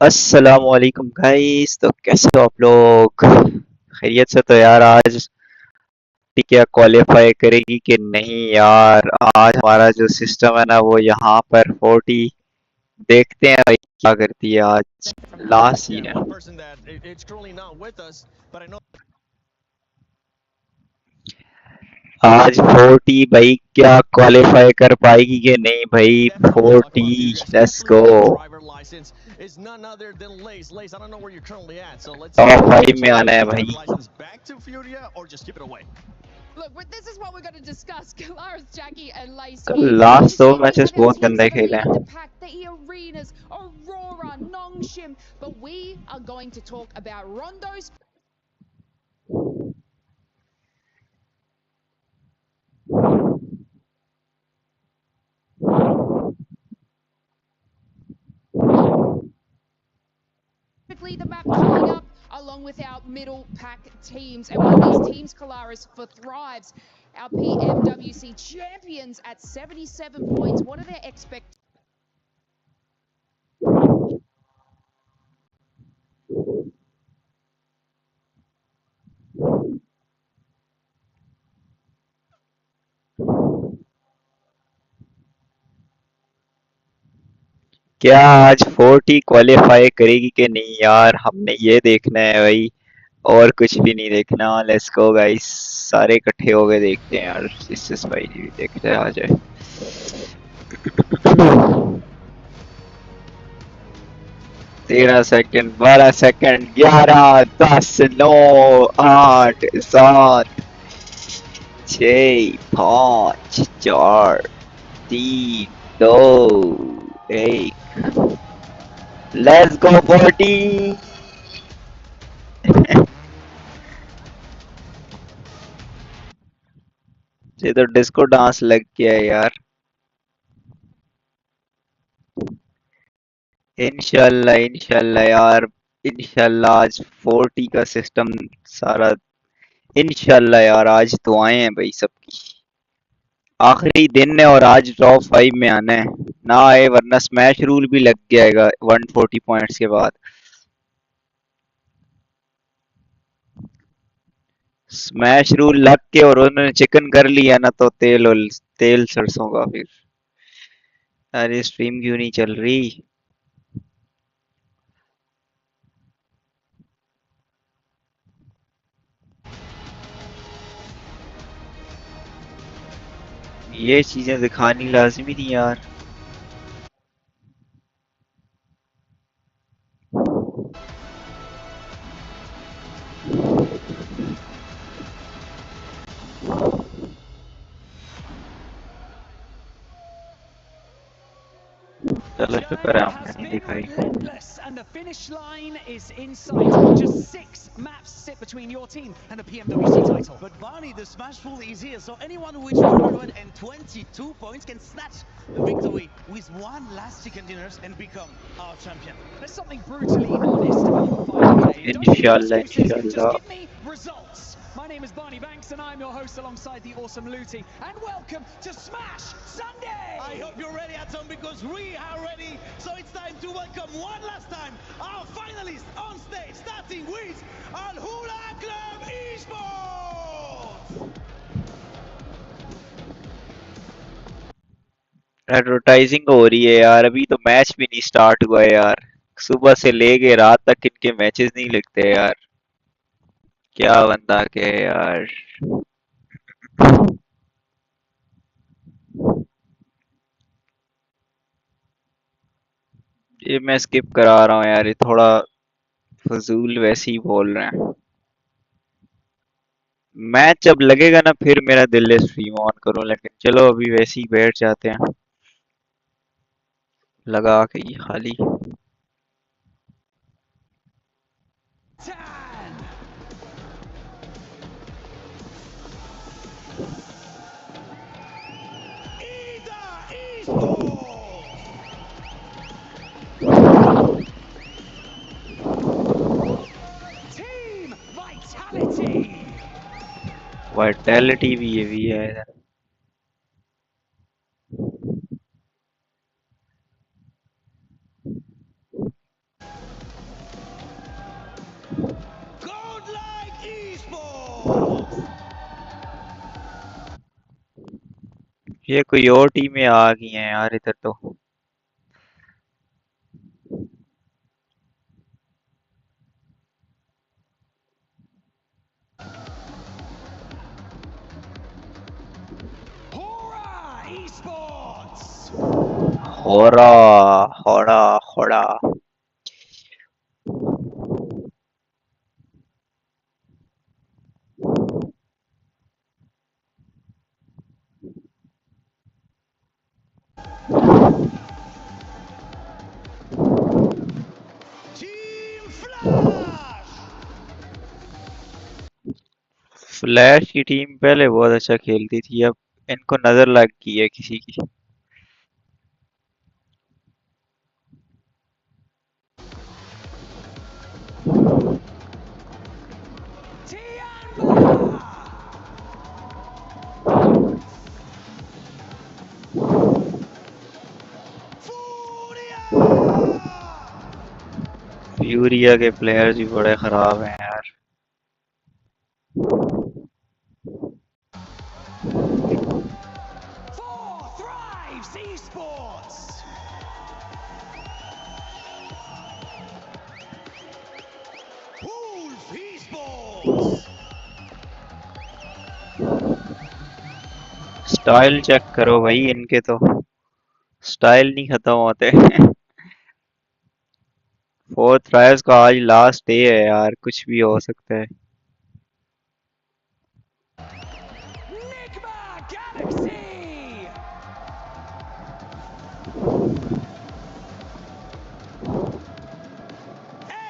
अस्सलामुअलैकुम गाइस। तो कैसे हो आप लोग? खैरियत से? तो यार आज क्या क्वालिफाई करेगी कि नहीं यार? आज हमारा जो सिस्टम है ना वो यहाँ पर 40 देखते हैं भाई क्या करती है आज। लास्ट सीन है आज 40 भाई, क्या क्वालिफाई कर पाएगी कि नहीं भाई? 40 लेट्स गो। टॉप 5 में आना है भाई। कल लास्ट 2 मैचेस बहुत गंदे खेले हैं। The map coming up along with our middle pack teams, and one of these teams, Kalaris, for Thrives, our PMWC champions at 77 points. What are their expectations? क्या आज 40 क्वालिफाई करेगी कि नहीं यार? हमने ये देखना है भाई, और कुछ भी नहीं देखना। लेट्स गो गाइस, सारे इकट्ठे हो गए, देखते हैं यार। इस भाई भी देखते हैं आ जाए। 13 सेकंड, 12 सेकंड, 11, 10, 9, 8, 7, 6, 5, 4, 3, 2, 1। Let's go 40। ये तो डिस्को डांस लग गया है यार। इंशाल्लाह इंशाल्लाह यार, इंशाल्लाह आज 40 का सिस्टम सारा। इंशाल्लाह यार, आज दुआएं हैं भाई सबकी। आखिरी दिन है और आज टॉप 5 में आना है। ना आए वरना स्मैश रूल भी लग जाएगा 140 पॉइंट्स के बाद। स्मैश रूल लग के और उन्होंने चिकन कर लिया ना, तो तेल सरसों का फिर। अरे स्ट्रीम क्यों नहीं चल रही? ये चीजें दिखानी लाजमी थी यार। चलो शुक्र है हमने नहीं दिखाई। And the finish line is in sight. Just 6 maps sit between your team and the PMWC title. But Barney, the Smash pool is here, so anyone who reaches 122 points can snatch the victory with one last chicken dinners and become our champion. There's something brutally honest about the final game. Don't give me इंशाल्लाह excuses, just इंशाल्लाह। give me results. My name is Barney Banks and I'm your host alongside the awesome Looty. And welcome to Smash Sunday! I hope you're ready, Atom, because we are ready. So it's time to welcome one last time our finalists on stage, starting with ABDULLAH Club Esports! Advertising हो रही है यार, अभी तो match भी नहीं start हुआ है यार। सुबह से लेके रात तक इनके मैचेस नहीं लगते यार। क्या बंदा के यार। ये मैं स्किप करा रहा हूँ यार, ये थोड़ा फजूल वैसे ही बोल रहे हैं। मैच जब लगेगा ना फिर मेरा दिल है स्ट्रीम ऑन करूं, लेकिन चलो अभी वैसे ही बैठ जाते हैं लगा के ही खाली। Team Vitality! वाइटैलिटी भी है इधर। ये कोई और टीमें आ गई हैं यार इधर तो। Esports. होरा होड़ा होड़ा। Team Flash. फ्लैश की टीम पहले बहुत अच्छा खेलती थी, अब इनको नजर लग गई है किसी की। फ्यूरिया के प्लेयर्स भी बड़े खराब हैं यार। Esports. Wolf Esports. Style check करो भाई इनके तो, स्टाइल नहीं खत्म होते। फोर्थ राइव्स का आज लास्ट डे है यार, कुछ भी हो सकता है। Galaxy.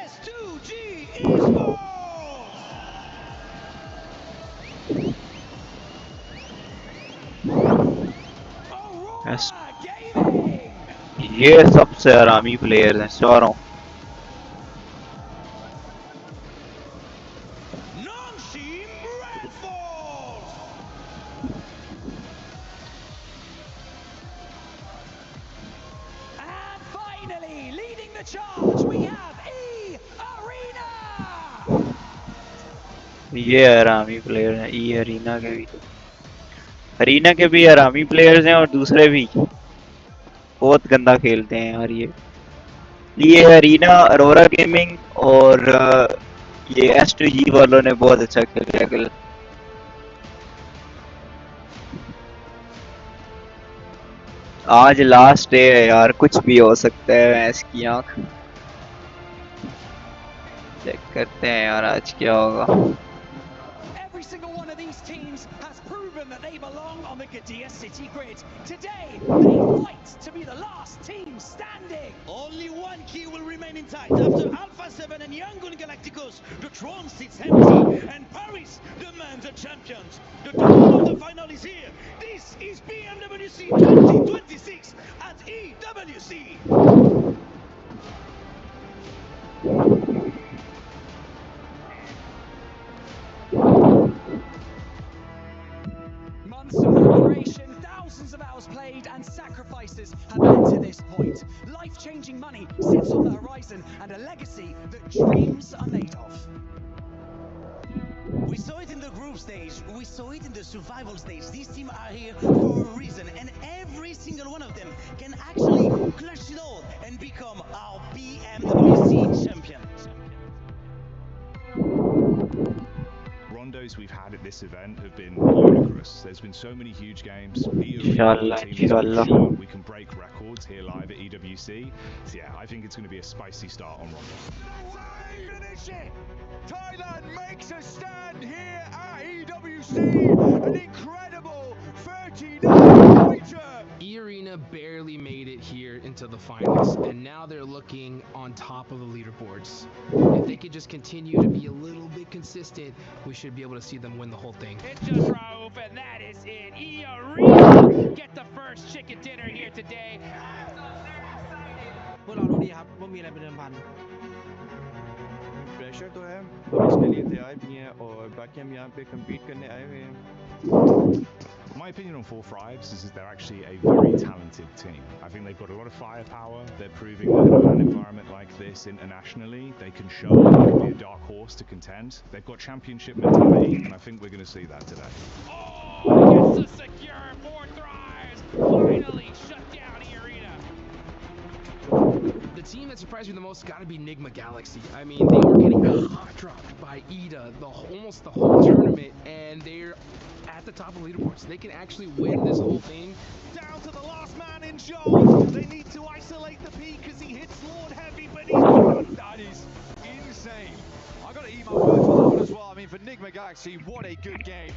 S2G Esports. एस- ये सबसे हरामी प्लेयर्स हैं चारों। Non-Team Redforce. And finally, leading the charge, we have Arena. ये हरामी प्लेयर हैं, ई अरीना के भी। अरीना के भी हरामी प्लेयर्स हैं और दूसरे भी बहुत गंदा खेलते हैं यार ये अरीना, अरोरा गेमिंग और ये S2G वालों ने बहुत अच्छा खेला है कल। आज लास्ट डे है यार, कुछ भी हो सकता है मैच की आंख। चेक करते हैं यार आज क्या होगा। Every single one of these teams has proven that they belong on the Qiddiya City grid. Today, they fight to be the last team standing. Only one key will remain intact. After Alpha 7 and Yangon Galacticos, the throne sits empty, and Paris demands a champions. The dawn of the final is here. This is BMWC 2026 at EWC. Months of preparation, thousands of hours played, and sacrifices have led to this point. Life-changing money sits on the horizon, and a legacy that dreams are made of. We saw it in the group stage, we saw it in the survival stage. These teams are here for a reason, and every single one of them can actually clutch it all and become our BMWC champion. Rondos we've had at this event have been ludicrous. There's been so many huge games. Inshallah, inshallah. We can break records here live at EWC. So yeah, I think it's going to be a spicy start on Rondos. Finish it! Thailand makes a stand here at EWC. An incredible 39 pointer. Arena barely made it here into the finals, and now they're looking on top of the leaderboards. If they could just continue to be a little bit consistent, we should be able to see them win the whole thing. It's just Raouf, and that is it. Arena get the first chicken dinner here today. พวกเรารู้ดีครับว่ามีอะไรเป็นเดิมพัน pressure तो है और इसके लिए तैयार भी हैं और बाकी हम यहाँ पे compete करने आए हुए हैं My opinion on Four Thrives is that they're actually a very talented team. I think they've got a lot of firepower. They're proving that in a LAN environment like this internationally, they can show they can be a dark horse to contend. They've got championship mentality, and I think we're going to see that today. Oh, gets a secure. Four Thrives finally shut down the arena. The team that surprised me the most has got to be Nigma Galaxy. I mean, they were getting hot dropped by Ida almost the whole tournament, and they're at the top of leaderboards. They can actually win this whole thing. Down to the last man in Joel. They need to isolate the P because he hits Lord Heavy, but he's... That is insane. I got to eat my words for that one as well. I mean, for Nigma Galaxy, what a good game.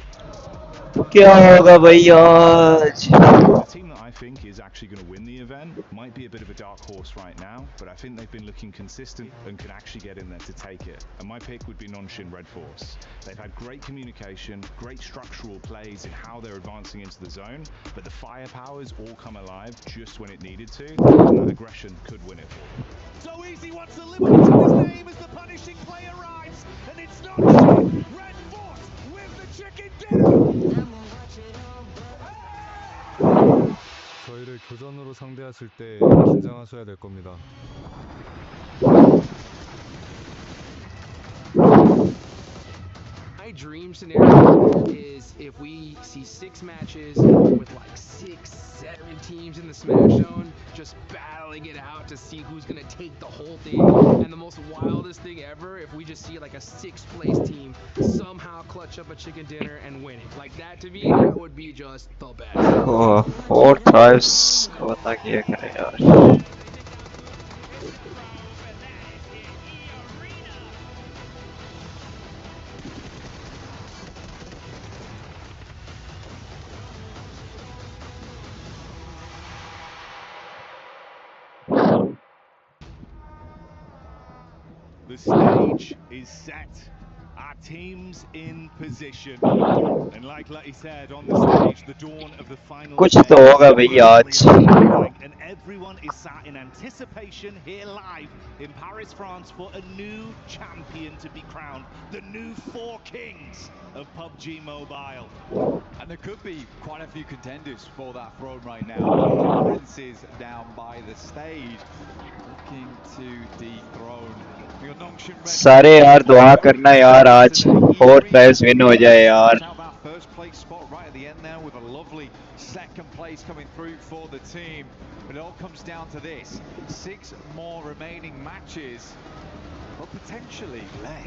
क्या होगा भाई आज? The team that I think is actually going to win the event might be a bit of a dark horse right now, but I think they've been looking consistent and can actually get in there to take it. And my pick would be Nonshin Red Force. They've had great communication, great structural plays in how they're advancing into the zone, but the firepowers all come alive just when it needed to, and that aggression could win it for them. So Easy wants to live up to his name as the punishing play arrives, and it's Nonshin Red Force with the chicken dinner. 저희를 교전으로 상대하실 때 긴장하셔야 될 겁니다. My dream scenario is if we see 6 matches with like 6, 7 teams in the Smash Zone just battling it out to see who's gonna take the whole thing. And the most wildest thing ever, if we just see like a 6th place team somehow clutch up a chicken dinner and win it. Like that to me, that would be just the best. Oh, Four Thrives को बता क्या करे यार? The stage is set. Our team's in position. And like Letty said, on the stage, the dawn of the final कुछ तो होगा भाई आज. and everyone is sat in anticipation here live in Paris, France for a new champion to be crowned. The new 4 kings of PUBG Mobile. And there could be quite a few contenders for that throne right now. The princes down by the stage looking to dethrone. सारे यार दुआ करना यार आज 4 Thrives win हो जाए यार. First place spot right at the end there with a lovely second place coming through for the team. But it all comes down to this: 6 more remaining matches. But potentially less.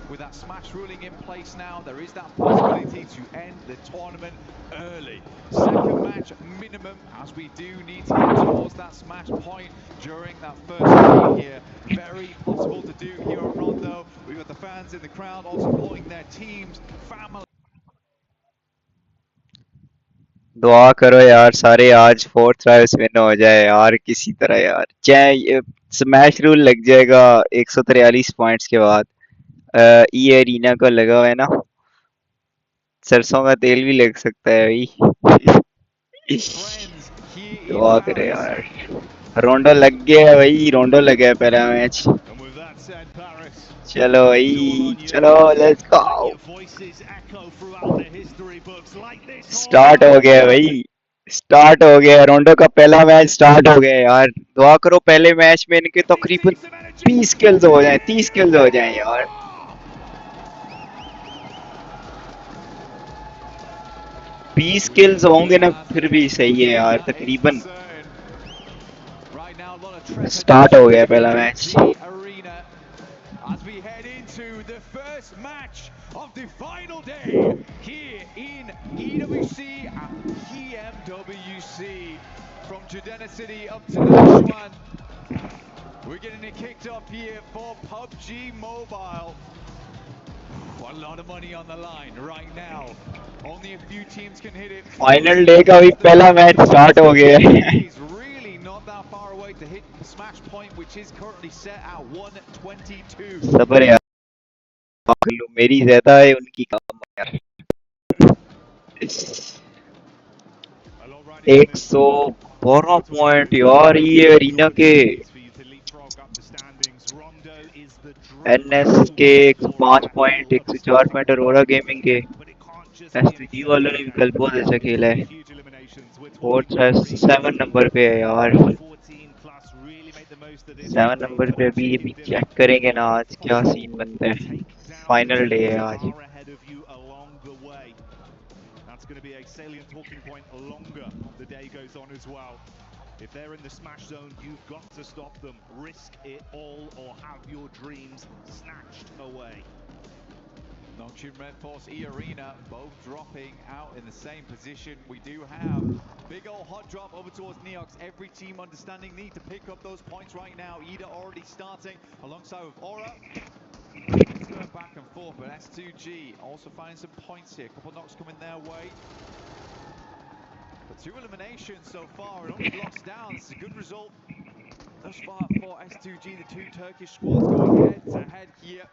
With that Smash ruling in place now, there is that possibility to end the tournament early. Second match minimum, as we do need to get towards that Smash point during that first game here. Very possible to do here at Rondo. We've got the fans in the crowd all supporting their teams, family. दुआ करो यार सारे आज 4 Thrives win हो जाए यार किसी तरह यार. चाहे स्मैश रूल लग जाएगा 143 पॉइंट्स के बाद. ई एरिना को लगा हुआ है ना, सरसों का तेल भी लग सकता है भाई. दुआ करे यार. रोंडो लग गया है भाई, रोंडो लगा है पहला मैच. चलो भाई, चलो लेट्स गो. स्टार्ट हो गया भाई, स्टार्ट हो गया. रोंडो का पहला मैच स्टार्ट हो गया यार. दुआ करो पहले मैच में इनके तकरीबन 20 किल्स हो जाएं, 30 किल्स हो जाएं यार. बीस किल्स होंगे ना फिर भी सही है यार. तकरीबन स्टार्ट हो गया पहला match. As we head into the first match of the final day here in EWC and PMWC. From Judena City up to Nashwan, we're getting it kicked up here for PUBG Mobile. A lot of money on the line right now. Only a few teams can hit it. Final day का भी पहला match start हो गया है. Not that far away to hit the smash point, which is currently set at 122. सबर यार, मेरी ज्यादा है उनकी कम यार. 112 पॉइंट यार ये एरिना के. एनएस के 105 पॉइंट, 104 पॉइंट अरोरा गेमिंग के. एसटीजी वालों ने भी कल बहुत अच्छा खेला है 7 नंबर पे है यार 7 नंबर पे अभी चेक करेंगे ना आज क्या सीन बनता है फाइनल डे है आज That's going to be a salient talking point longer the day goes on as well. If they're in the smash zone, you've got to stop them. Risk it all or have your dreams snatched away. Nocturne Red Force, E-Arena, both dropping out in the same position. We do have big old hot drop over towards Neox. Every team understanding need to pick up those points right now. Ida already starting alongside with Aura. It's going back and forth, but S2G also finding some points here. A couple knocks coming their way. But 2 eliminations so far, and only blocks down. This is a good result thus far for S2G. The 2 Turkish squads going head to head here.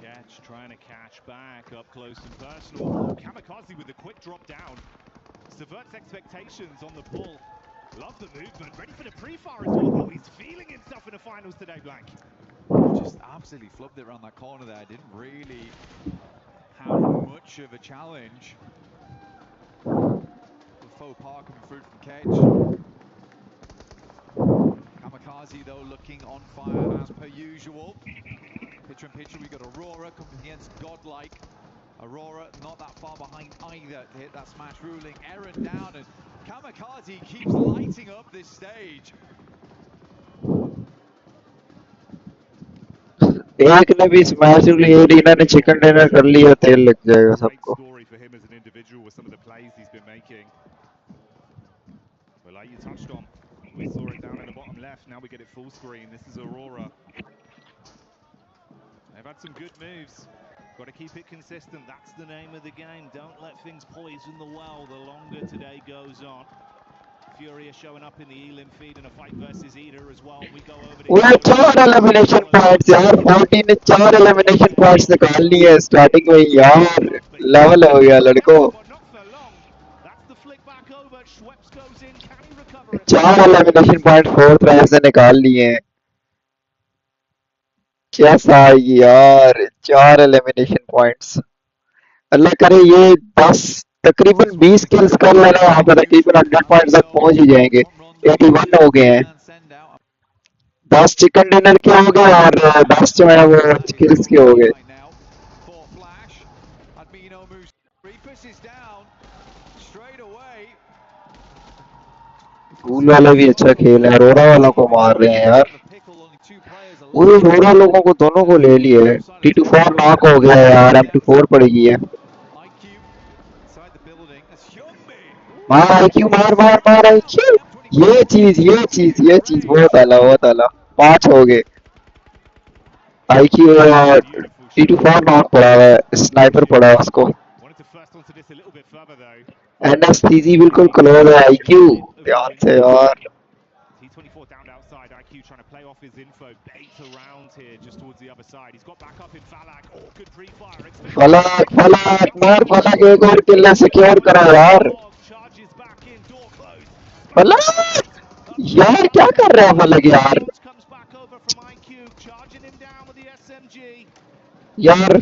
Catch, trying to catch back up close and personal. Oh, Kamikaze with a quick drop down. Subverts expectations on the pull. Love the movement, ready for the pre-fire as well. Oh, he's feeling himself in the finals today, Blank. Just absolutely flubbed it around that corner there. Didn't really have much of a challenge. The faux pas coming through from Kedge. Kamikaze though looking on fire as per usual. Picture in picture, we got Aurora coming against Godlike. Aurora not that far behind either to hit that smash ruling. Eren down and Kamikaze keeps lighting up this stage. एक ने भी smash लिए रीना ने chicken dinner कर लिया तेल लग जाएगा सबको Story for him as an individual with some of the plays he's been making. But like you touched on, we saw it down in the bottom left. Now we get it full screen. This is Aurora. They've had some good moves. Got to keep it consistent. That's the name of the game. Don't let things poison the well the longer today goes on. Furia showing up in the Elim feed in a fight versus Eder as well. We go over to वो 4 elimination points यार 14 ने 4 elimination points निकाल लिए starting में यार level हो गया लड़कों 4 एलिमिनेशन पॉइंट 4th रैंक से निकाल लिए कैसा यार 4 एलिमिनेशन पॉइंट्स अल्लाह करे ये 10 तकरीबन 20 किल्स कर लेना यहाँ पे तकरीबन 100 पॉइंट्स तक पहुंच ही जाएंगे 81 हो गए हैं 10 चिकन डिनर के हो गए और 10 जो है वो किल्स के हो गए स्कूल वाले भी अच्छा खेल है रोरा वालों को मार रहे हैं यार वो रोरा लोगों को दोनों को ले लिए T24 नॉक हो गया यार M24 पड़ गई है मार आईक्यू मार मार मार आईक्यू ये चीज बहुत आला 5 हो गए आईक्यू T24 नॉक पड़ा हुआ है स्नाइपर पड़ा है उसको एनएसटीजी बिल्कुल क्लोज है आईक्यू ध्यान से यार T24 down outside, IQ trying to play off his info, bait around here just towards the other side. He's got back up in FALAK, oh good pre-fire. फलक मार फलक एक और किल सिक्योर करा यार फलक यार क्या कर रहा है फलक यार यार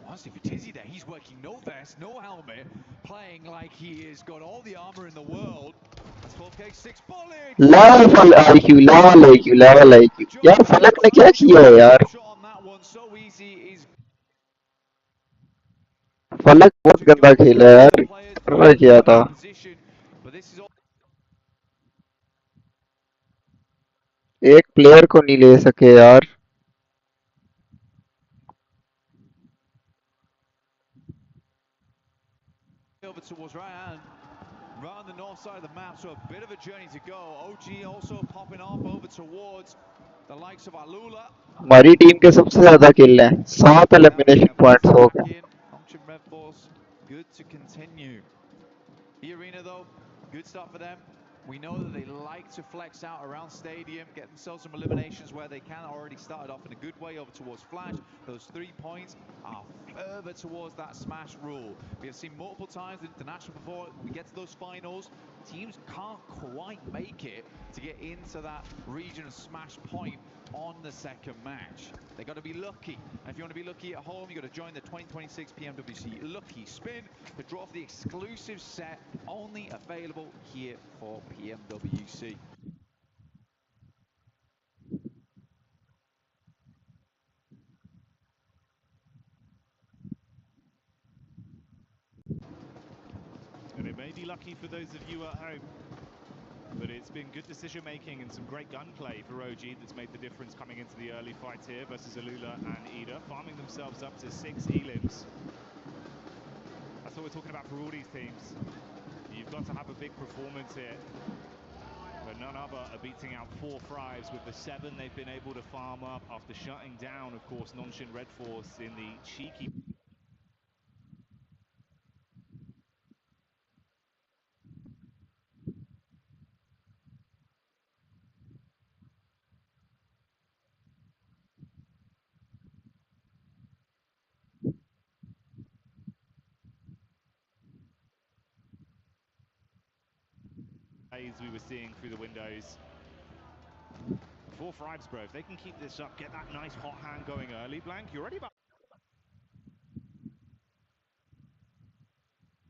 Honestly, for Tizzy there, he's working no vest, no helmet, playing like he has got all the armor in the world. That's 4K6 bullet. Level IQ यार फलक ने क्या किया है यार फलक बहुत गंदा खेला है यार कर किया था एक प्लेयर को नहीं ले सके यार over towards right on the north side of the map, so a bit of a journey to go. OG also popping off over towards the likes of ABDULLAH. हमारी टीम के सबसे ज्यादा किल हैं 7 एलिमिनेशन पॉइंट्स हो गए Red Force, good to continue. The arena though, good start for them. We know that they like to flex out around stadium, get themselves some eliminations where they can. Already started off in a good way over towards Flash. Those 3 points are further towards that smash rule. We have seen multiple times in international before we get to those finals. teams can't quite make it to get into that region smash point on the second match. They got to be lucky. And if you want to be lucky at home, you got to join the 2026 PMWC Lucky Spin to draw for the exclusive set only available here for PMWC. And it may be lucky for those of you at home, but it's been good decision making and some great gunplay for OG that's made the difference coming into the early fights here versus ABDULLAH and Ida, farming themselves up to 6 elims. That's what we're talking about for all these teams. You've got to have a big performance here, but none other are beating out 4 Thrives with the 7 they've been able to farm up after shutting down, of course, Nonshin Red Force in the cheeky we were seeing through the windows. 4 Thrives, bro. If they can keep this up, get that nice hot hand going early, Blank, you're already about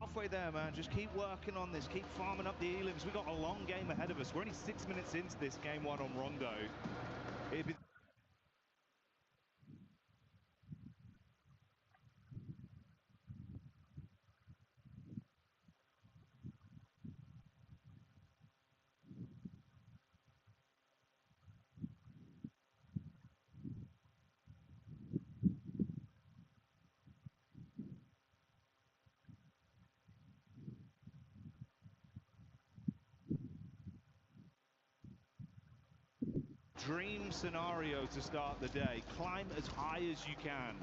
halfway there, man. Just keep working on this, keep farming up the elims. We've got a long game ahead of us. We're only 6 minutes into this game 1 on Rondo. It'd be dream scenario to start the day. Climb as high as you can.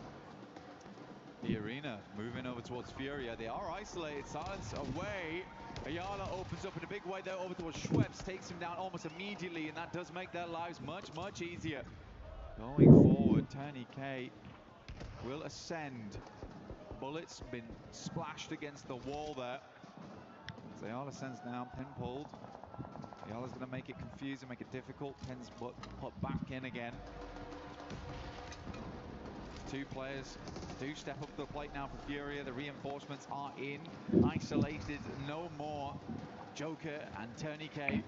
The arena moving over towards Furia. They are isolated. Silence away. Ayala opens up in a big way there over towards Schweppes. Takes him down almost immediately, and that does make their lives much easier. Going forward, Tony K will ascend. Bullets been splashed against the wall there. As Ayala sends down, pin pulled. Ayala's going to make it confusing, make it difficult. Pin's put back in again. 2 players do step up to the plate now for Furia. The reinforcements are in. Isolated no more. Joker and Tony K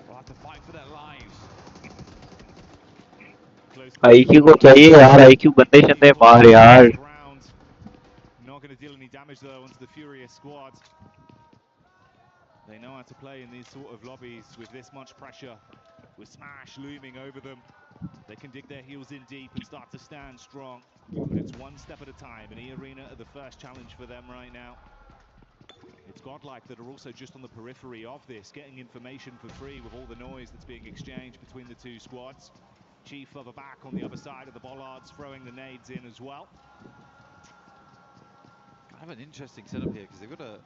will have to fight for their lives. IQ को चाहिए यार, IQ बंदे शंदे मार यार. Not going to deal any damage though onto the Furious squad. They know how to play in these sort of lobbies with this much pressure, with Smash looming over them. They can dig their heels in deep and start to stand strong. But it's one step at a time, and E-Arena are the first challenge for them right now. It's Godlike that are also just on the periphery of this, getting information for free with all the noise that's being exchanged between the 2 squads. Chief further back on the other side of the bollards, throwing the nades in as well. Kind of an interesting setup here, because they've got a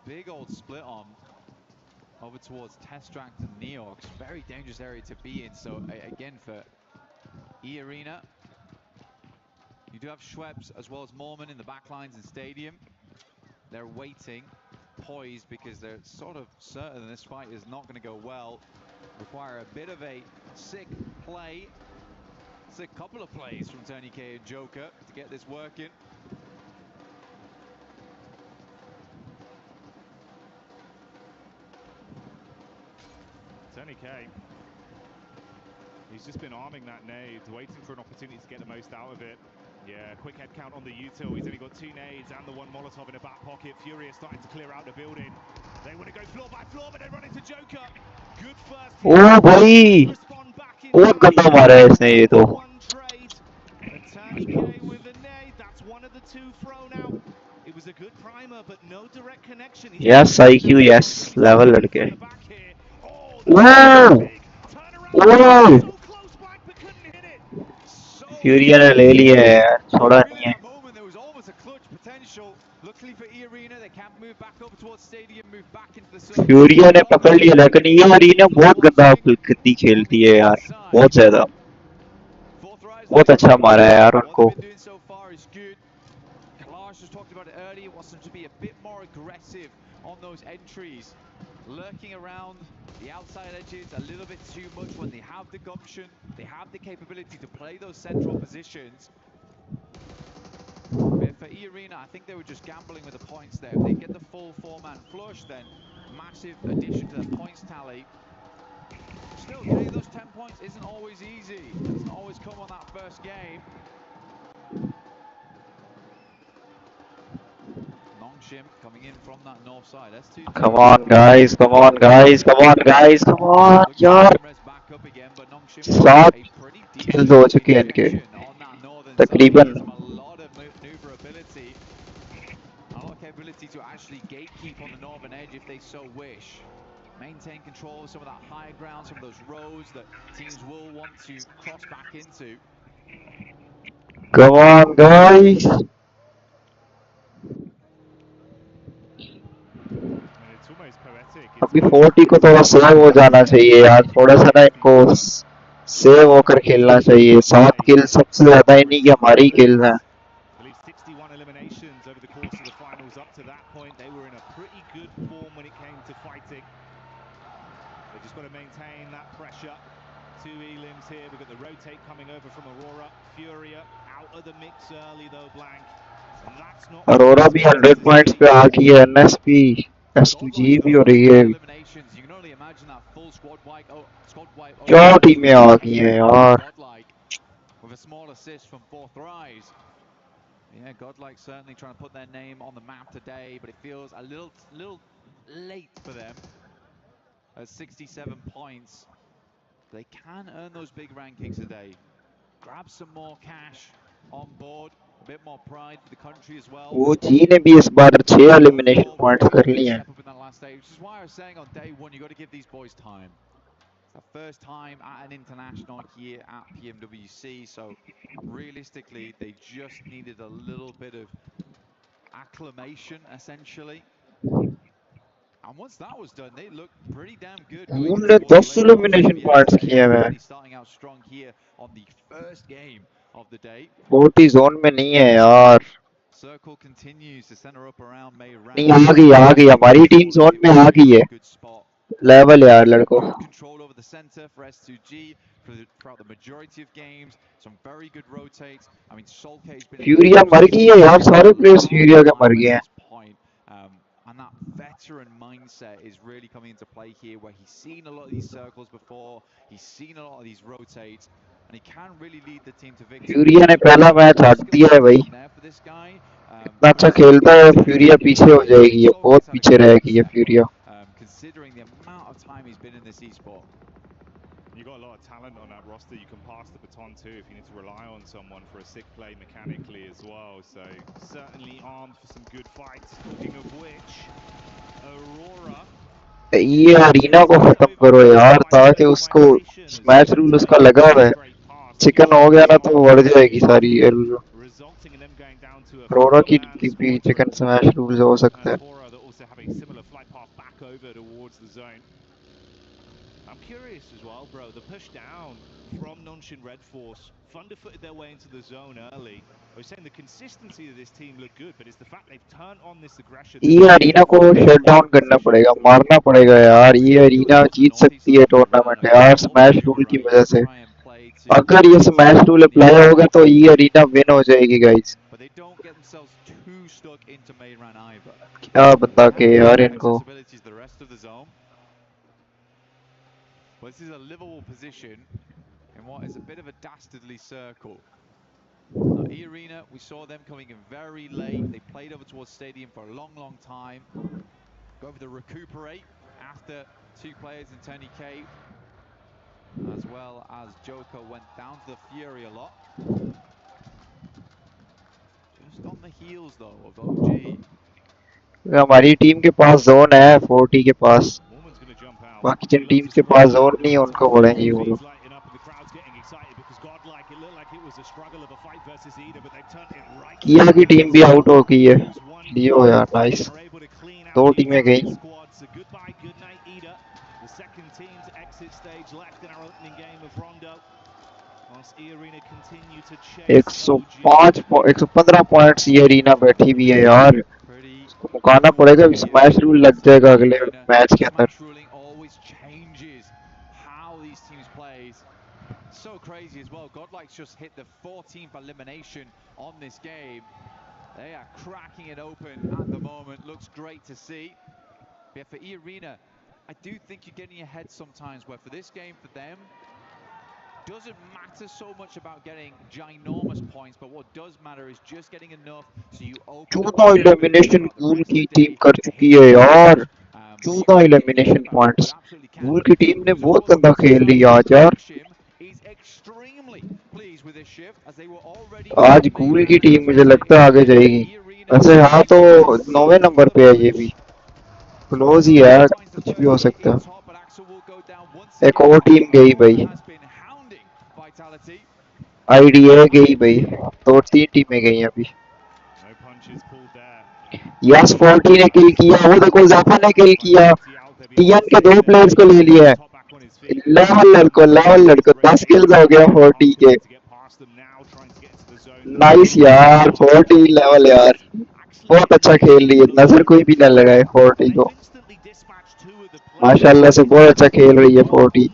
big old split on over towards Testract and Neox. Very dangerous area to be in. So again, for E-Arena, you do have Schweppes as well as Mormon in the backlines and Stadium. They're waiting, poised, because they're sort of certain this fight is not going to go well. Require a bit of a sick play, sick couple of plays from Tony K and Joker to get this working. Tony K, he's just been arming that nade, waiting for an opportunity to get the most out of it. Yeah, quick head count on the util. He's only got 2 nades and the 1 Molotov in the back pocket. Furious starting to clear out the building. They want to go floor by floor, but they run into Joker. Good first hit. ओ भाई, बहुत गंदा मारा है इसने ये तो. Tony K with the nade. That's one of the 2 thrown out. It was a good primer, but no direct connection. Yes, IQ, yes, level लड़के. Wow! Wow! Furia ने ले लिया है यार, छोड़ा नहीं है. There was almost a clutch potential. Luckily for E-Arena, they can't move back over towards Stadium, move back into the circle. Furia ने पकड़ लिया, लेकिन ये अरीना बहुत गंदा कितनी खेलती है यार, बहुत ज़्यादा. बहुत अच्छा मारा है यार उनको. Kalash was talked about it earlier, wants them to be a bit more aggressive on those entries. lurking around the outside edges a little bit too much when they have the gumption, they have the capability to play those central positions. But for E-Arena, I think they were just gambling with the points there. If they get the full four-man flush, then massive addition to their points tally. Still, getting those 10 points isn't always easy. It doesn't always come on that first game. Nongshim coming in from that north side. S2G. Come on, guys. Come on, guys. Come on, guys. Come on, yaar. Back up again, but Nongshim 7 a pretty kills decent हो चुके हैं इनके protection on that northern side. तकरीबन. Gives them a lot of maneuverability. A lot of capability to actually gatekeep on the northern edge if they so wish. Maintain control of some of that higher ground, some of those roads that teams will want to cross back into. Come on, guys. अभी 40 को थोड़ा save हो जाना चाहिए यार, थोड़ा सा ना इनको सेव होकर खेलना चाहिए. 7 किल सबसे ज्यादा इन्हीं की हमारी किल हैं. Eliminations over the course of the finals up to that point. They were in a pretty good form when it came to fighting. They just got to maintain that pressure. 2 elims here. We've got the rotate coming over from Aurora. Furia out of the mix early though, Blank. And that's not Arora भी 100 points पे आ गई है. NSP S2G भी हो रही है. क्या टीमें आ गई हैं यार. With a small assist from Fourth Rise. Yeah, Godlike certainly trying to put their name on the map today, but it feels a little late for them. At 67 points, they can earn those big rankings today. Grab some more cash on board, a bit more pride for the country as well. वो जी ने भी इस बार 6 elimination points कर लिए हैं. Which is why I was saying on day one, you got to give these boys time. It's the first time at an international here at PMWC, so realistically, they just needed a little bit of acclimation, essentially. And once that was done, they looked pretty damn good. उन्होंने 10 elimination points किए हैं. Starting out strong here on the first game of the day. 40 zone में नहीं है यार. Circle continues to center up around May. नहीं आ गई हमारी टीम जोन में आ गई है. लेवल यार लड़कों. Control over the center for S2G throughout the majority of games. Some very good rotates. I mean, Solkay's been. फ्यूरिया मर गई है यार. सारे प्लेयर्स फ्यूरिया के मर गए हैं. And that veteran mindset is really coming into play here, where he's seen a lot of these circles before, he's seen a lot of these rotates, and he can really lead the team to victory. फ्यूरिया ने पहला match हार दिया है भाई. इतना अच्छा खेलता है. फ्यूरिया पीछे हो जाएगी. ये बहुत पीछे रहेगी ये फ्यूरिया. Considering the amount of time he's been in this esport. You've got a lot of talent on that roster. You can pass the baton too if you need to rely on someone for a sick play mechanically as well. So certainly armed for some good fights. Talking of which, Aurora. ये arena को खत्म करो यार, ताकि उसको smash rule उसका लगा हुआ है. चिकन हो गया ना तो बढ़ जाएगी सारी. अरोरा की भी चिकन स्मैश रूल हो सकता है. I'm curious as well, bro. The push down from Nonshin Red Force, Thunderfooted their way into the zone early. I was saying the consistency of this team looked good, but it's the fact they've turned on this aggression. ये arena को shut down करना पड़ेगा, मारना पड़ेगा यार. ये arena जीत सकती है टूर्नामेंट यार स्मैश रूल की वजह से. अगर ये स्मैश रूल अप्लाई होगा तो ये अरीना विन हो जाएगी गाइस. क्या बता के यार इनको. Well, this is a livable position in what is a bit of a dastardly circle. E-Arena, we saw them coming in very late. They played over towards Stadium for a long time. Go over to recuperate after 2 players in Tony K, as well as Joker went down to the Fury a lot. Just on the heels, though, of OG. हमारी team के पास zone है 40 के पास. बाकी जिन team के पास zone नहीं है उनको बढ़ेंगे वो लोग. किया की टीम भी आउट हो गई है. लियो यार नाइस. 2 टीमें गई. 105 115 पॉइंट्स ये अरीना बैठी हुई है यार. उसको मुकाना पड़ेगा, स्मैश रूल लग जाएगा अगले मैच के अंदर। Smash ruling always changes how these teams play. So crazy as well. Godlike's just hit the 14th elimination on this game. They are cracking it open at the moment. Looks great to see. But for E-Arena, I do think you're getting ahead sometimes, where for this game, for them, doesn't matter so much about getting ginormous points, but what does matter is just getting enough so you open up 14 a little bit more elimination throughout the गूल rest of की the team day कर to चुकी hit है those यार। numbers. But see 14 if they can get elimination it back. They points absolutely can. गूल की team ने Because, of बहुत course, the गंदा Wizards खेल side लिया here, आज यार। PubgM is extremely pleased with this shift, as they were already आज on गूल की Mayran, टीम as we मुझे said लगता है आगे earlier. जाएगी। E-Arena वैसे हाँ तो looking to 9वें seal number the पे है ये भी, push. क्लोज ही है, Finds the कुछ भी first हो hit सकता in है। top, but Axel will go down once एक again. और टीम गई Aurora भाई, has been hounding Vitality. IDA गई भाई, दो तीन टीमें गई अभी। No punches pulled there. Yes 40 ने किल किया, वो देखो ज़ाफा ने किल किया, टीएन के दो प्लेयर्स को ले लिया है। लेवल लड़को 10 किल्स हो गया 40 के। नाइस यार 40 लेवल यार, बहुत अच्छा खेल रही है, नजर कोई भी ना लगाए 40 को। माशाल्लाह से बहुत अच्छा खेल रही है 40।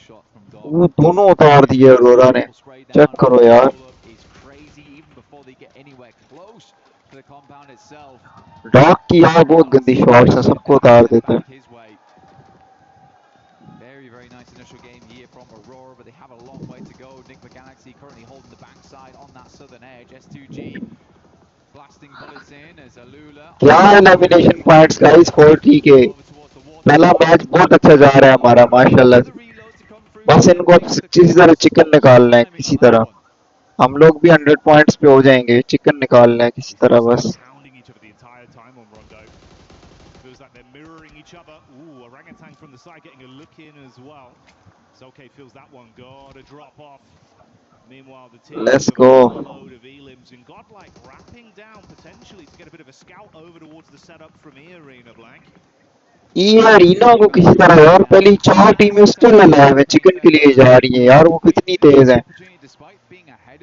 Shot from Doc. वो दोनों उतार दिए अरोरा ने, चेक करो यार। Is crazy even before they get anywhere close to the compound itself. डॉक की यार बहुत गंदी शॉट्स है, सबको उतार देता है। His way. Very, very nice initial game here from Aurora, but they have a long way to go. Nick the Galaxy currently holding the backside on that southern edge. S2G blasting bullets in as Alula. क्या elimination points guys 40 के। पहला match बहुत अच्छा जा रहा है हमारा माशाल्लाह से। बस इनको अब किसी तरह चिकन निकालना है किसी तरह। हम लोग भी 100 पॉइंट्स पे हो जाएंगे, चिकन निकालना है किसी तरह बस। Feels like they're mirroring each other. Ooh, orangutan from the side getting a look in as well. Zoke feels that one. Gotta drop off. Meanwhile, the team Let's with a go. load of elims and Godlike wrapping down potentially to get a bit of a scout over towards the setup from E-Arena, Blank. ये arena को किसी तरह यार, पहली 4 टीमें still alive है, chicken के लिए जा रही है यार, वो कितनी तेज है।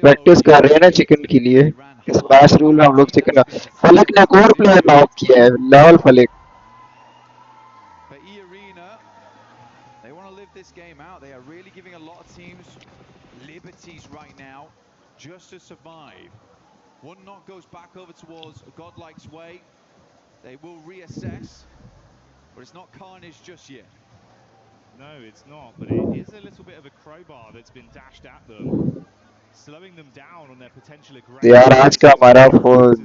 प्रैक्टिस कर रहे हैं ना चिकन के लिए। इस मैच रूल में हम लोग चिकन। फलक ने एक और प्लेयर नॉक किया है, लेवल फलक। But E-Arena, they want to live this game out. They are really giving a lot of teams liberties right now just to survive. One knock goes back over towards Godlike's way. They will reassess, but it's not carnage just yet. No, it's not, but it is a little bit of a crowbar that's been dashed at them, slowing them down on their potential aggression. यार आज का हमारा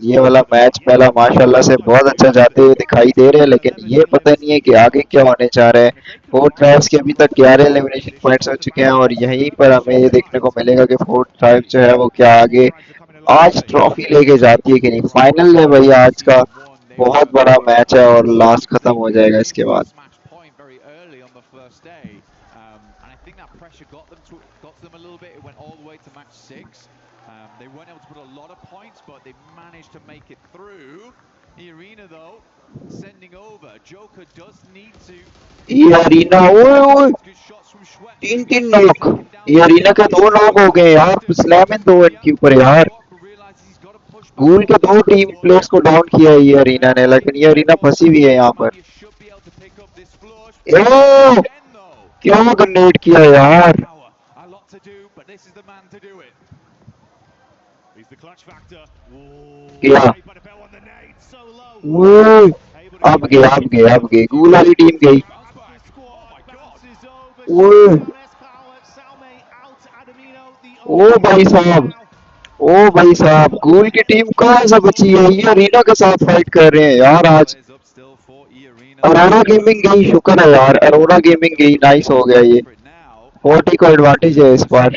ये वाला match पहला माशाल्लाह से बहुत अच्छा जाते हुए दिखाई दे रहे हैं, लेकिन ये पता नहीं है कि आगे क्या होने जा रहा है। 4 ट्राइब्स के अभी तक 11 एलिमिनेशन पॉइंट्स हो चुके हैं और यहीं पर हमें ये देखने को मिलेगा कि 4 ट्राइब जो है वो क्या आगे आज ट्रॉफी लेके जाती है कि नहीं। फाइनल है भाई आज का, बहुत बड़ा मैच है और लास्ट खत्म हो जाएगा इसके बाद। And I think that pressure got to them a little bit. It went all the way to match 6. They weren't able to put a lot of points, but they managed to make it through. The Arena, though, sending over. Joker does need to. ये arena ओए 3 knock, ये arena के 2 knock हो गए यार, slam इन 2 इनके ऊपर यार। गूल के 2 टीम प्लेयर्स को डाउन किया है ये अरीना ने, लेकिन ये अरीना फंसी हुई है यहाँ पर। ओ क्या ग्रेनेड किया यार। क्या वो अब गए गूल वाली टीम गई। ओ भाई साहब गूल की टीम कहाँ से बची है, ये अरीना के साथ फाइट कर रहे हैं यार आज। अरोरा गेमिंग गई, शुक्र है यार अरोरा गेमिंग गई, नाइस हो गया ये। 40 का एडवांटेज है इस बार।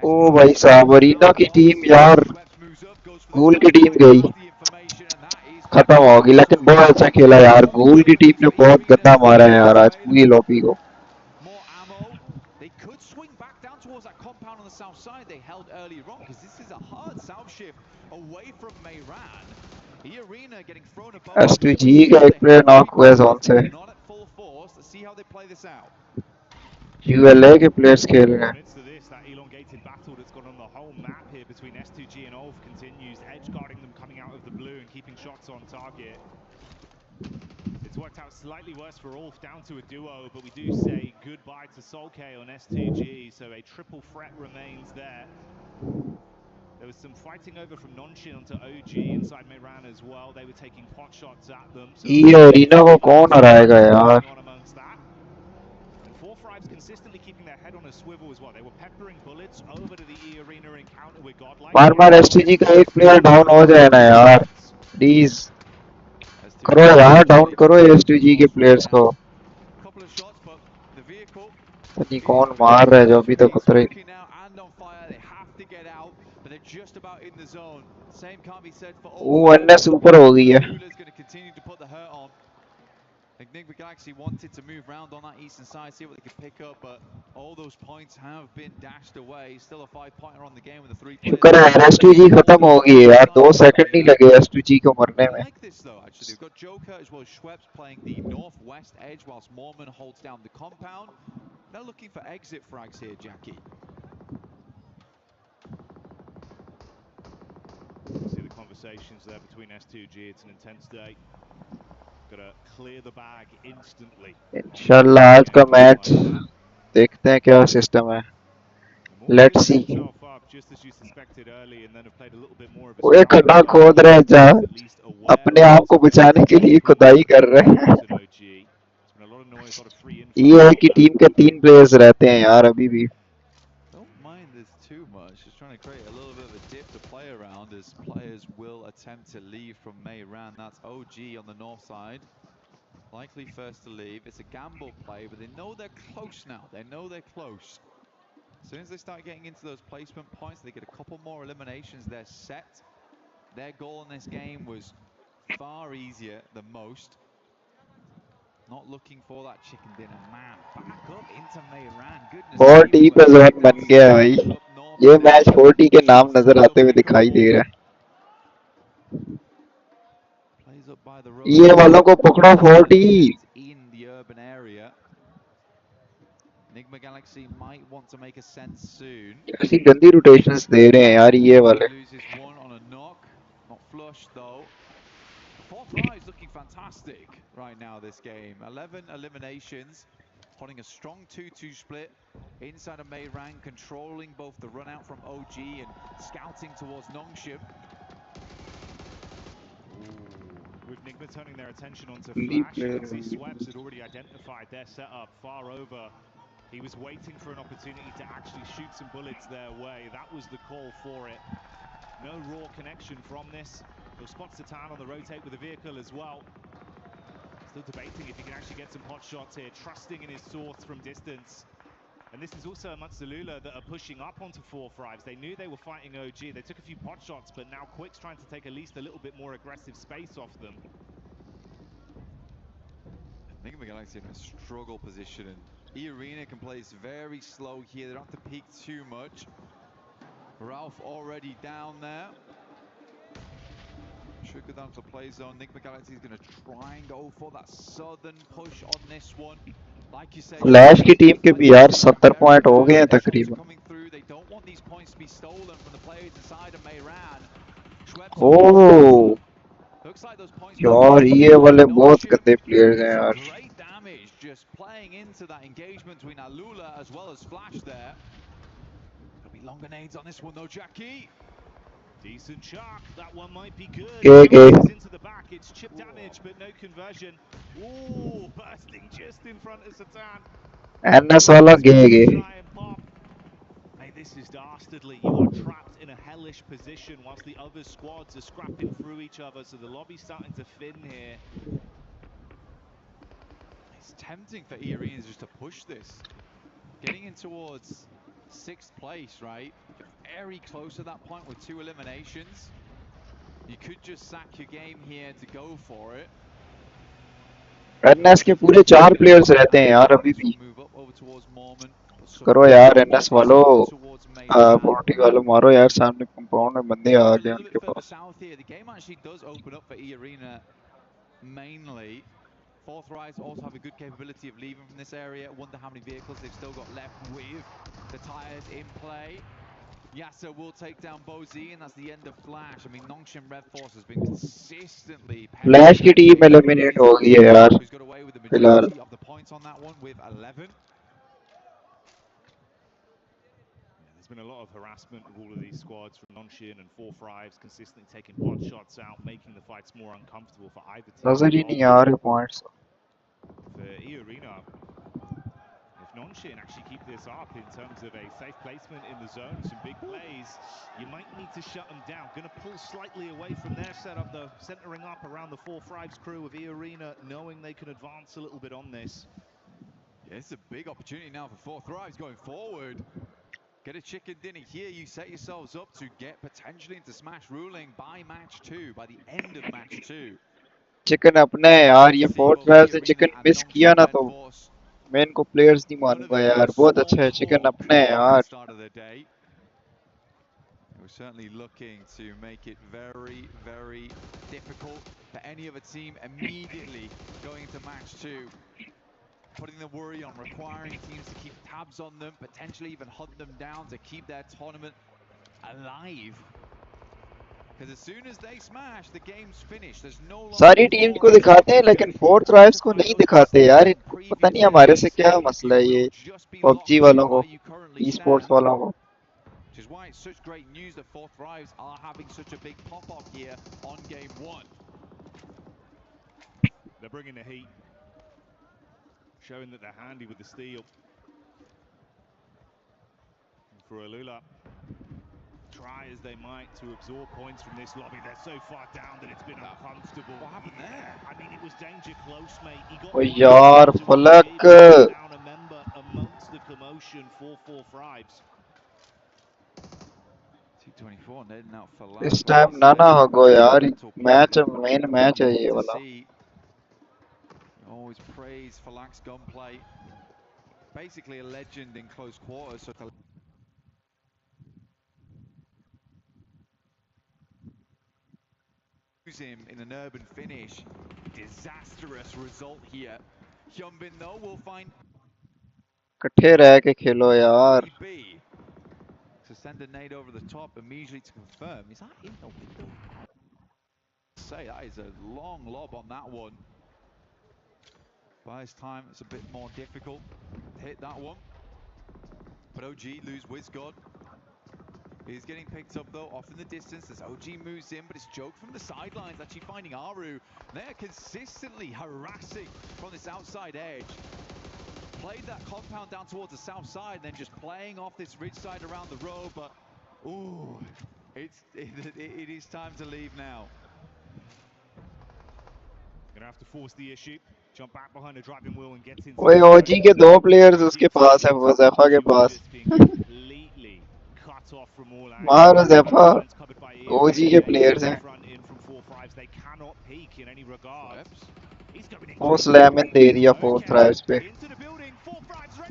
ओ भाई साहब अरीना की टीम यार, गूल की टीम गई, खत्म होगी, लेकिन बहुत अच्छा खेला यार। गूल की टीम ने बहुत गंदा मारा है यार आज पूरी लॉबी को। Towards that compound on the south side they held earlier on, because this is a hard south shift away from Mayran. E-Arena getting thrown above. S2G का एक प्लेयर नॉक हुआ है जोन से। Not at full force. Let's see how they play this out. ULA के players खेल रहे हैं. Amidst of this, that elongated battle that's gone on the whole map here between S2G and Ulf continues, edge guarding them coming out of the blue and keeping shots on target. It's worked out slightly worse for Ulf, down to a duo, but we do say goodbye to Solkay on S2G, so a triple threat remains there. There was some fighting over from Nonshin onto OG inside Mehran as well. They were taking pot shots at them. So ये arena को कौन हराएगा यार? on amongst that. And 4-5's consistently keeping their head on a swivel as well. They were peppering bullets over to the E Arena encounter with Godlike. बार-बार STG का एक player down हो जाए ना यार, प्लीज करो यार, डाउन करो एसटीजी के प्लेयर्स को. Couple of shots, but the vehicle नहीं कौन मार रहा है जो अभी तक उतरे. now and on fire. They have to get out, but they're just about in the zone. Same can't be said for all. वो एनएस ऊपर हो गई है. Lula's going to continue to put the hurt on. Enigma Galaxy wanted to move round on that eastern side, see what they could pick up, but all those points have been dashed away. Still a 5-pointer on the game with a 3 players. शुक्र है STG खत्म हो गई है यार, 2 second नहीं लगे STG को मरने में. Like this though, actually, they've got Joker as well as Schweppes playing the northwest edge, whilst Mormon holds down the compound. They're looking for exit frags here, Jackie. See the conversations there between S2G. It's an intense day. Gotta clear the bag instantly. इंशाल्लाह आज का match देखते हैं क्या system है. Let's see. वो खड्डा खोद रहे हैं जहाँ अपने आप को बचाने के लिए खुदाई कर रहे हैं. ये है कि टीम के 3 प्लेयर्स रहते हैं यार अभी भी. Don't mind this too much. Just trying to create a little bit of a dip to play around as players will attempt to leave from Mehran. That's OG on the north side. Likely first to leave. It's a gamble play, but they know they're close now. They know they're close. As soon as they start getting into those placement points, they get a couple more eliminations. They're set. Their goal in this game was far easier than most. Not looking for that chicken dinner, man. Back up into Mehran. Goodness. 40 पे zone बन गया है भाई. ये match 40 के नाम नजर आते हुए दिखाई दे रहा है. ये वालों को पकड़ो 40. Enigma Galaxy might want to make a sense soon. ऐसी गंदी रोटेशंस दे रहे हैं यार ये वाले. Loses one on a knock. Not flush though. 4-5 is looking fantastic right now this game. 11 eliminations. Holding a strong 2-2 split inside of Mehran, controlling both the run out from OG and scouting towards Nongshim. With Nigma turning their attention onto Flash, you can see Schweppes had already identified their setup far over. He was waiting for an opportunity to actually shoot some bullets their way. That was the call for it. No raw connection from this. He'll spot Satan on the rotate with the vehicle as well. Still debating if he can actually get some hot shots here, trusting in his swords from distance. And this is also amongst ABDULLAH that are pushing up onto 4-5s. They knew they were fighting OG. They took a few pot shots, but now Quick's trying to take at least a little bit more aggressive space off them. I think we're going to see in a struggle position, and E-Arena can play this very slow here. They don't have to peek too much. Ralph already down there. Should go down to play zone. Enigma Galaxy is going to try and go for that southern push on this one. Like you said, flash की team के भी यार 70 point हो गए हैं तकरीबन. they don't want these points to be stolen from the players inside of Mehran. ओह यार ये वाले बहुत गंदे प्लेयर्स हैं यार. Great damage just playing into that engagement between ABDULLAH as well as Flash there. Gonna be long grenades on this one though, Jackie. Decent shot. That one might be good. Okay. Into the back. It's chip damage, but no conversion. Ooh, bursting just in front of Satan. NS वाला गे. Hey, this is dastardly. You are trapped in a hellish position whilst the other squads are scrapping through each other, so the lobby's starting to thin here. It's tempting for E-Arenas just to push this. Getting in towards 6th place, right? Very close to that point with 2 eliminations. You could just sack your game here to go for it. NS के पूरे 4 players रहते हैं यार अभी भी. करो यार NS वालों, 40 वालों मारो यार, सामने कंपाउंड में बंदे आ गए उनके पास. The game actually does open up for E-Arena mainly. Fourth Rise also have a good capability of leaving from this area. Wonder how many vehicles they've still got left with the tires in play. Yasser will take down Bozy, and that's the end of Flash. I mean, Nongshin Red Force has been consistently flash की team eliminate हो गई है यार who's got away with the फिलहाल majority of the points on that one with 11. There's been a lot of harassment of all of these squads from Nonshin and 4-5s, consistently taking pot shots out, making the fights more uncomfortable for either team नजर ही नहीं आ involved. रहे points For E-Arena, if Nonshin actually keep this up in terms of a safe placement in the zone, some big plays, you might need to shut them down. Going to pull slightly away from their setup, though, centering up around the 4-5s crew of E-Arena, knowing they can advance a little bit on this. Yeah, it's a big opportunity now for Fourth Rise going forward. Get a chicken dinner here. You set yourselves up to get potentially into Smash ruling by match 2, by the end of match 2. Chicken अपना है यार ये fourth drive से chicken miss किया ना तो मैं इनको प्लेयर्स नहीं मानूंगा यार बहुत अच्छा है चिकन अपना है यार We're certainly looking to make it very, very difficult for any other team immediately going into match 2. Putting the worry on, requiring teams to keep tabs on them, potentially even hunt them down to keep their tournament alive. Because as soon as they smash, the game's finished. There's no longer सारी teams को दिखाते हैं लेकिन fourth drives को नहीं दिखाते यार इनको पता नहीं हमारे से क्या मसला है ये पबजी वालों को ई स्पोर्ट्स वालों को Which is why it's such great news that Fourth Rise are having such a big pop-off here on game 1. They're bringing the heat, showing that they're handy with the steel. And for ABDULLAH, try as they might to absorb points from this lobby, they're so far down that it's been uncomfortable. What happened there? I mean, it was danger close, mate. He got ओ यार फलक down a member amongst the commotion for 4-5s. T24 heading out for इस time ना ना होगो यार match main match है ये वाला Always praise FALAK's gunplay. Basically a legend in close quarters, so to lose him in an urban finish, disastrous result here. Hyunbin though will find इकट्ठे रह के खेलो यार to send a nade over the top immediately to confirm. Is that in the window? Say that is a long lob on that one. By this time it's a bit more difficult to hit that one. But OG lose WizGod. He's getting picked up though, off in the distance as OG moves in, but it's Joke from the sidelines actually finding Aru. They're consistently harassing from this outside edge. Played that compound down towards the south side, and then just playing off this ridge side around the road, but ooh, it is time to leave now. Gonna have to force the issue, jump back behind the driving wheel and get into ओए ओजी के दो players उसके पास है हुज़ैफा के पास मार हुज़ैफा ओजी के players हैं वो स्लैम इन दे दिया फोर्थ ड्राइव्स पे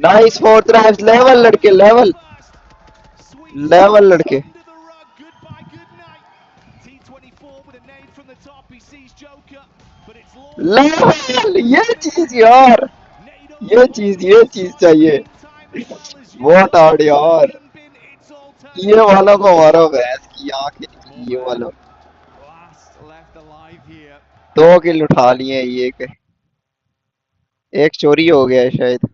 नाइस फोर्थ ड्राइव्स लेवल लड़के लेवल लेवल लड़के लेवल ये चीज यार ये चीज चाहिए बहुत हार्ड यार ये वालों को मारो भैंस की आंखें निकली ये वालों 2 किल उठा लिए ये के एक चोरी हो गया है शायद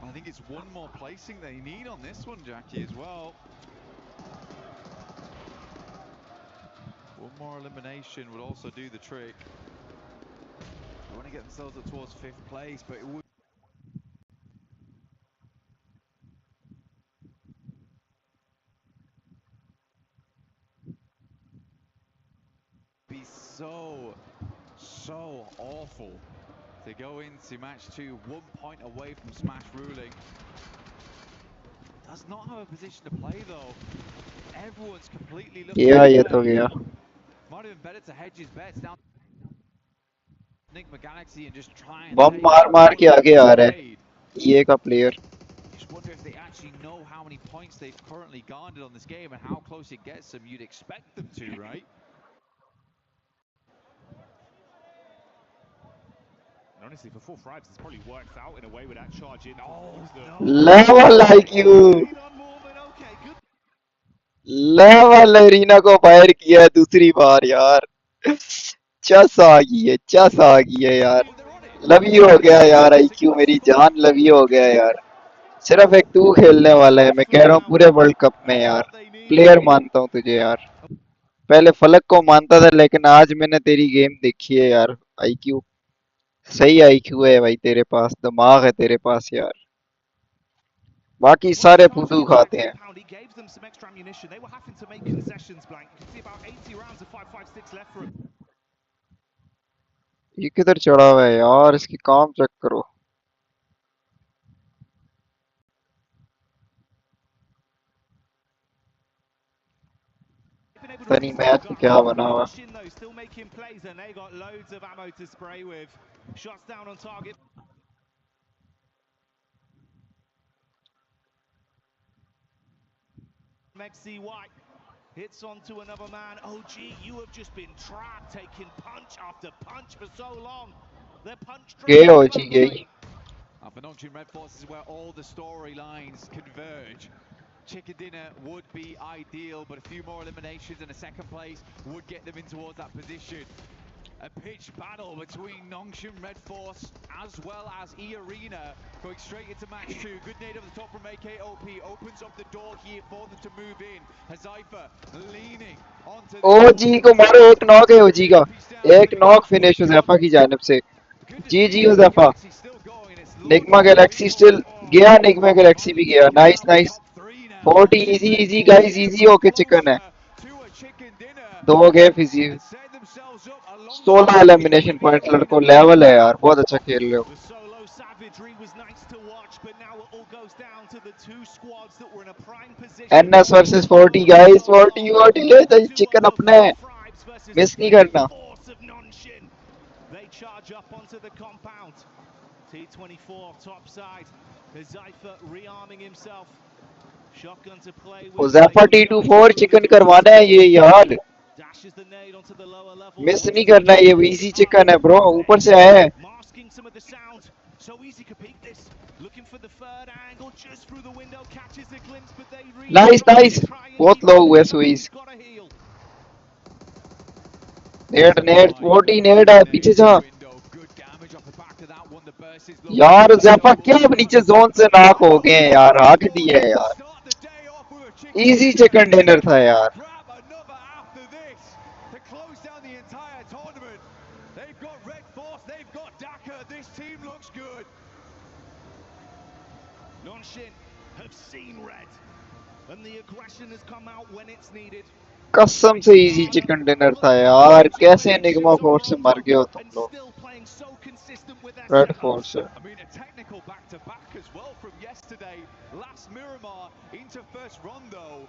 I think it's one more placing they need on this one, Jackie, as well. One more elimination would also do the trick. They want to get themselves up towards 5th place, but it would be so awful to go into match 2 1 point away from Smash ruling. Does not have a position to play though. Everyone's completely looking ये तो गया might have been better to hedge his bets down Enigma Galaxy and just try and बम मार के आगे आ रहा है ये का player just wonder if they actually know how many points they've currently garnered on this game and how close it gets them. You'd expect them to, right? And honestly, for 4 Thrives, it's probably worked out in a way with that charge in. Level IQ. Level arena को fire किया दूसरी बार यार चस आ गई है चस आ गई है यार लवी हो गया यार आईक्यू मेरी जान लवी हो गया यार सिर्फ एक तू खेलने वाला है मैं कह रहा हूँ पूरे वर्ल्ड कप में यार प्लेयर मानता हूँ तुझे यार पहले फलक को मानता था लेकिन आज मैंने तेरी गेम देखी है यार आईक्यू सही आईक्यू है भाई तेरे पास दिमाग है तेरे पास यार बाकी सारे फुदू खाते हैं He gave them some extra ammunition. They were having to make concessions, Blank. You can see about 80 rounds of 5.56 left for him. ये किधर चढ़ा हुआ है यार इसकी काम चेक करो पता नहीं मैच में क्या बना हुआ Still making plays, and they got loads of ammo to spray with. Shots down on target. Mexi White hits onto another man. OG, you have just been trapped, taking punch after punch for so long. The punch गए ओजी गई For Nongchin Red Force is where all the storylines converge. Chicken dinner would be ideal, but a few more eliminations and a second place would get them in towards that position. A pitched battle between Nongchin Red Force as well as E-Arena going straight into match 2. Good nade over the top from AKOP opens up the door here for them to move in. HUZAIFA leaning onto ओजी को मारो एक knock है ओजी का एक knock finish Huzaifa की जानिब से जी जी Huzaifa Nyingma Galaxy still गया निग्मा गैलेक्सी भी गया nice nice 40 easy easy guys easy होके चिकन है दो गए फिजी 16 एलिमिनेशन पॉइंट लड़कों लेवल है यार बहुत अच्छा खेल रहे हो एनएस वर्सेस 40 गाइस 40 40 ले जाइए चिकन अपने मिस नहीं करना They charge up onto the compound. T24 top side. HUZAIFA rearming himself. Shotgun to play with. Huzaifa T24 chicken करवाना है ये यार Dashes the nade onto the lower level. Miss नहीं करना ये इजी चिकन है ब्रो ऊपर से आया है Masking some of the sound. So easy to peek this. Looking for the third angle just through the window. Catches the glimpse, but they read. Nice nice बहुत लो हुए स्वीज नेट नेट 40 नेट है पीछे जा यार ज़ैफा क्या नीचे जोन से knock हो गए यार आगे दिए है यार इजी चिकन डिनर था यार Nongchin have seen red, and the aggression has come out when it's needed. कसम से इजी चिकन डिनर था यार कैसे निगमा फोर्स से मर गए हो तुम लोग रेड फोर्स से I mean, a technical back-to-back as well from yesterday. Last Miramar into first rondo.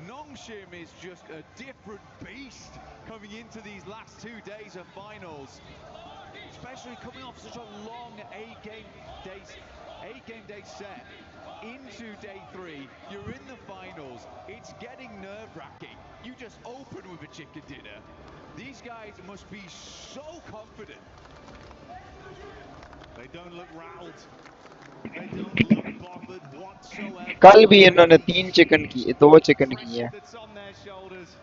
Nongchin is just a different beast coming into these last 2 days of finals. Especially coming off such a long 8 game day set into day 3. You're in the finals. It's getting nerve-wracking. You just open with a chicken dinner. These guys must be so confident. They don't look rattled. They don't look bothered whatsoever. कल भी इन्होंने 3 chicken की 2 chicken की है That's on their shoulders.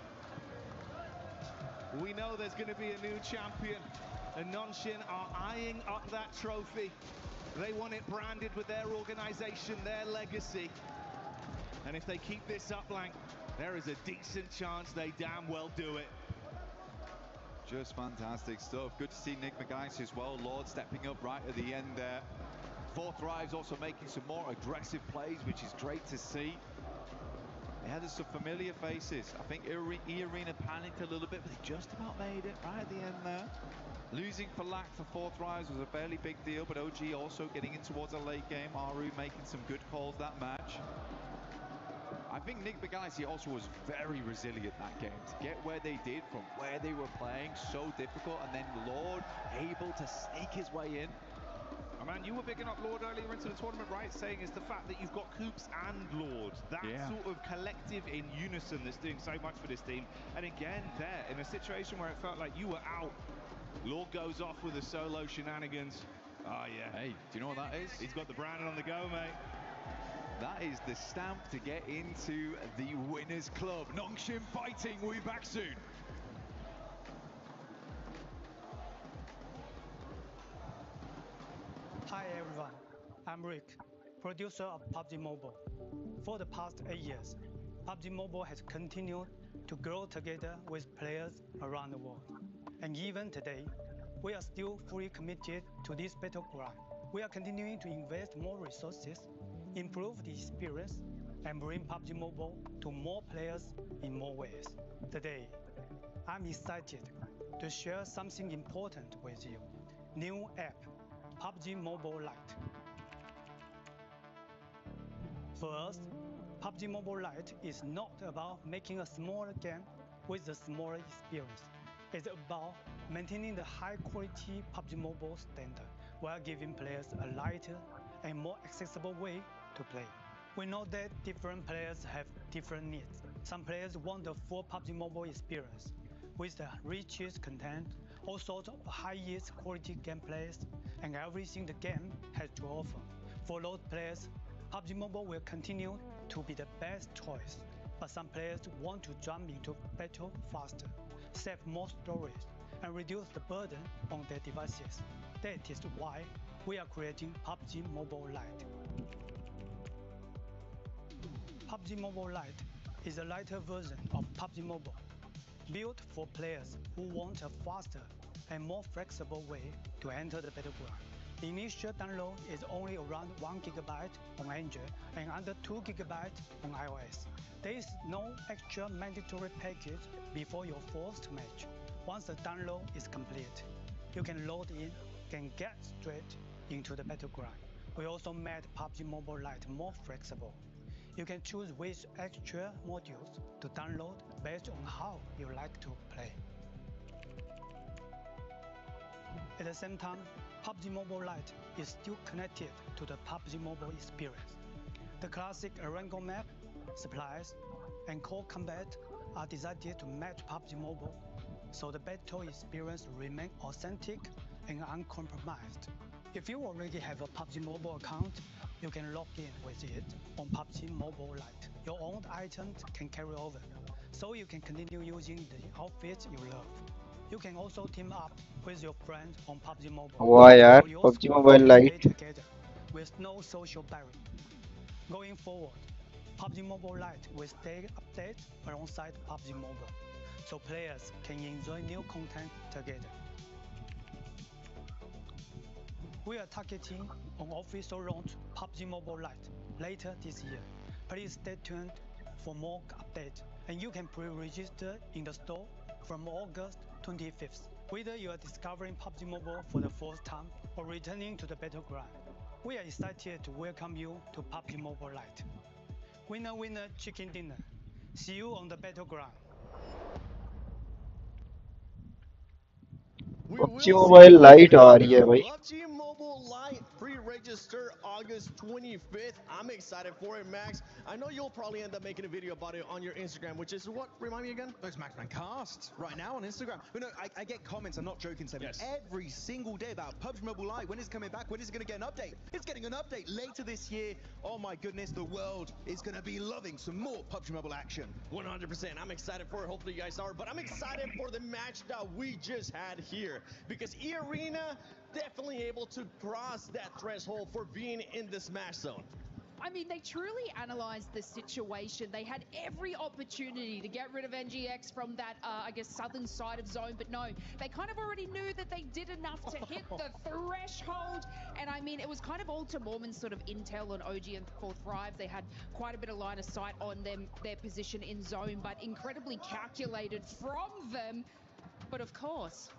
We know there's going to be a new champion, and Nongchin are eyeing up that trophy. They want it branded with their organization, their legacy. And if they keep this up, Blank, there is a decent chance they damn well do it. Just fantastic stuff. Good to see Nick McGuice as well. Lord stepping up right at the end there. Fourth Thrives also making some more aggressive plays, which is great to see. Yeah, there's some familiar faces. I think E-Arena panicked a little bit, but they just about made it right at the end there. Losing FALAK for Fourth Thrives was a fairly big deal, but OG also getting in towards a late game. Aru making some good calls that match. I think Nick McGuice also was very resilient that game to get where they did from where they were playing, so difficult, and then Lord able to sneak his way in. Oh man, you were picking up Lord earlier into the tournament, right? Saying it's the fact that you've got Coops and Lord. That sort of collective in unison that's doing so much for this team. And again, there, in a situation where it felt like you were out, Lord goes off with the solo shenanigans. Oh, yeah. Hey, do you know what that is? He's got the branding on the go, mate. That is the stamp to get into the Winners Club. Nongshin fighting. We'll be back soon. Hi everyone, I'm Rick, producer of PubG Mobile. For the past 8 years, PubG Mobile has continued to grow together with players around the world. And even today, we are still fully committed to this battleground. We are continuing to invest more resources, improve the experience, and bring PubG Mobile to more players in more ways. Today, I'm excited to share something important with you. New app, PubG Mobile Lite. For us, PubG Mobile Lite is not about making a smaller game with a smaller experience. It's about maintaining the high-quality PubG Mobile standard while giving players a lighter and more accessible way to play. We know that different players have different needs. Some players want the full PubG Mobile experience with the richest content, all sorts of highest quality gameplays, and everything the game has to offer. For those players, PubG Mobile will continue to be the best choice, but some players want to jump into battle faster, save more storage, and reduce the burden on their devices. That is why we are creating PubG Mobile Lite. PubG Mobile Lite is a lighter version of PubG Mobile, built for players who want a faster and more flexible way to enter the battleground. The initial download is only around 1 GB on Android and under 2 GB on iOS. There is no extra mandatory package before your first match. Once the download is complete, you can load in and get straight into the battleground. We also made PubG Mobile Lite more flexible. You can choose which extra modules to download based on how you like to play. At the same time, PubG Mobile Lite is still connected to the PubG Mobile experience. The classic Erangel map, supplies, and core combat are designed to match PubG Mobile, so the battle experience remains authentic and uncompromised. If you already have a PubG Mobile account, you can log in with it on PubG Mobile Lite. Your own items can carry over, so you can continue using the outfits you love. You can also team up with your friends on PubG Mobile. Why यार So your PUBG squad Mobile can stay Lite together with no social barrier. Going forward, PubG Mobile Lite will stay updated alongside PubG Mobile, so players can enjoy new content together. We are targeting an official launch PubG Mobile Lite later this year. Please stay tuned for more updates, and you can pre-register in the store from August 25th. Whether you are discovering PubG Mobile for the first time or returning to the battleground, we are excited to welcome you to PubG Mobile Lite. Winner, winner, chicken dinner. See you on the battleground. We PUBG will see Mobile you on the Lite आ रही है battleground. भाई PUBG Mobile Lite pre-register August 25th. I'm excited for it, Max. I know you'll probably end up making a video about it on your Instagram, which is what? Remind me again? It's Maxman Cast right now on Instagram. But no, I get comments, I'm not joking, Seven, every single day about PUBG Mobile Lite. When is it coming back? When is it going to get an update? It's getting an update later this year. Oh my goodness, the world is going to be loving some more PUBG Mobile action. 100%. I'm excited for it. Hopefully you guys are. But I'm excited for the match that we just had here. Because E-Arena definitely able to cross that threshold for being in the smash zone. I mean, they truly analysed the situation. They had every opportunity to get rid of NGX from that, I guess, southern side of zone, but no, they kind of already knew that they did enough to hit the threshold. And I mean, it was kind of all to Mormon's sort of intel on OG and for Thrive. They had quite a bit of line of sight on them, their position in zone, but incredibly calculated from them. But of course,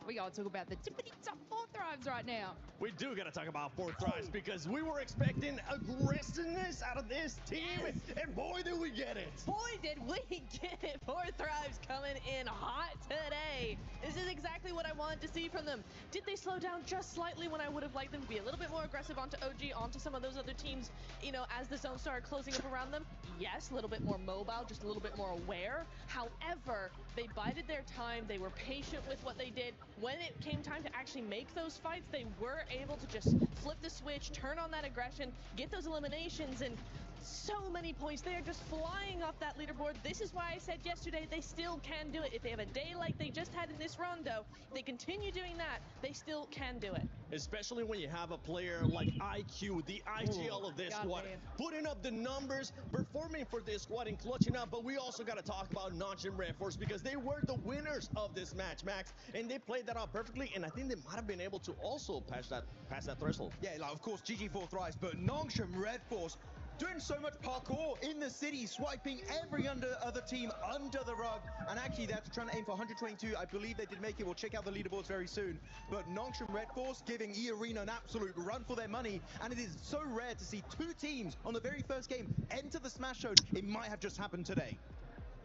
we gotta talk about the tippity top 4 Thrives right now. We do gotta talk about 4 Thrives because we were expecting aggressiveness out of this team, and boy did we get it. Boy did we get it. 4 Thrives coming in hot today. This is exactly what I wanted to see from them. Did they slow down just slightly when I would have liked them to be a little bit more aggressive onto OG, onto some of those other teams, you know, as the zone started closing up around them? Yes, a little bit more mobile, just a little bit more aware. However, they bided their time. They were patient with what they did. when it came time to actually make those fights, they were able to just flip the switch, turn on that aggression, get those eliminations, and so many points. They are just flying off that leaderboard. This is why I said yesterday they still can do it. If they have a day like they just had in this rondo, if they continue doing that, they still can do it. Especially when you have a player like IQ, the IGL of this squad, putting up the numbers, performing for this squad and clutching up. But we also got to talk about Notch and Red Force because they were the winners of this match, Max, and they played that out perfectly. And I think they might have been able to also pass that threshold. Yeah, like of course GG4 thrives, but Nongsh and Red Force doing so much parkour in the city, swiping every other team under the rug, and actually they're trying to aim for 122. I believe they did make it. We'll check out the leaderboards very soon. But Nongsh and Red Force giving E-Arena an absolute run for their money, and it is so rare to see two teams on the very first game enter the Smash Zone. It might have just happened today.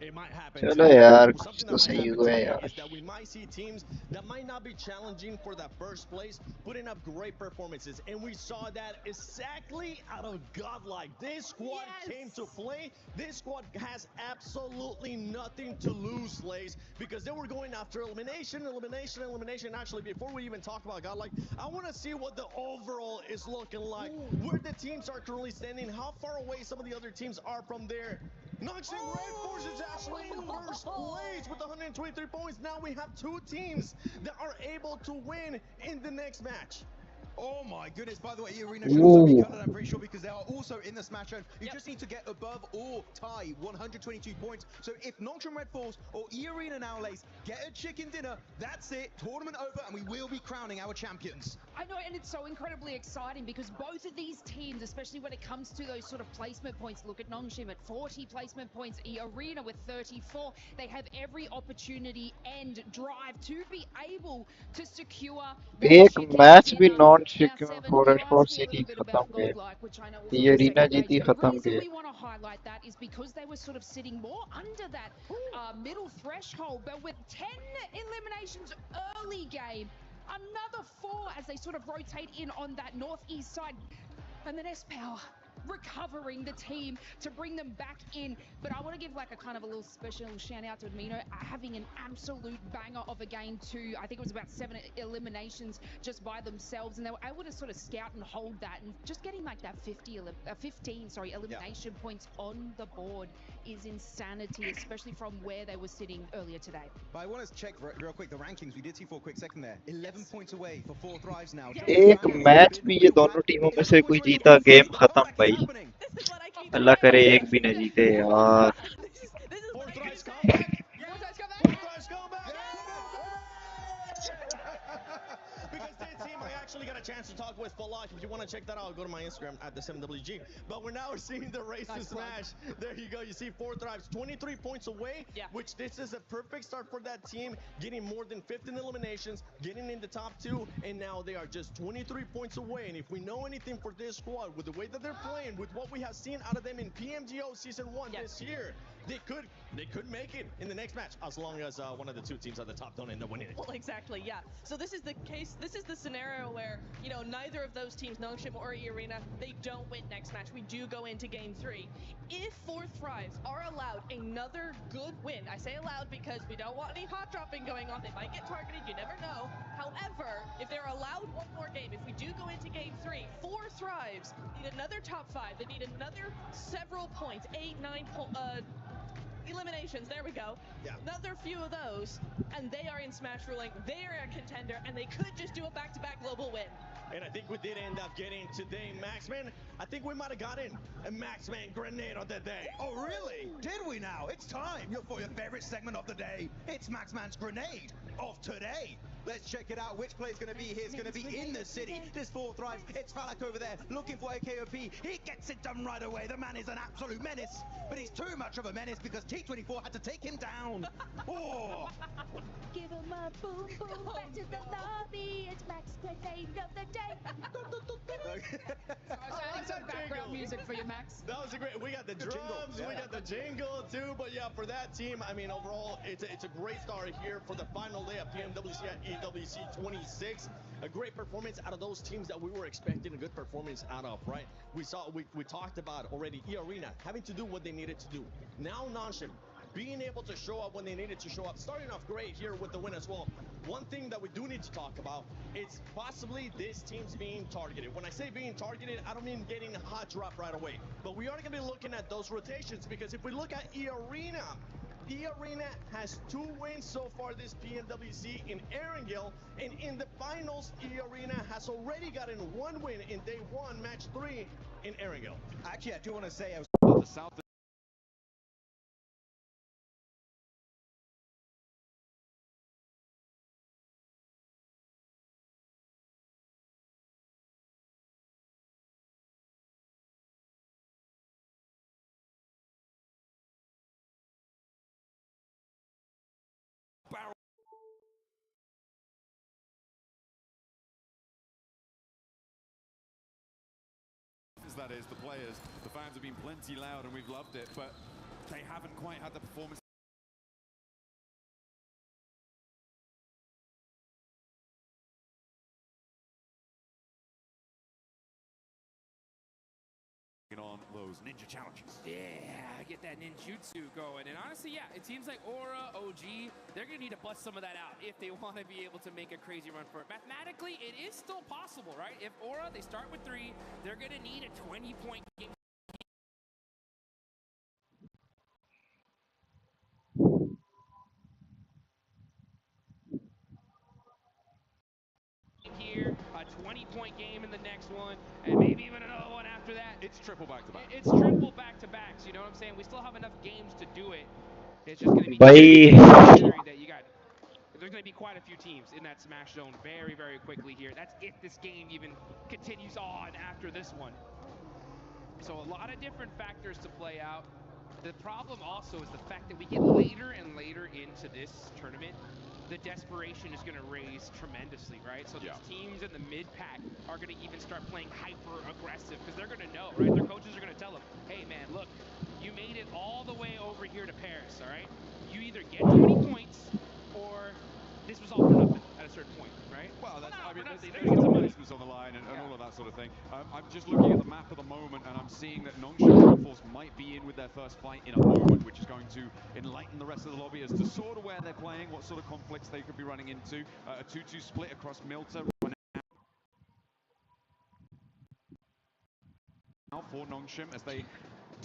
It might happen. चलो यार कुछ Something तो that might सही happen हुआ है today यार is that we might see teams that might not be challenging for that first place, putting up great performances. And we saw that exactly out of Godlike. This squad came to play. This squad has absolutely nothing to lose, Lays, because they were going after elimination. Actually, before we even talk about Godlike, I want to see what the overall is looking like, where the teams are currently standing, how far away some of the other teams are from there. Nox and Red Force is actually in first place with 123 points. Now we have two teams that are able to win in the next match. Oh my goodness, by the way, E-Arena should also be counted, I'm pretty sure, because they are also in the Smash Zone. You just need to get above or tie 122 points. So if Nongsh and Red Force or E-Arena now, Lace, get a chicken dinner, that's it, tournament over, and we will be crowning our champions. I know, and it's so incredibly exciting because both of these teams, especially when it comes to those sort of placement points, look at Nongshim at 40 placement points, E-Arena with 34, they have every opportunity and drive to be able to secure एक match भी non शिक्योर for city खत्म गए ये रीना जीती खत्म गए we want to highlight that is because they were sort of sitting more under that middle threshold, but with 10 eliminations early game, another 4 as they sort of rotate in on that northeast side, and then S-Power recovering the team to bring them back in. But I want to give like a kind of a little special shout out to Admino having an absolute banger of a game too. I think it was about 7 eliminations just by themselves, and they were able to sort of scout and hold that, and just getting like that 15 elimination points on the board is insanity, especially from where they were sitting earlier today. But I want to check real quick the rankings. We did see for a quick second there. 11 points away for 4 Thrives now. एक match भी ये दोनों टीमों में से कोई जीता game खत्म भाई अल्लाह करे एक भी न जीते यार Actually got a chance to talk with FALAK. If you want to check that out, go to my Instagram at the 7WG. But we're now seeing the race to Smash. There you go. You see 4 Thrives, 23 points away, which this is a perfect start for that team, getting more than 15 eliminations, getting in the top 2, and now they are just 23 points away. And if we know anything for this squad, with the way that they're playing, with what we have seen out of them in PMGO Season 1 this year, they could make it in the next match, as long as one of the two teams at the top don't end up winning it. Well, exactly, yeah. So this is the case, this is the scenario where, you know, neither of those teams, Nongshim or E-Arena, they don't win next match. We do go into Game 3. If 4 Thrives are allowed another good win, I say allowed because we don't want any hot dropping going on. They might get targeted, you never know. However, if they're allowed one more game, if we do go into Game 3, 4 Thrives need another top 5. They need another several points, 8, 9 eliminations, there we go. Another few of those, and they are in Smash ruling. They are a contender, and they could just do a back-to-back global win. And I think we did end up getting today, Maxman. I think we might have gotten a Maxman grenade of the day. Oh, really? Did we now? It's time for your favorite segment of the day. It's Maxman's grenade of today. Let's check it out. Which play is going to be here? It's going to be in the city. This 4 Thrives. It's FALAK over there looking for AKOP. He gets it done right away. The man is an absolute menace. But he's too much of a menace because T24 had to take him down. Oh! Give him a boom boom back to the lobby. It's Max grenade of the day. Some background music for you, Max. That was a great. We got the drums, we got the jingle too. But yeah, for that team, I mean, overall, it's a great start here for the final day of PMWC at EWC 26. A great performance out of those teams that we were expecting a good performance out of, right? We talked about already E-Arena having to do what they needed to do. Now Nongshim being able to show up when they needed to show up, starting off great here with the win as well. One thing that we do need to talk about is possibly this team's being targeted. When I say being targeted, I don't mean getting a hot drop right away, but we are going to be looking at those rotations, because if we look at E-Arena has 2 wins so far this PNWC in Erangel, and in the finals, E-Arena has already gotten 1 win in day 1, match 3 in Erangel. Actually, I do want to say I was the South. That is, the players, the fans have been plenty loud and we've loved it, but they haven't quite had the performance. On those ninja challenges. Yeah, get that ninjutsu going. And honestly, yeah, it seems like Aura, OG, they're going to need to bust some of that out if they want to be able to make a crazy run for it. Mathematically, it is still possible, right? If Aura, they start with 3, they're going to need a 20-point game. Here, a 20-point game in the next one, and maybe even another one after that. It's triple back-to-back. It's triple back-to-backs, you know what I'm saying? We still have enough games to do it. It's just going to be considering that you got, there's going to be quite a few teams in that Smash zone very, very quickly here. That's if this game even continues on after this one. So a lot of different factors to play out. The problem also is the fact that we get later and later into this tournament, the desperation is going to raise tremendously, right? So these teams in the mid-pack are going to even start playing hyper-aggressive because they're going to know, right? Their coaches are going to tell them, hey, man, look, you made it all the way over here to Paris, all right? You either get 20 points or this was all for nothing at a certain point, right? Well, that's, I mean, there's there's no placements on the line and all of that sort of thing. I'm just looking at the map at the moment and I'm seeing that Nongshan Force might be in with their first fight in a moment, which is going to enlighten the rest of the lobby as to sort of where they're playing, what sort of conflicts they could be running into. A 2-2 split across Milta. Now for Nongshim as they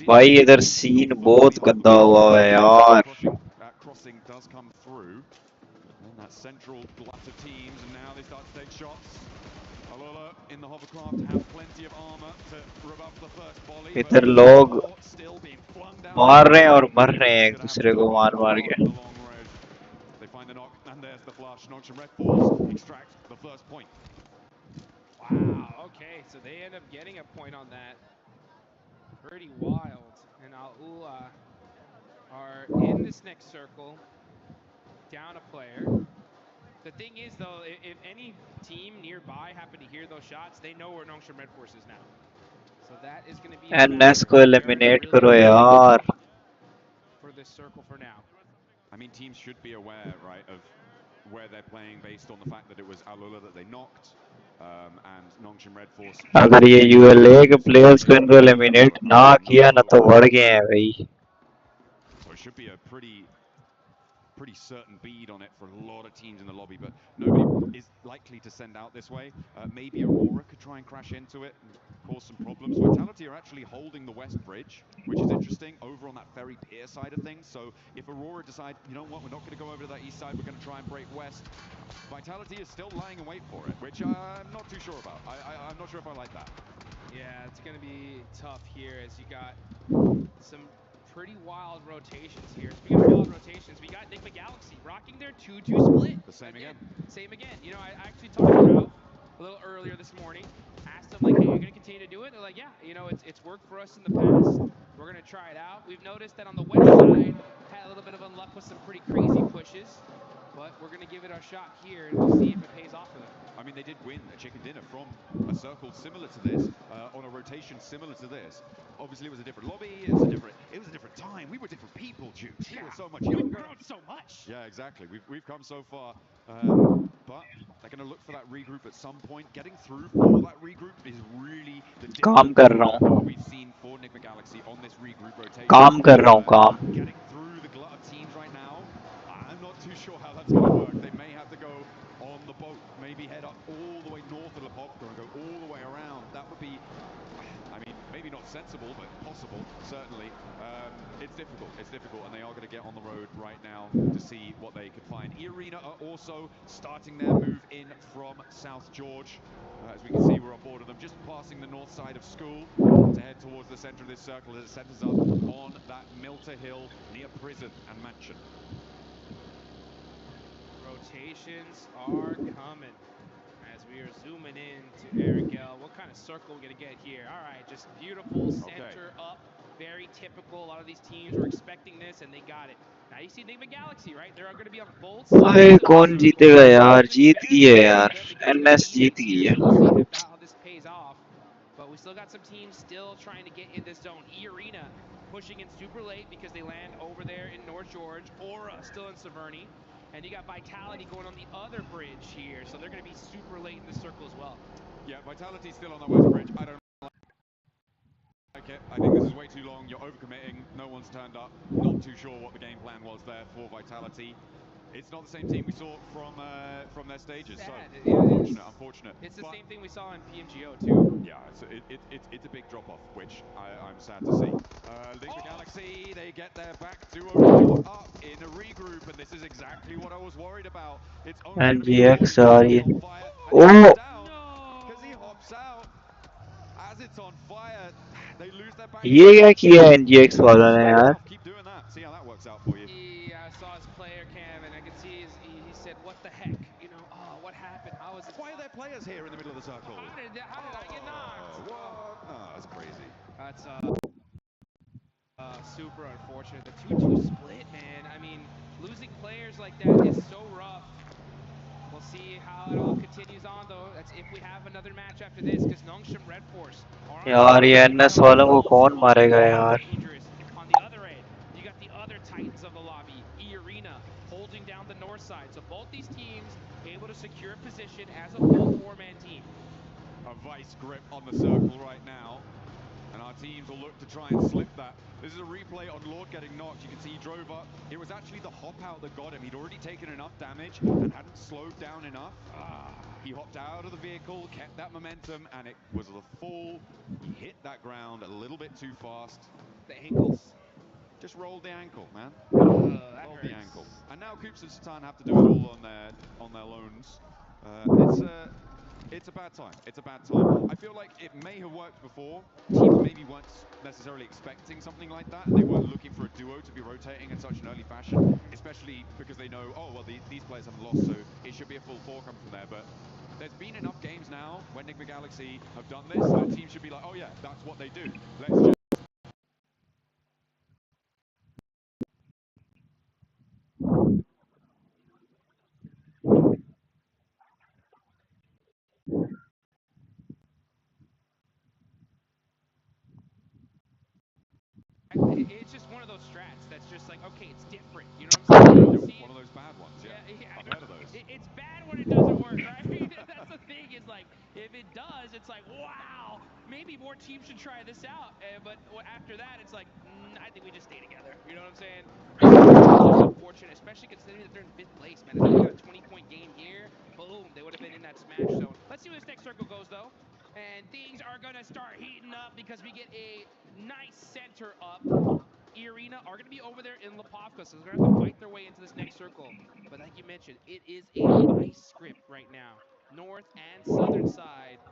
भाई इधर scene बहुत गंदा हुआ है यार crossing does come through and that central glut of teams and now they start to take shots. ABDULLAH in the hovercraft have plenty of armor to rebuff the first volley. इधर लोग मार रहे हैं और मर रहे हैं एक दूसरे को मार मार के They find the knock and there's the flush. Nongshim Red Force extract the first point. Wow, okay, so they end up getting a point on that. Pretty wild. And ABDULLAH are in this next circle, down a player. The thing is, though, if any team nearby happen to hear those shots, they know where Nongshim Red Force is now. So that is going to be NS को eliminate करो यार for this circle for now. I mean, teams should be aware, right, of where they're playing based on the fact that it was ABDULLAH that they knocked. And Nongshim Red Force. अगर ये ULA के players को इनको eliminate ना किया ना तो बढ़ गए हैं भाई. So it should be a pretty certain bead on it for a lot of teams in the lobby, but nobody is likely to send out this way. Maybe Aurora could try and crash into it and cause some problems. Vitality are actually holding the west bridge, which is interesting, over on that ferry pier side of things. So if Aurora decide, you know what, we're not going to go over to that east side, we're going to try and break west, Vitality is still lying in wait for it, which I'm not too sure about. I'm not sure if I like that. Yeah, it's going to be tough here as you got some pretty wild rotations here. Speaking of wild rotations, we got Nick McGalaxy rocking their 2-2 split. The same again. Same again. You know, I actually talked to Ralph a little earlier this morning. Asked him, like, hey, you're going to continue to do it? They're like, yeah, you know, it's worked for us in the past. We're going to try it out. We've noticed that on the west side, had a little bit of unluck with some pretty crazy pushes. But we're going to give it a shot here, and we'll see if it pays off for them. I mean, they did win a chicken dinner from a circle similar to this, on a rotation similar to this. Obviously, it was a different lobby. It was a different time. We were different people, Jude. We were so much younger. We've grown so much. Yeah, exactly. We've come so far, but they're going to look for that regroup at some point. Getting through for that regroup is really the काम difference कर रहा हूँ we've seen for Enigma Galaxy on this regroup rotation. काम कर रहा हूँ काम Getting through the glut of teams right now, I'm not too sure how that's going to work. They may have to go on the boat, maybe head up all the way north of Lepovka and go all the way around. That would be, I mean, maybe not sensible, but possible, certainly. It's difficult, and they are going to get on the road right now to see what they could find. E-Arena are also starting their move in from South George. As we can see, we're on board of them, just passing the north side of school to head towards the center of this circle as it centers up on that Milter Hill near prison and mansion. Rotations are coming as we are zooming in to Arigel. What kind of circle we're going to get here? All right, just beautiful center up. Very typical. A lot of these teams were expecting this, and they got it. Now you see Enigma Galaxy, right? They're going to be on both sides अरे of the कौन circle. जीतेगा यार जीत गई है यार Them because we got NS the Jeet Jinx गई here, है so we'll see how this pays off. But we still got some teams still trying to get in this zone. E-Arena pushing in super late because they land over there in North George. Aura still in Severny. And you got Vitality going on the other bridge here, so they're going to be super late in the circle as well. Yeah, Vitality's still on the west bridge. I don't like it. I think this is way too long. You're overcommitting. No one's turned up. Not too sure what the game plan was there for Vitality. It's not the same team we saw from their stages. Sad. So unfortunate. It's the same thing we saw in PMGO too. Yeah, it's a big drop off, which I'm sad to see. Enigma Galaxy, they get their back to up in a regroup, and this is exactly what I was worried about. It's only एनजीएक्स आ रही है ओ because he hops out as it's on fire. They lose their back. ये क्या किया एनजीएक्स वालों ने यार Keep doing that. See how that works out for you. Yeah, I saw his player cam, and I could see he said, "What the heck? You know, oh, what happened? How is it?" Why are there players here in the middle of the circle? How did I get knocked? What? Oh, that's crazy. That's super unfortunate. The 2-2 split, man. I mean, losing players like that is so rough. We'll see how it all continues on, though. That's if we have another match after this, because Nongshim Red Force are on यार ये NS वालों को कौन मारेगा यार dangerous. On the other end, you got the other titans of the lobby, E-Arena, holding down the north side. So both these teams able to secure position as a full four-man team. A vice grip on the circle right now. And our teams will look to try and slip that. This is a replay on Lord getting knocked. You can see he drove up. It was actually the hop out that got him. He'd already taken enough damage and hadn't slowed down enough. He hopped out of the vehicle, kept that momentum, and it was the fall. He hit that ground a little bit too fast. The ankles. Just rolled the ankle, man. Rolled the ankle. And now Coops and Satan have to do it all on their loans. It's a bad time. It's a bad time. I feel like it may have worked before. Teams maybe weren't necessarily expecting something like that. They weren't looking for a duo to be rotating in such an early fashion, especially because they know, oh, well, these players haven't lost, so it should be a full four coming from there. But there's been enough games now when Enigma Galaxy have done this that teams should be like, oh, yeah, that's what they do. Let's just It's just one of those strats that's just like, okay, it's different. You know what I'm saying? One of those bad ones, yeah. I've heard of those. It's bad when it doesn't work, right? That's the thing. Is like, if it does, it's like, wow, maybe more teams should try this out. But after that, it's like, I think we just stay together. You know what I'm saying? It's unfortunate, especially considering that they're in 5th place, man. If they got a 20-point game here, boom, they would have been in that smash zone. Let's see where this next circle goes, though. And things are going to start heating up because we get a nice center up. E-Arena are going to be over there in Lepovka, so they're going to have to fight their way into this next circle. But like you mentioned, it is a vice script right now. North and southern side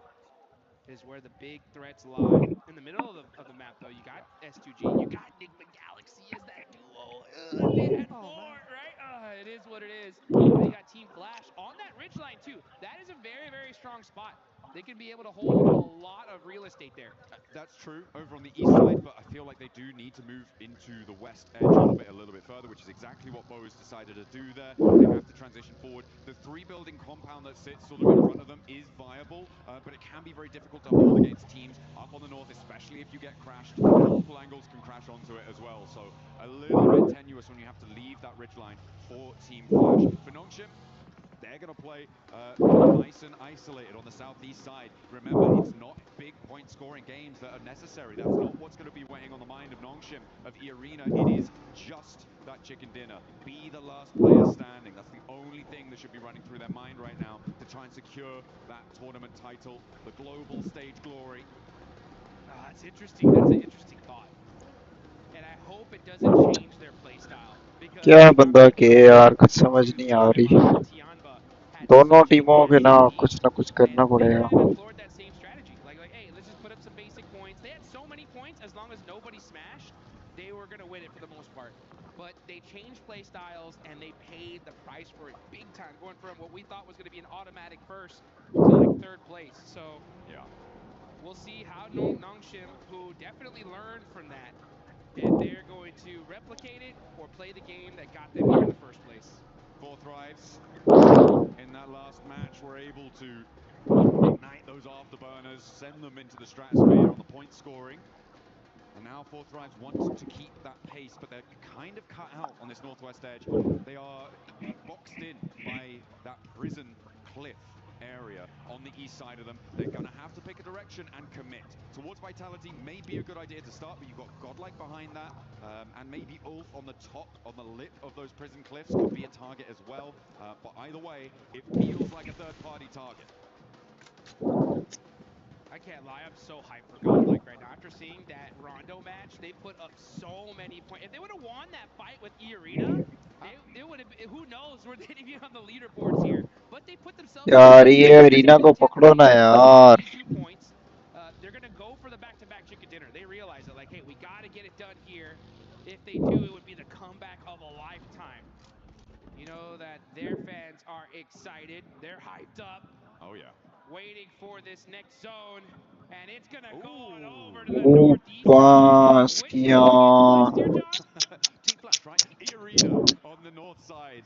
is where the big threats lie. In the middle of the map, though, you got S2G, you got Enigma Galaxy as that duo. They had four, right? It is what it is. You got Team Flash on that ridge line, too. That is a very, very strong strong spot. They could be able to hold a lot of real estate there. That's true over on the east side, but I feel like they do need to move into the west edge a little bit further, which is exactly what Bo has decided to do there. They have to transition forward. The three-building compound that sits sort of in front of them is viable, but it can be very difficult to hold against teams up on the north, especially if you get crashed. Multiple angles can crash onto it as well, so a little bit tenuous when you have to leave that ridgeline for Team Flash. For Nongshim, they're going to play nice and isolated on the southeast side. Remember, it's not big point-scoring games that are necessary. That's not what's going to be weighing on the mind of Nongshim, of E-Arena. It is just that chicken dinner. Be the last player standing. That's the only thing that should be running through their mind right now to try and secure that tournament title, the global stage glory. That's interesting. That's an interesting thought. And I hope it doesn't change their play style. क्या बंदा के यार कुछ समझ नहीं आ रही दोनों टीमों के ना कुछ करना पड़ेगा that same strategy. Like, hey, let's just put up some basic points. They had so many points, as long as nobody smashed, they were going to win it for the most part. But they changed play styles, and they paid the price for it big time, going from what we thought was going to be an automatic first to like third place. So, yeah, we'll see how Nongshim, who definitely learned from that, and they're going to replicate it or play the game that got them here in the first place. 4 Thrives in that last match were able to ignite those afterburners, send them into the stratosphere on the point scoring. And now 4 Thrives want to keep that pace, but they're kind of cut out on this northwest edge. They are boxed in by that prison cliff area on the east side of them. They're going to have to pick a direction and commit. Towards Vitality may be a good idea to start, but you've got Godlike behind that, and maybe Ulf on the top, on the lip of those prison cliffs could be a target as well. But either way, it feels like a third-party target. I can't lie, I'm so hyped for Godlike right now. After seeing that Rondo match, they put up so many points. If they would have won that fight with E-Arena, they would have, who knows where they'd be on the leaderboards here. But they put themselves यार ये रीना को पकड़ो ना यार 2 points. They're going to go for the back-to-back chicken dinner. They realize that, like, hey, we got to get it done here. If they do, it would be the comeback of a lifetime. You know that their fans are excited. They're hyped up. Oh, yeah. Waiting for this next zone, and it's gonna go on over to the northeast. Which team last year, John? Team Flash, right? E-Arena on the north side,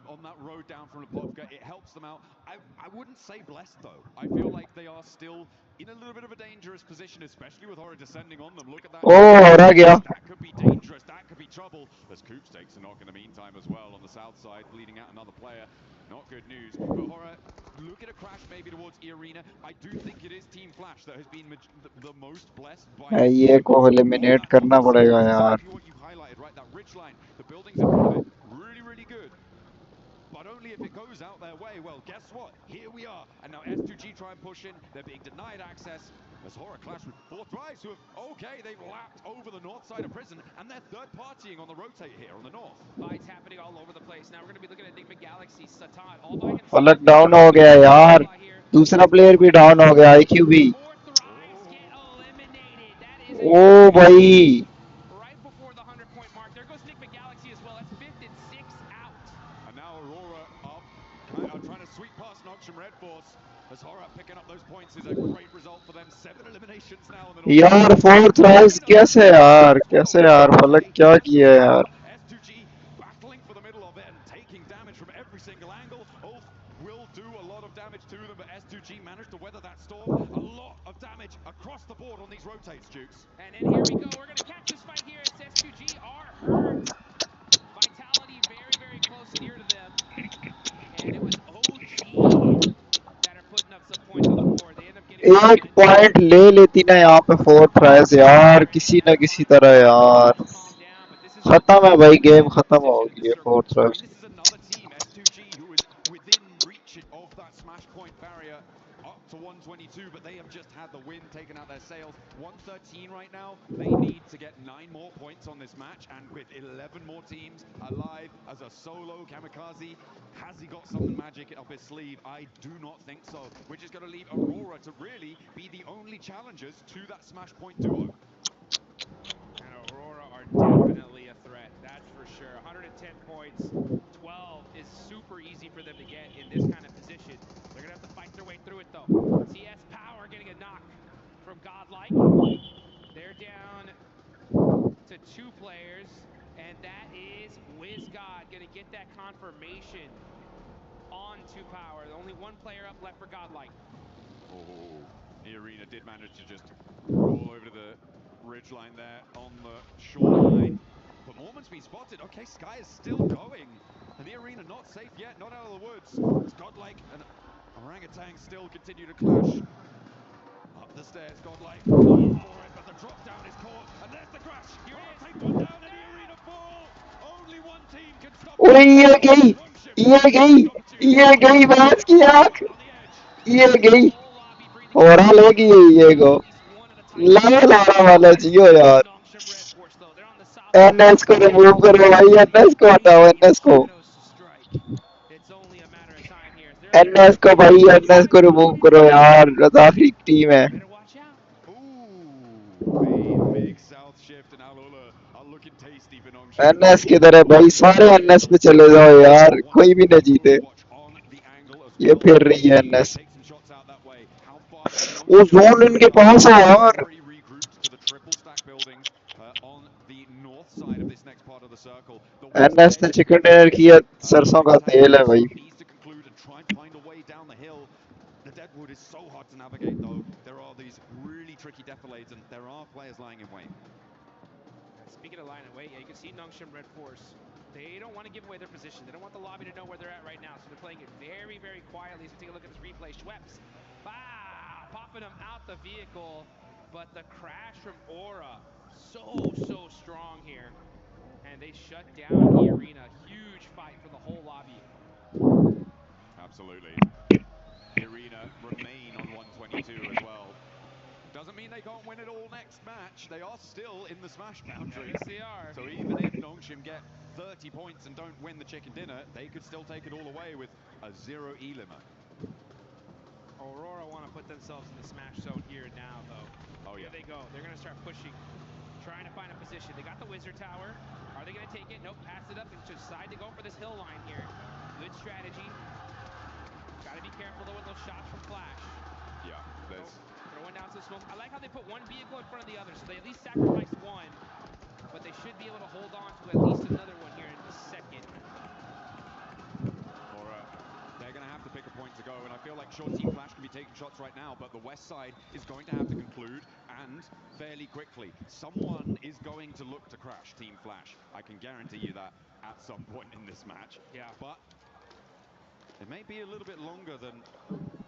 on that road down from Lipovka. It helps them out. I wouldn't say blessed, though. I feel like they are still in a little bit of a dangerous position, especially with Horror descending on them. Look at that. That could be dangerous. That could be trouble. As Coops takes a knock in the meantime as well on the south side, bleeding out another player. Not good news. But Horror, look at a crash maybe towards E-Arena. I do think it is Team Flash that has been the most blessed by ये को eliminate करना पड़ेगा यार exactly what you highlighted, right? That ridge line, the buildings in front of it, really, really good. But only if it goes out their way. Well, guess what? Here we are. And now S2G try and push in. They're being denied access. As Horror clash with 4 Thrives, who have, okay, they've lapped over the north side of prison, and they're third partying on the rotate here on the north. Fights happening all over the place. Now we're going to be looking at Enigma Galaxy, Satan, all by himself. फलक down हो गया यार दूसरा player भी down हो गया IQ भी ओ भाई right before the 100-point mark. There goes Enigma Galaxy as well. That's 5th and 6th out. And now Aurora up, trying to sweep past Nongshim Red Force. As Horror picking up those points is a great result for them. 7 eliminations now on the north. यार 4 thrives कैसे यार फलक क्या किया यार S2G battling for the middle of it and taking damage from every single angle. Ulf will do a lot of damage to them, but S2G managed to weather that storm. A lot of damage across the board on these rotates, Jukes. And then here we go. We're going to catch this fight here as S2G are hurt. Vitality very, very close near to them. And it was OG that are putting up some points on the board. They end up getting एक point ले लेती ना यहाँ पे 4 thrives यार किसी ना किसी तरह यार खत्म है भाई गेम खत्म हो गई है 4 thrives This is another team, S2G, who is within reach of that smash point barrier up to 122, but they have just had the win taken out their sails. 113 right now. They need to get 9 more points on this match, and with 11 more teams alive as a solo kamikaze, has he got something magic up his sleeve? I do not think so. Which is going to leave Aurora to really be the only challengers to that smash point duo. And Aurora are definitely a threat, that's for sure. 110 points, 12 is super easy for them to get in this kind of position. They're going to have to fight their way through it, though. down to 2 players, and that is WizGod going to get that confirmation on 2 power. Only 1 player up left for Godlike. Oh, Arena did manage to just roll over to the ridgeline there on the shoreline. But Mormon's been spotted. Okay, Sky is still going. And the Arena not safe yet, not out of the woods. It's Godlike and Orangutan still continue to clash. Up the stairs, Godlike going for it, but the drop down is caught. And there's the crash. Here it is. Take one down and the Arena fall. Only one team can stop it. ओए ये गई बाज की आंख ये गई और लेगी ये को लाल लारा वाला जियो यार एनएस को रिमूव करो भाई एनएस को हटाओ एनएस को एनएस को भाई एनएस को रिमूव करो यार रजाफी टीम है एनएस किधर है भाई सारे एनएस पे चले जाओ यार कोई भी न जीते ये फिर रही है एनएस वो जोन इनके पास है यार एनएस ने चिकन डिनर किया सरसों का तेल है भाई The Deadwood is so hard to navigate though. There are these really tricky defilades and there are players lying in wait. Speaking of lying in wait, yeah, you can see Nongshim Red Force. They don't want to give away their position. They don't want the lobby to know where they're at right now. So they're playing it very, very quietly. So take a look at this replay. Schweppes, popping them out the vehicle. But the crash from Aura, so strong here. And they shut down the Arena. Huge fight for the whole lobby. Absolutely. The Arena remain on 122 as well. Doesn't mean they can't win it all next match. They are still in the smash boundary. Yes, they are. So even if Nongshim get 30 points and don't win the chicken dinner, they could still take it all away with a 0 E-limit. Aurora want to put themselves in the smash zone here now, though. Oh, yeah. Here they go. They're going to start pushing, trying to find a position. They got the Wizard Tower. Are they going to take it? Nope, pass it up and decide to go for this hill line here. Good strategy. Got to be careful, though, with those shots from Flash. Yeah, there's... Throwing down some smoke. I like how they put one vehicle in front of the other, so they at least sacrificed one. But they should be able to hold on to at least another one here in a second. They're going to have to pick a point to go, and I feel like sure Team Flash can be taking shots right now, but the west side is going to have to conclude, and fairly quickly. Someone is going to look to crash Team Flash. I can guarantee you that at some point in this match. Yeah. But it may be a little bit longer than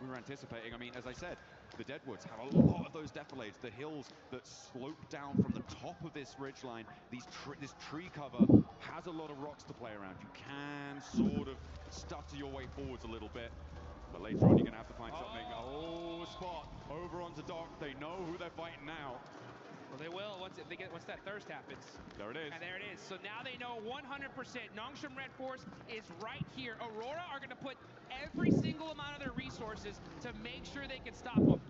we were anticipating. I mean, as I said, the Deadwoods have a lot of those defilades, the hills that slope down from the top of this ridgeline. This tree cover has a lot of rocks to play around. You can sort of stutter your way forwards a little bit, but later on you're going to have to find something. Oh, spot over onto Doc. They know who they're fighting now. Well, they will once that thirst happens. There it is. And there it is. So now they know 100% Nongshim Red Force is right here. Aurora are going to put every single amount of their resources to make sure they can stop them.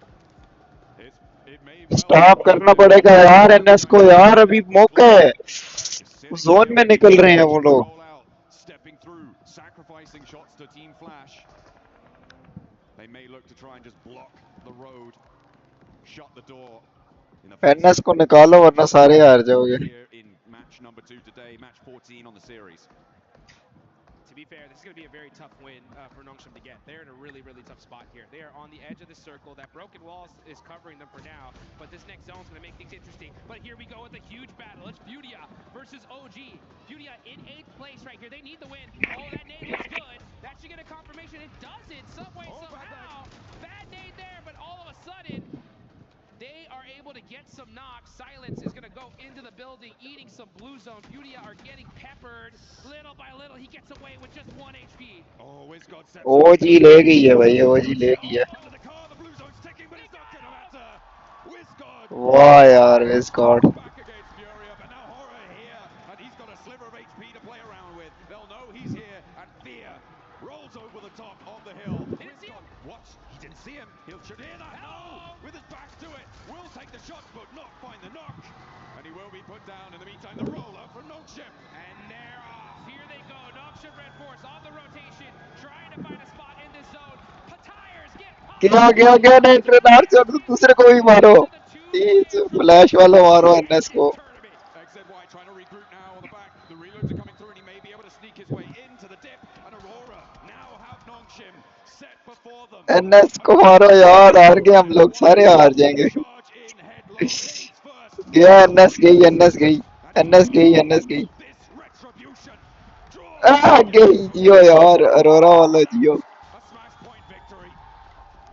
Stop करना पड़ेगा यार NS को यार अभी मौका है zone में निकल रहे हैं वो लोग stepping through sacrificing shots to Team Flash. They may look to try and just block the road, shut the door. NS को निकालो वरना सारे हार जाओगे In match number 2 today, match 14 on the series. To be fair, this is going to be a very tough win for Nongshim to get. They're in a really, really tough spot here. They are on the edge of the circle. That broken wall is covering them for now, but this next zone is going to make things interesting. But here we go with a huge battle. It's Fudia versus OG. Fudia in 8th place right here. They need the win. Oh, that nade looks good. That should get a confirmation. It doesn't. Some way, somehow. Bad nade there, but all of a sudden, they are able to get some knocks. Silence is going to go into the building, eating some blue zone. Fudia are getting peppered little by little. He gets away with just 1 HP. Oh, WizGod steps ओजी ले गई है भाई ओजी ले गई है वाह यार WizGod see him, he'll should hear that, no! With his back to it, will take the shot, but not find the knock. And he will be put down. In the meantime, the roller from Nongshim. And they're off. Here they go. Nongshim Red Force on the rotation, trying to find a spot in this zone. Tires get popped. क्या नहीं trainer चल दूसरे को भी मारो The 2 Please, flash वाला मारो NS को. XZY trying to regroup now on the back. The reloads are coming through and he may be able to sneak his way into the dip. And Aurora now have Nongshim set before them. NS को मारो यार, हार गए हम लोग, सारे हार जाएंगे. गया NS गई, NS गई, NS गई, NS गई. गई, जियो यार, अरोरा वाला जियो.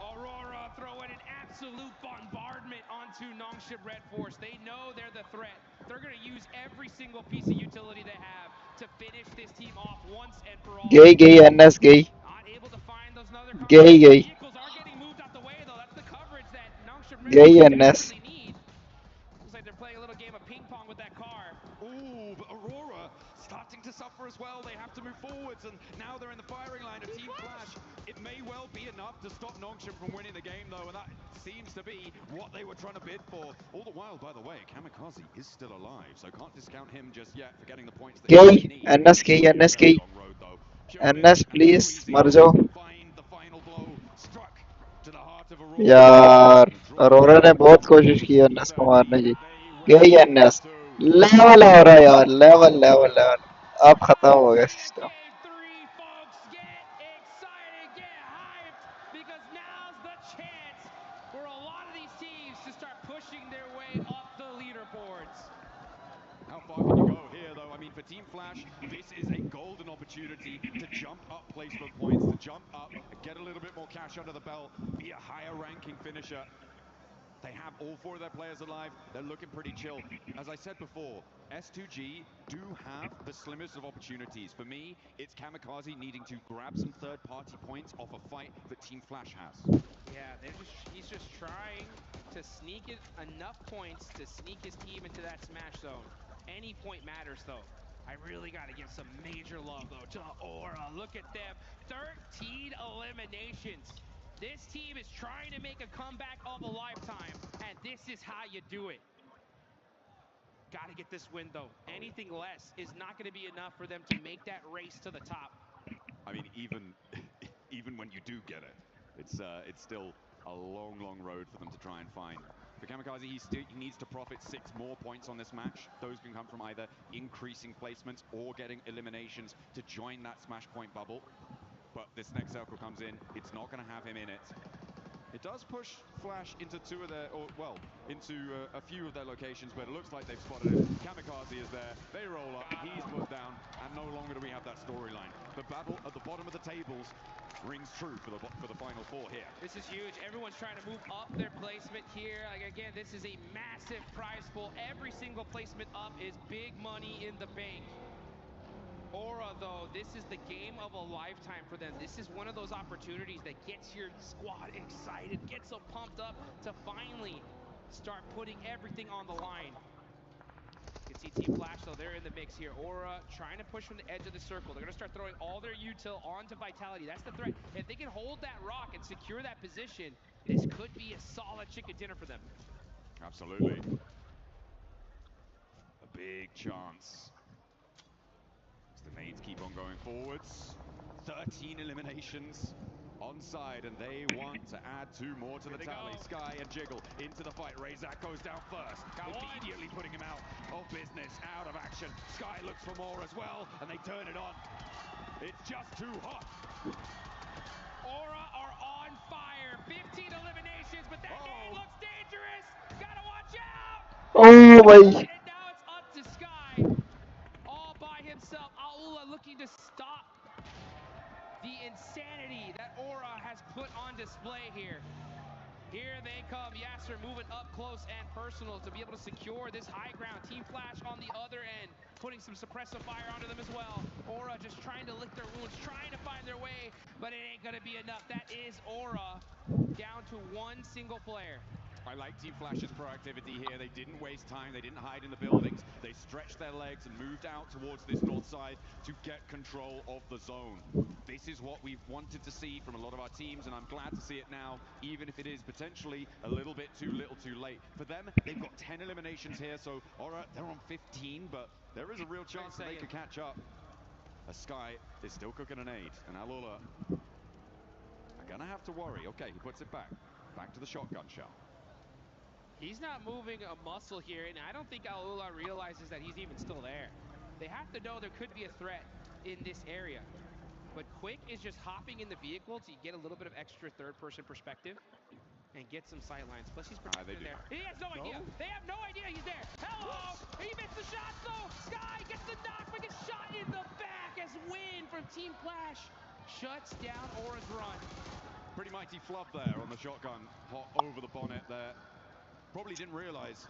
Aurora throwing an absolute bombardment onto Nongshim Red Force. They know they're the threat. They're going to use every single piece of utility they have to finish this team off once and for all. गई गई NS गई. गई गई. Vehicles are getting moved out the way though. That's the coverage that Nongshim Red गई Force NS. desperately need. Looks like they're playing a little game of ping pong with that car. Ooh, but Aurora starting to suffer as well. They have to move forwards, and now they're in the firing line of Team Flash. It may well be enough to stop Nongshim from winning the game, though, and that seems to be what they were trying to bid for. All the while, by the way, Kamikaze is still alive, so can't discount him just yet for getting the points that गई he needs. NS गई, NS गई. NS please मर जाओ. यार अरोरा ने बहुत कोशिश की NS को मारने की. गई NS. लेवल हो रहा है यार, लेवल लेवल लेवल. अब खत्म हो गया system. Because now's the chance for a lot of these teams to start pushing their way up the leaderboards. How far can you go here, though? I mean, for Team Flash, this is a golden opportunity to jump up placement points, to jump up, get a little bit more cash under the belt, be a higher ranking finisher. They have all four of their players alive. They're looking pretty chill. As I said before, S2G do have the slimmest of opportunities. For me, it's Kamikaze needing to grab some third-party points off a fight that Team Flash has. Yeah, he's just trying to sneak it enough points to sneak his team into that smash zone. Any point matters, though. I really got to give some major love, though, to Aura. Look at them. 13 eliminations. This team is trying to make a comeback of a lifetime, and this is how you do it. Got to get this win, though. Anything less is not going to be enough for them to make that race to the top. I mean, even when you do get it, it's still a long, long road for them to try and find. For Kamikaze, he needs to profit 6 more points on this match. Those can come from either increasing placements or getting eliminations to join that smash point bubble. But this next circle comes in, it's not going to have him in it. It does push Flash into into a few of their locations, but it looks like they've spotted him. Kamikaze is there, they roll up, he's put down, and no longer do we have that storyline. The battle at the bottom of the tables rings true for the final four here. This is huge. Everyone's trying to move up their placement here. Like, again, this is a massive prize pool. Every single placement up is big money in the bank. Aura, though, this is the game of a lifetime for them. This is one of those opportunities that gets your squad excited, gets them pumped up to finally start putting everything on the line. You can see Team Flash, though, they're in the mix here. Aura trying to push from the edge of the circle. They're going to start throwing all their util onto Vitality. That's the threat. If they can hold that rock and secure that position, this could be a solid chicken dinner for them. Absolutely. A big chance. The nades keep on going forwards. 13 eliminations onside, and they want to add 2 more to the tally. Sky and Jiggle into the fight. Razak goes down first, immediately putting him out of business, out of action. Sky looks for more as well, and they turn it on. It's just too hot. Aura are on fire. 15 eliminations, but that nade looks dangerous. Gotta watch out. Oh my. And now it's up to Sky. All by himself. ABDULLAH looking to stop the insanity that Aura has put on display here. Here they come. Yasser moving up close and personal to be able to secure this high ground. Team Flash on the other end, putting some suppressive fire onto them as well. Aura just trying to lick their wounds, trying to find their way, but it ain't going to be enough. That is Aura down to 1 single player. I like Team Flash's proactivity here. They didn't waste time. They didn't hide in the buildings. They stretched their legs and moved out towards this north side to get control of the zone. This is what we've wanted to see from a lot of our teams, and I'm glad to see it now, even if it is potentially a little bit too little too late. For them, they've got 10 eliminations here, so Aura, they're on 15, but there is a real chance that they could catch up. A Sky is still cooking an 8, and ABDULLAH are gonna have to worry. Okay, he puts it back to the shotgun shell. He's not moving a muscle here, and I don't think ABDULLAH realizes that he's even still there. They have to know there could be a threat in this area. But Quick is just hopping in the vehicle to get a little bit of extra third-person perspective and get some sight lines. Plus, he's protected there. He has no idea. They have no idea he's there. Hello! He missed the shot, though. Sky gets the knock, but gets shot in the back as Win from Team Flash shuts down Aura's run. Pretty mighty flub there on the shotgun, hot over the bonnet there. Probably didn't realize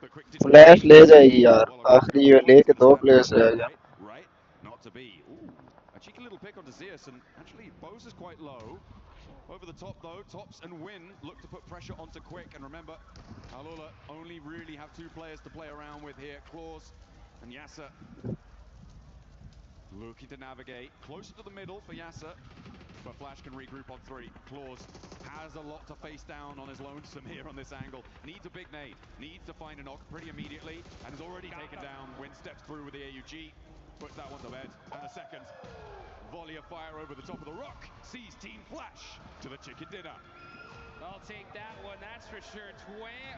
that Quick didn't. Flash ले जाइए यार आखिरी ये लेके 2 players रह गए Right, not to be. Ooh, a cheeky little pick onto Zeus, and actually Bose is quite low. Over the top though, Tops and Win look to put pressure onto Quick, and remember, ABDULLAH only really have 2 players to play around with here, Claws and Yasser. Looking to navigate closer to the middle for Yasser, but Flash can regroup on 3. Claws has a lot to face down on his lonesome here on this angle. Needs a big nade, needs to find a knock pretty immediately, and has already taken down. Win steps through with the AUG, puts that one to bed, and a second volley of fire over the top of the rock sees Team Flash to the chicken dinner. I'll take that one, that's for sure.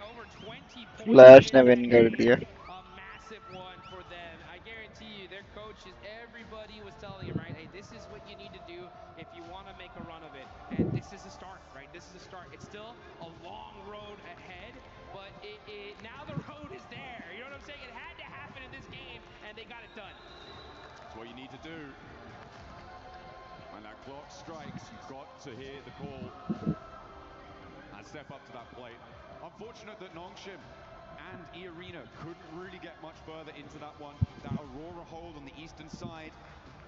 Over 20 points. Flash ने win कर दिया A massive one for them. I guarantee you, their coaches, everybody was telling him, right, hey, this is what you need to do if you want to make a run of it. And this is a start, right? This is a start. It's still a long road ahead, but now the road is there. You know what I'm saying? It had to happen in this game, and they got it done. That's what you need to do. When that clock strikes, you've got to hear the call and step up to that plate. Unfortunate that Nongshim and E-Arena couldn't really get much further into that one. That Aurora hold on the eastern side,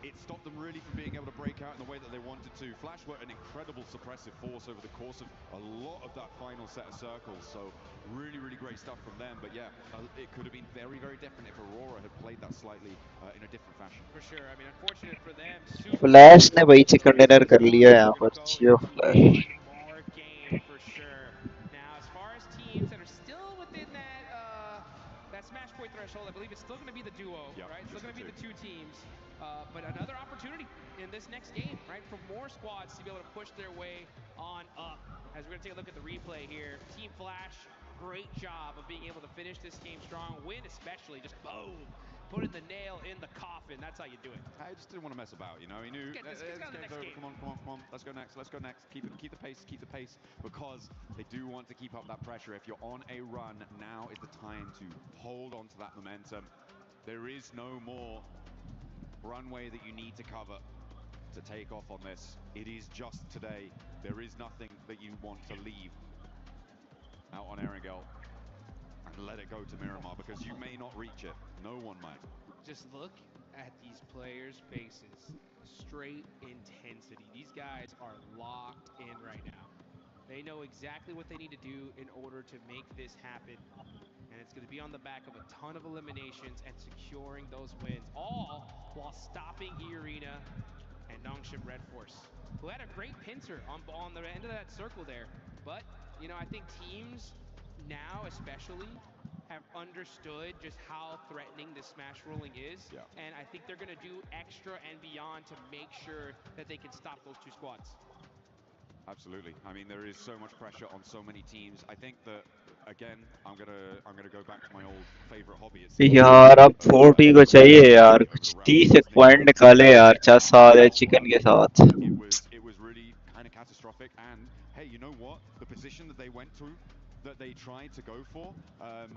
it stopped them really from being able to break out in the way that they wanted to. Flash were an incredible suppressive force over the course of a lot of that final set of circles, so really, really great stuff from them. But yeah, it could have been very, very different if Aurora had played that slightly in a different fashion. For sure. I mean, unfortunate for them. Flash ने भाई chicken dinner कर लिया यहाँ पर जियो flash More game for sure. Now, as far as teams that are still within that smash point threshold, I believe it's still going to be the duo, right? It's still going to be the 2 teams. But another opportunity in this next game, right, for more squads to be able to push their way on up. As we're going to take a look at the replay here, Team Flash, great job of being able to finish this game strong. Win especially, just boom, putting the nail in the coffin. That's how you do it. I just didn't want to mess about, you know. He knew. Let's get on the next game. Come on. Let's go next. Keep the pace, because they do want to keep up that pressure. If you're on a run, now is the time to hold on to that momentum. There is no more runway that you need to cover to take off on this. It is just today. There is nothing that you want to leave out on Erangel and let it go to Miramar, because you may not reach it. No one might. Just look at these players' faces. Straight intensity. These guys are locked in right now. They know exactly what they need to do in order to make this happen. And it's going to be on the back of a ton of eliminations and securing those wins, all while stopping E-Arena and Nongshim Red Force, who had a great pincer on the end of that circle there. But, you know, I think teams now especially have understood just how threatening this smash rolling is. And I think they're going to do extra and beyond to make sure that they can stop those 2 squads. Absolutely. I mean, there is so much pressure on so many teams. I think that, again, I'm gonna go back to my old favorite hobby. यार अब 40 को चाहिए यार कुछ 30 एक point निकाले यार 4 साल चिकन के साथ It was really kind of catastrophic, and hey, you know what? The position that they went to, that they tried to go for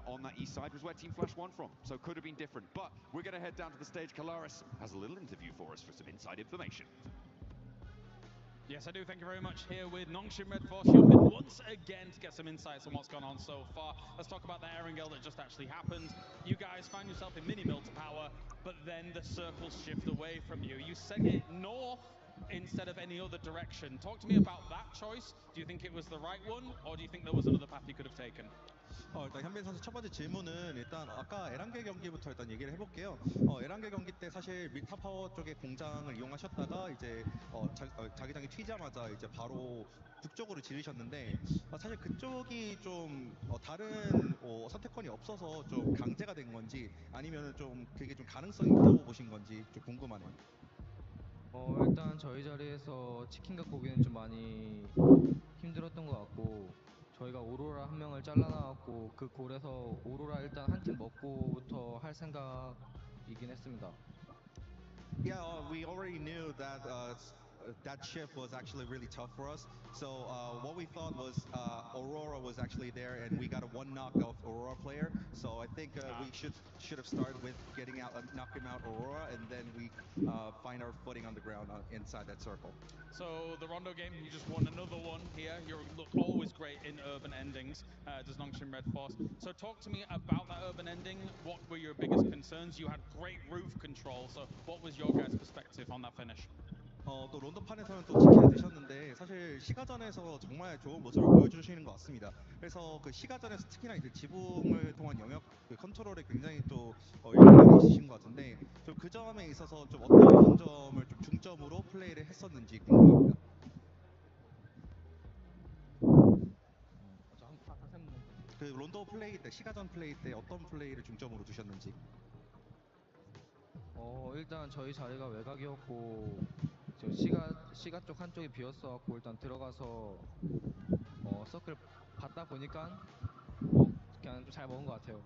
on that east side, was where Team Flash won from, so could have been different. But we're going to head down to the stage. Kalaris has a little interview for us for some inside information. Yes, I do. Thank you very much. Here with Nongshim Red Force, jumping once again to get some insights on what's gone on so far. Let's talk about the Erangel that just actually happened. You guys find yourself in mini-mill to power, but then the circles shift away from you. You sent it north instead of any other direction. Talk to me about that choice. Do you think it was the right one, or do you think there was another path you could have taken? 일단 현빈 선수 첫 번째 질문은 일단 아까 에란겔 경기부터 일단 얘기를 해볼게요. 에란겔 경기 때 사실 밀타파워 쪽에 공장을 이용하셨다가 이제 자기장이 튀자마자 이제 바로 북쪽으로 지르셨는데 사실 그쪽이 좀 다른 선택권이 없어서 좀 강제가 된 건지 아니면 좀 그게 좀 가능성이 있다고 보신 건지 좀 궁금하네요. 일단 저희 자리에서 치킨 갖고 오기는 좀 많이 힘들었던 것 같고 저희가 오로라 한 명을 잘라나왔고 그 골에서 오로라 일단 한 팀 먹고부터 할 생각이긴 했습니다. Yeah, we already knew that that shift was actually really tough for us. So what we thought was Aurora was actually there, and we got a one knock of Aurora player. So I think we should have started with getting out, knocking out Aurora, and then we find our footing on the ground inside that circle. So the Rondo game, you just won another one here. You look always great in urban endings, does Nongshim Red Force. So talk to me about that urban ending. What were your biggest concerns? You had great roof control. So what was your guys' perspective on that finish? 또 론도판에서는 또 치킨을 드셨는데 사실 시가전에서 정말 좋은 모습을 보여주시는 것 같습니다. 그래서 그 시가전에서 특히나 이제 지붕을 통한 영역 그 컨트롤에 굉장히 또 영향이 있으신 것 같은데 좀 그 점에 있어서 좀 어떤 점을 좀 중점으로 플레이를 했었는지 궁금합니다. 그 론도 플레이 때 시가전 플레이 때 어떤 플레이를 중점으로 두셨는지. 일단 저희 자리가 외곽이었고 시가 쪽 한쪽이 비었어갖고 일단 들어가서 서클 받다 보니까 그냥 좀 잘 먹은 것 같아요.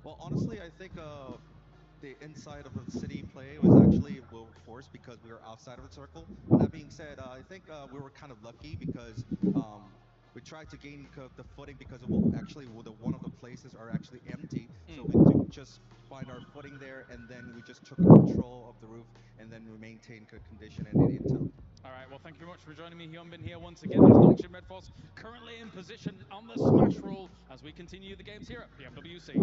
Well, honestly, I think the inside of the city play was actually well forced because we were outside of the circle. But that being said, I think we were kind of lucky because we tried to gain the footing because of actually one of the places are actually empty. So we just find our footing there, and then we just took control of the roof, and then we maintained good condition and intel. All right, well, thank you very much for joining me, Hyunbin, here once again. As Nongshim Red Force currently in position on the smash rule as we continue the games here at PMWC.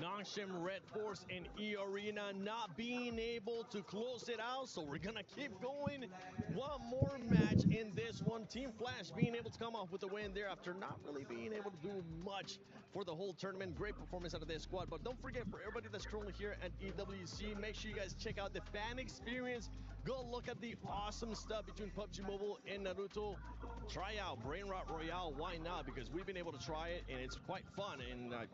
Nongshim Red Force and E Arena not being able to close it out, so we're gonna keep going. One more match in this one. Team Flash being able to come off with a win there after not really being able to do much for the whole tournament. Great performance out of this squad, but don't forget, for everybody that's currently here at EWC, make sure you guys check out the fan experience. Go look at the awesome stuff between PUBG Mobile and Naruto. Try out Brain Rot Royale, why not? Because we've been able to try it and it's quite fun, and I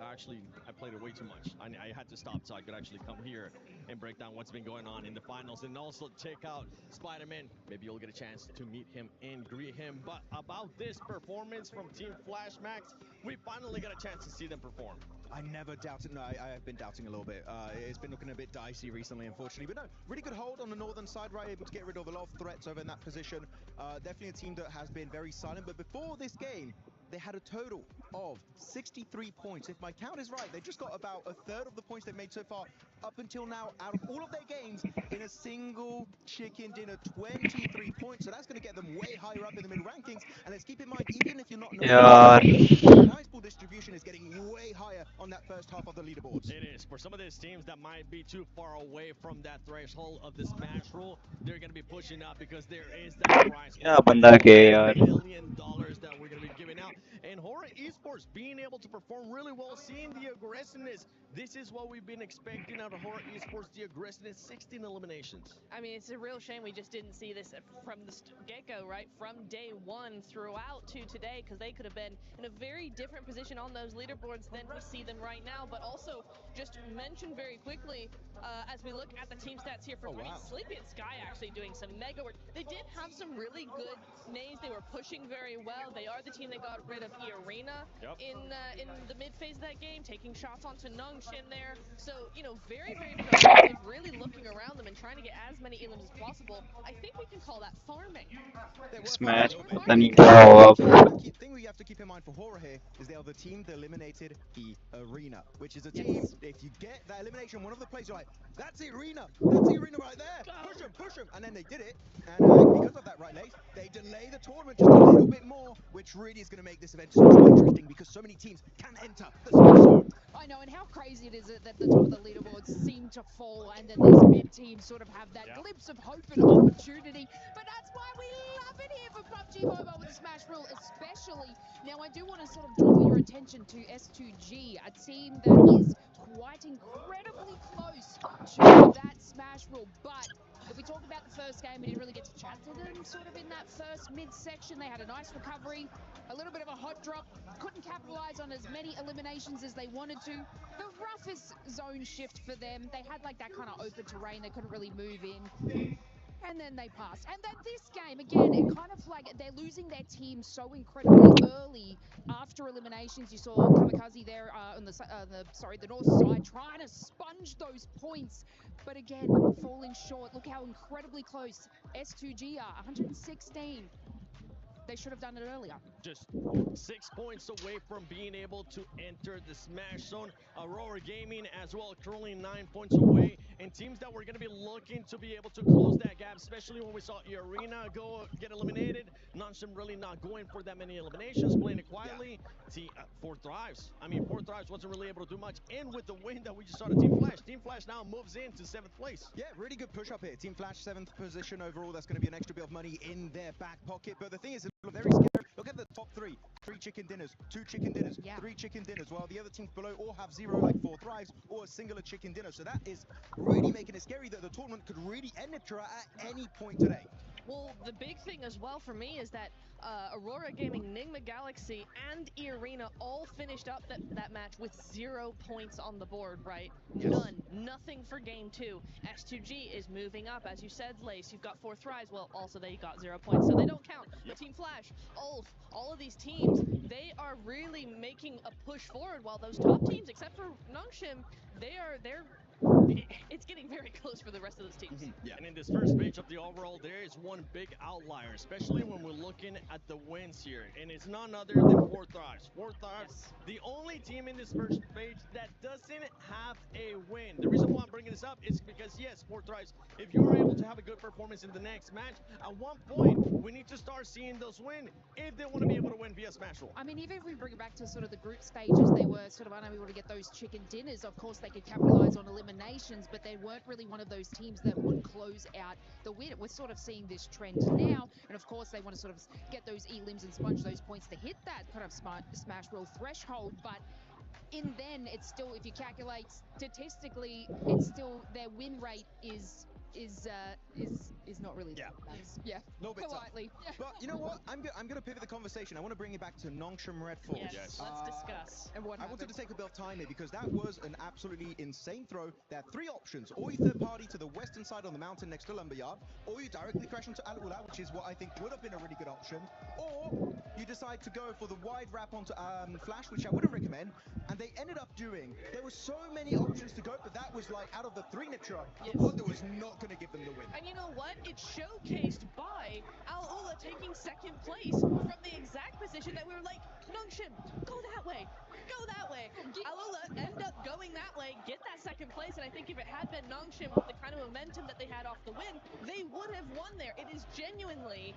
played it way too much. I had to stop so I could actually come here and break down what's been going on in the finals, and also check out Spider-Man. Maybe you'll get a chance to meet him and greet him. But about this performance from Team Flash Max, we finally got a chance to see them perform. I never doubted. No, I have been doubting a little bit. It's been looking a bit dicey recently, unfortunately. But no, really good hold on the northern side, right? Able to get rid of a lot of threats over in that position. Definitely a team that has been very silent. But before this game, they had a total of 63 points. If my count is right, they just got about a third of the points they've made so far up until now out of all of their games in a single chicken dinner. 23 points. So that's going to get them way higher up in the mid rankings. And let's keep in mind, even if you're not यार the prize pool distribution is getting way higher on that first half of the leaderboards. It is. For some of these teams that might be too far away from that threshold of the smash rule, they're going to be pushing up because there is that prize क्या pool, बंदा के यार $1 million that we're going to be giving out. And Horror Esports being able to perform really well, seeing the aggressiveness. This is what we've been expecting out of Horror Esports, the aggressiveness, 16 eliminations. I mean, it's a real shame we just didn't see this from the get-go, right? From day one throughout to today, because they could have been in a very different position on those leaderboards than we see them right now. But also, just mention very quickly, as we look at the team stats here for Sleepy and Sky actually doing some mega work. They did have some really good nades. They were pushing very well. They are the team that got rid of Arena in the mid phase of that game, taking shots onto Nungshin there. So, you know, very, very proactive, really looking around them and trying to get as many elims as possible. I think we can call that farming. Smash पता नहीं क्या हुआ The thing we have to keep in mind for Horror here is they are the team that eliminated Arena, which is a team, if you get that elimination, one of the plays, you're like, that's Arena right there, push him, and then they did it, and because of that, right, Lace, they delay the tournament just a little bit more, which really is going to make this event so interesting because so many teams can enter the Smash Zone. I know, and how crazy it is that the top of the leaderboards seem to fall, and then these mid teams sort of have that glimpse of hope and opportunity. But that's why we love it here for PUBG Mobile with the Smash Rule, especially. Now, I do want to sort of draw your attention to S2G, a team that is quite incredibly close to that Smash Rule. But if we talk about the first game, we didn't really get to chat to them sort of in that first mid-section. They had a nice recovery, a little bit of a hot drop, couldn't capitalize on as many eliminations as they wanted to. The roughest zone shift for them. They had like that kind of open terrain. They couldn't really move in. And then they passed. And then this game, again, it kind of like they're losing their team so incredibly early after eliminations. You saw Kamikaze there on the north side trying to sponge those points. But again, falling short. Look how incredibly close S2G are, 116. They should have done it earlier. Just 6 points away from being able to enter the Smash Zone. Aurora Gaming as well, currently 9 points away. And teams that were going to be looking to be able to close that gap, especially when we saw Arena get eliminated. Nonshin really not going for that many eliminations, playing it quietly. Four Thrives. I mean, Four Thrives wasn't really able to do much. And with the win that we just saw to Team Flash, Team Flash now moves into 7th place. Yeah, really good push up here. Team Flash, 7th position overall. That's going to be an extra bit of money in their back pocket. But the thing is, very scary. Look at the top three. 3 chicken dinners, 2 chicken dinners, 3 chicken dinners, while the other teams below all have 0, like 4 Thrives, or a singular chicken dinner. So that is really making it scary that the tournament could really end it at any point today. Well, the big thing as well for me is that Aurora Gaming, Nigma Galaxy, and Arena all finished up that match with 0 points on the board, right? Yes. None. Nothing for game 2. S2G is moving up. As you said, Lace, you've got 4 Thrives. Well, also they got 0 points, so they don't count. But Team Flash, Ulf, all of these teams, they are really making a push forward, while those top teams, except for Nongshim, it's getting very close for the rest of those teams. Yeah. And in this first page of the overall, there is one big outlier, especially when we're looking at the wins here. And it's none other than 4 Thrives. 4 Thrives, the only team in this first page that doesn't have a win. The reason why I'm bringing this up is because, yes, 4 Thrives, if you're able to have a good performance in the next match, at one point, we need to start seeing those win if they want to be able to win via Smash Roll. I mean, even if we bring it back to sort of the group stages, they were sort of unable to get those chicken dinners. Of course, they could capitalize on eliminations, but they weren't really one of those teams that would close out the win. We're sort of seeing this trend now, and of course, they want to sort of get those elims and sponge those points to hit that kind of Smash Roll threshold, but in then, it's still, if you calculate statistically, it's still, their win rate is not really nice. Yeah, a little bit politely. Tough. But you know what? I'm going to pivot the conversation. I want to bring it back to Nongshim Red Force. Yes, let's discuss. And what I wanted to take a bit of time here because that was an absolutely insane throw. There are 3 options. Or you third party to the western side on the mountain next to Lumberyard, or you directly crash into ABDULLAH, which is what I think would have been a really good option. Or you decide to go for the wide wrap onto Flash, which I wouldn't recommend. And they ended up doing, there were so many options to go, but that was like, out of the 3 Nitra, one that was not going to give them the win. And you know what? It's showcased by ABDULLAH taking 2nd place from the exact position that we were like, Nongshim, go that way. Go that way. ABDULLAH end up going that way, get that 2nd place, and I think if it had been Nongshim with the kind of momentum that they had off the win, they would have won there. It is genuinely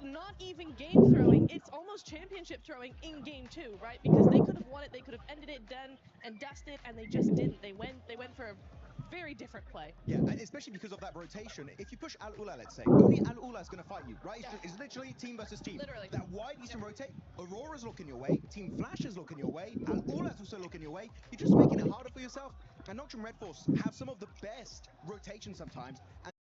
not even game throwing, it's almost championship throwing in game 2, right? Because they could have won it, they could have ended it, done and dusted, and they just didn't. They went for a very different play. Yeah, and especially because of that rotation. If you push ABDULLAH, let's say, only ABDULLAH is going to fight you, right? It's literally team versus team. Literally. That wide Eastern rotate, Aurora's looking your way, Team Flash is looking your way, ABDULLAH's also looking your way. You're just making it harder for yourself. And Nocturne Red Force have some of the best rotation sometimes. And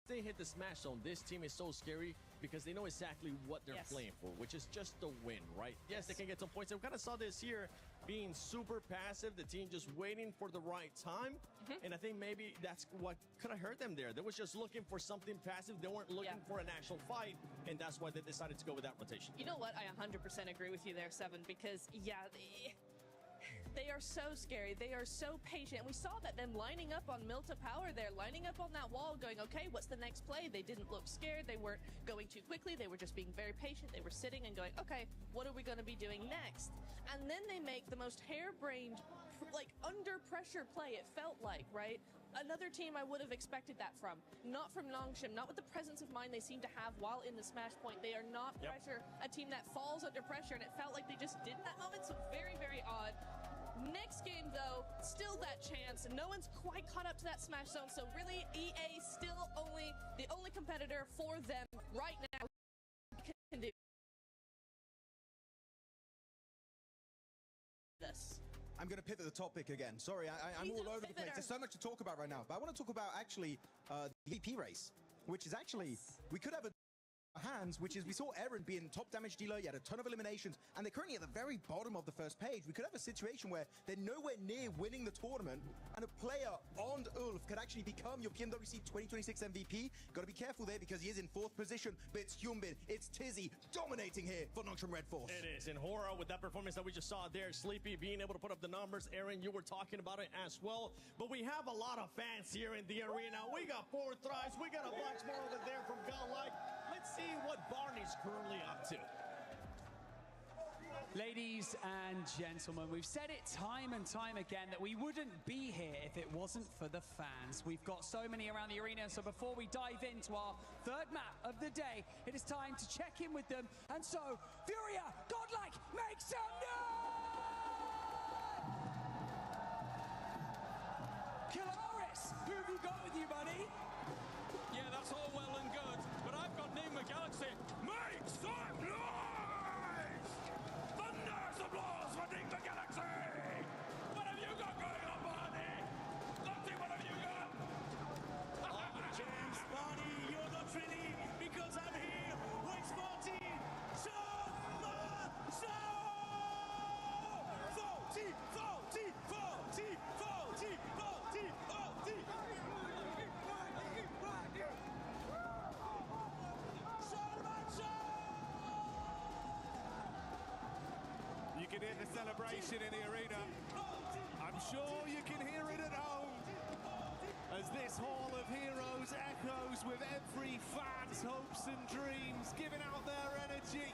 they hit the smash zone, this team is so scary because they know exactly what they're playing for, which is just the win, right? Yes, they can get some points. And we kind of saw this here being super passive, the team just waiting for the right time. And I think maybe that's what could have hurt them there. They was just looking for something passive. They weren't looking for an actual fight, and that's why they decided to go with that rotation. You know what? I 100% agree with you there, Seven, because, yeah, they are so scary. They are so patient. We saw that them lining up on Milta Power there, lining up on that wall, going, okay, what's the next play? They didn't look scared. They weren't going too quickly. They were just being very patient. They were sitting and going, okay, what are we going to be doing next? And then they make the most harebrained, like, under pressure play, it felt like, right? Another team I would have expected that from. Not from Nongshim, not with the presence of mind they seem to have while in the smash point. They are not a team that falls under pressure, and it felt like they just did that moment, so very, very odd. Next game, though, still that chance. No one's quite caught up to that smash zone, so really EA still the only competitor for them right now can do this. I'm going to pivot the topic again. Sorry, I'm all over the place. There's so much to talk about right now. But I want to talk about actually the VP race, which is actually, we could have a hands, which is we saw Eren being top damage dealer, he had a ton of eliminations, and they're currently at the very bottom of the first page. We could have a situation where they're nowhere near winning the tournament, and a player on Ulf could actually become your PMWC 2026 MVP. Got to be careful there because he is in 4th position, but it's Hyunbin, it's Tizzy dominating here for Nocturne Red Force. It is, and Hora with that performance that we just saw there, Sleepy being able to put up the numbers. Eren, you were talking about it as well, but we have a lot of fans here in the arena. We got 4 thrives, we got a bunch more over there from Godlike. Let's see what Barney's currently up to. Ladies and gentlemen, we've said it time and time again that we wouldn't be here if it wasn't for the fans. We've got so many around the arena, so before we dive into our 3rd map of the day, it is time to check in with them. And so, Furia, Godlike, make some noise! Kilaris, who have you got with you, buddy? Yeah, that's all well and good, but I've got Nigma Galaxy. Make some noise! Thunder's applause for Nigma Galaxy! What have you got going on, Barney? Lottie, what have you got? James, Barney, you're not ready because I'm here with 40. You can hear the celebration in the arena. I'm sure you can hear it at home as this Hall of Heroes echoes with every fan's hopes and dreams, giving out their energy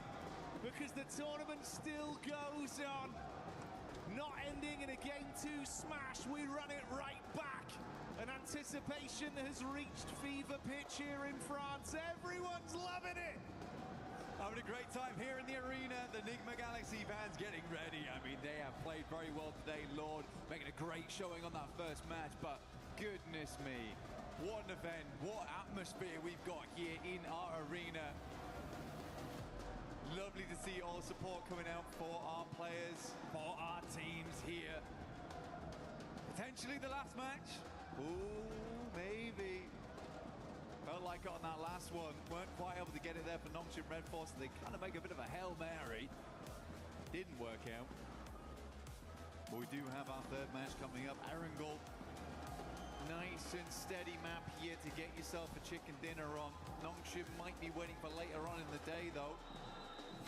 because the tournament still goes on. Not ending in a Game 2 smash, we run it right back. And anticipation has reached fever pitch here in France. Everyone's loving it. Having a great time here in the arena. The Nigma Galaxy fans getting ready. I mean, they have played very well today. Lord making a great showing on that first match, but goodness me, what an event, what atmosphere we've got here in our arena. Lovely to see all the support coming out for our players, for our teams here. Potentially the last match. Ooh, maybe. Felt like on that last one, weren't quite able to get it there for Nocturne Red Force. They kind of make a bit of a Hail Mary. Didn't work out. But we do have our 3rd match coming up. Erangel, nice and steady map here to get yourself a chicken dinner on. Nocturne might be waiting for later on in the day though.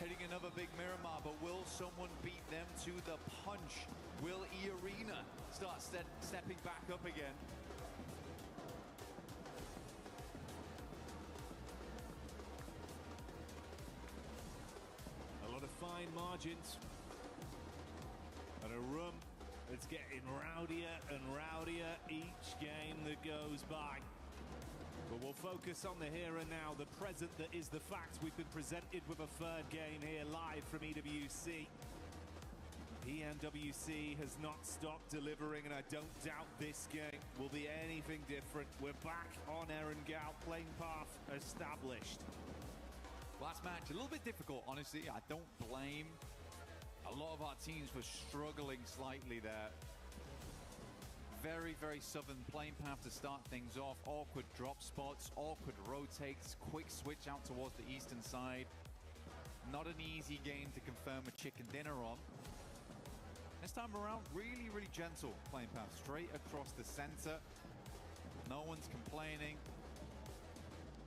Hitting another big Miramar, but will someone beat them to the punch? Will E-Arena start stepping back up again? A lot of fine margins and a room It's getting rowdier and rowdier each game that goes by. But we'll focus on the here and now, the present that is the fact. We've been presented with a third game here live from EWC. EMWC has not stopped delivering, and I don't doubt this game will be anything different. We're back on Erangel, playing path established. Last match, a little bit difficult, honestly. I don't blame a lot of our teams for struggling slightly there. Very, very southern playing path to start things off. Awkward drop spots, awkward rotates, quick switch out towards the eastern side. Not an easy game to confirm a chicken dinner on. This time around, really, really gentle playing path. Straight across the center. No one's complaining.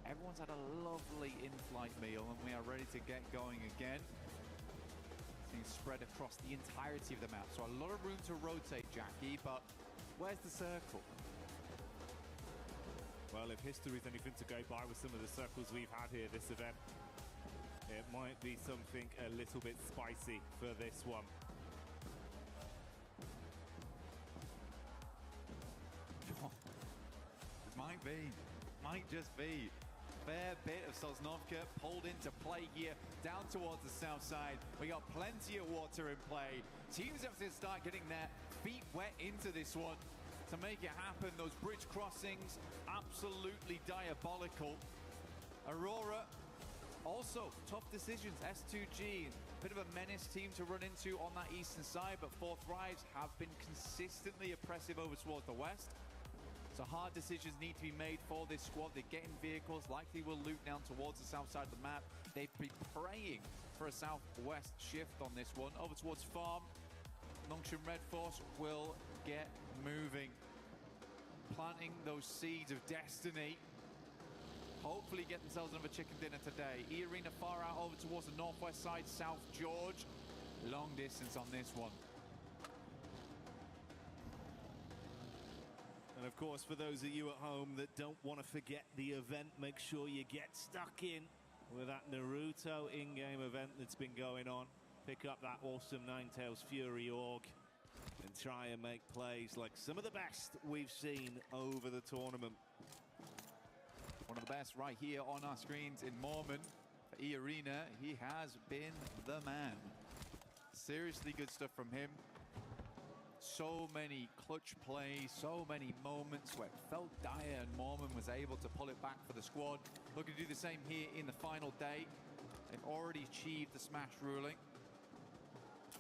Everyone's had a lovely in-flight meal, and we are ready to get going again. Things spread across the entirety of the map. So a lot of room to rotate, Jackie, but where's the circle? Well, if history's anything to go by with some of the circles we've had here this event, it might be something a little bit spicy for this one. It might be. Might just be. Fair bit of Sosnovka pulled into play here down towards the south side. We got plenty of water in play. Teams have to start getting their feet wet into this one to make it happen. Those bridge crossings, absolutely diabolical. Aurora, also tough decisions. S2G, bit of a menace team to run into on that eastern side, but Fourth Thrives have been consistently oppressive over towards the west. So hard decisions need to be made for this squad. They're getting vehicles, likely will loot down towards the south side of the map. They've been praying for a southwest shift on this one. Over towards farm, Nongshim Red Force will get moving. Planting those seeds of destiny. Hopefully get themselves another chicken dinner today. E-Arena far out over towards the northwest side, South George. Long distance on this one. And of course, for those of you at home that don't want to forget the event, make sure you get stuck in with that Naruto in-game event that's been going on. Pick up that awesome Ninetales Fury org and try and make plays like some of the best we've seen over the tournament. One of the best right here on our screens in Mormon. For E-Arena, he has been the man. Seriously good stuff from him. So many clutch plays, so many moments where it felt dire and Mormon was able to pull it back for the squad. Looking to do the same here in the final day. They've already achieved the smash ruling.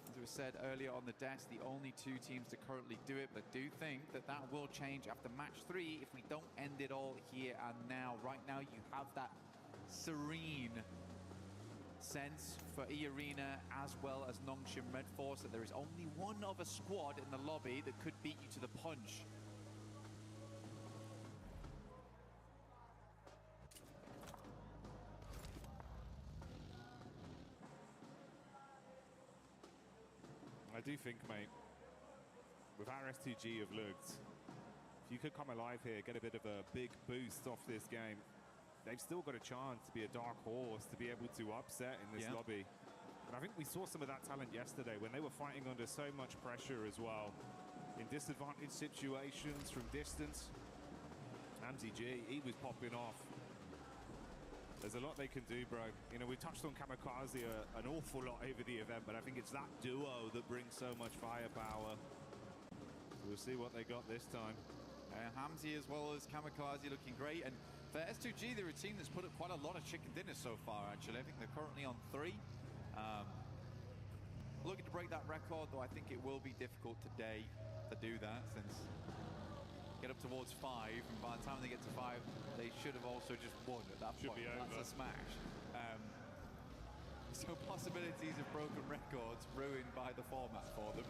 As it was said earlier on the desk, the only two teams to currently do it, but do think that that will change after match 3 if we don't end it all here and now. Right now you have that serene sense for E-Arena as well as Nongshim Red Force that there is only one other squad in the lobby that could beat you to the punch. I do think, mate, with how S2G have looked, if you could come alive here, get a bit of a big boost off this game, they've still got a chance to be a dark horse, to be able to upset in this lobby. And I think we saw some of that talent yesterday when they were fighting under so much pressure as well. In disadvantaged situations from distance, Hamzy G, he was popping off. There's a lot they can do, bro. You know, we touched on Kamikaze an awful lot over the event, but I think it's that duo that brings so much firepower. So we'll see what they got this time. Hamzy as well as Kamikaze looking great. And for S2G, they're a team that's put up quite a lot of chicken dinners so far, actually. I think they're currently on 3. Looking to break that record, though I think it will be difficult today to do that, since get up towards 5, and by the time they get to 5, they should have also just won at that point. Should be over. That's a smash. So possibilities of broken records ruined by the format for them.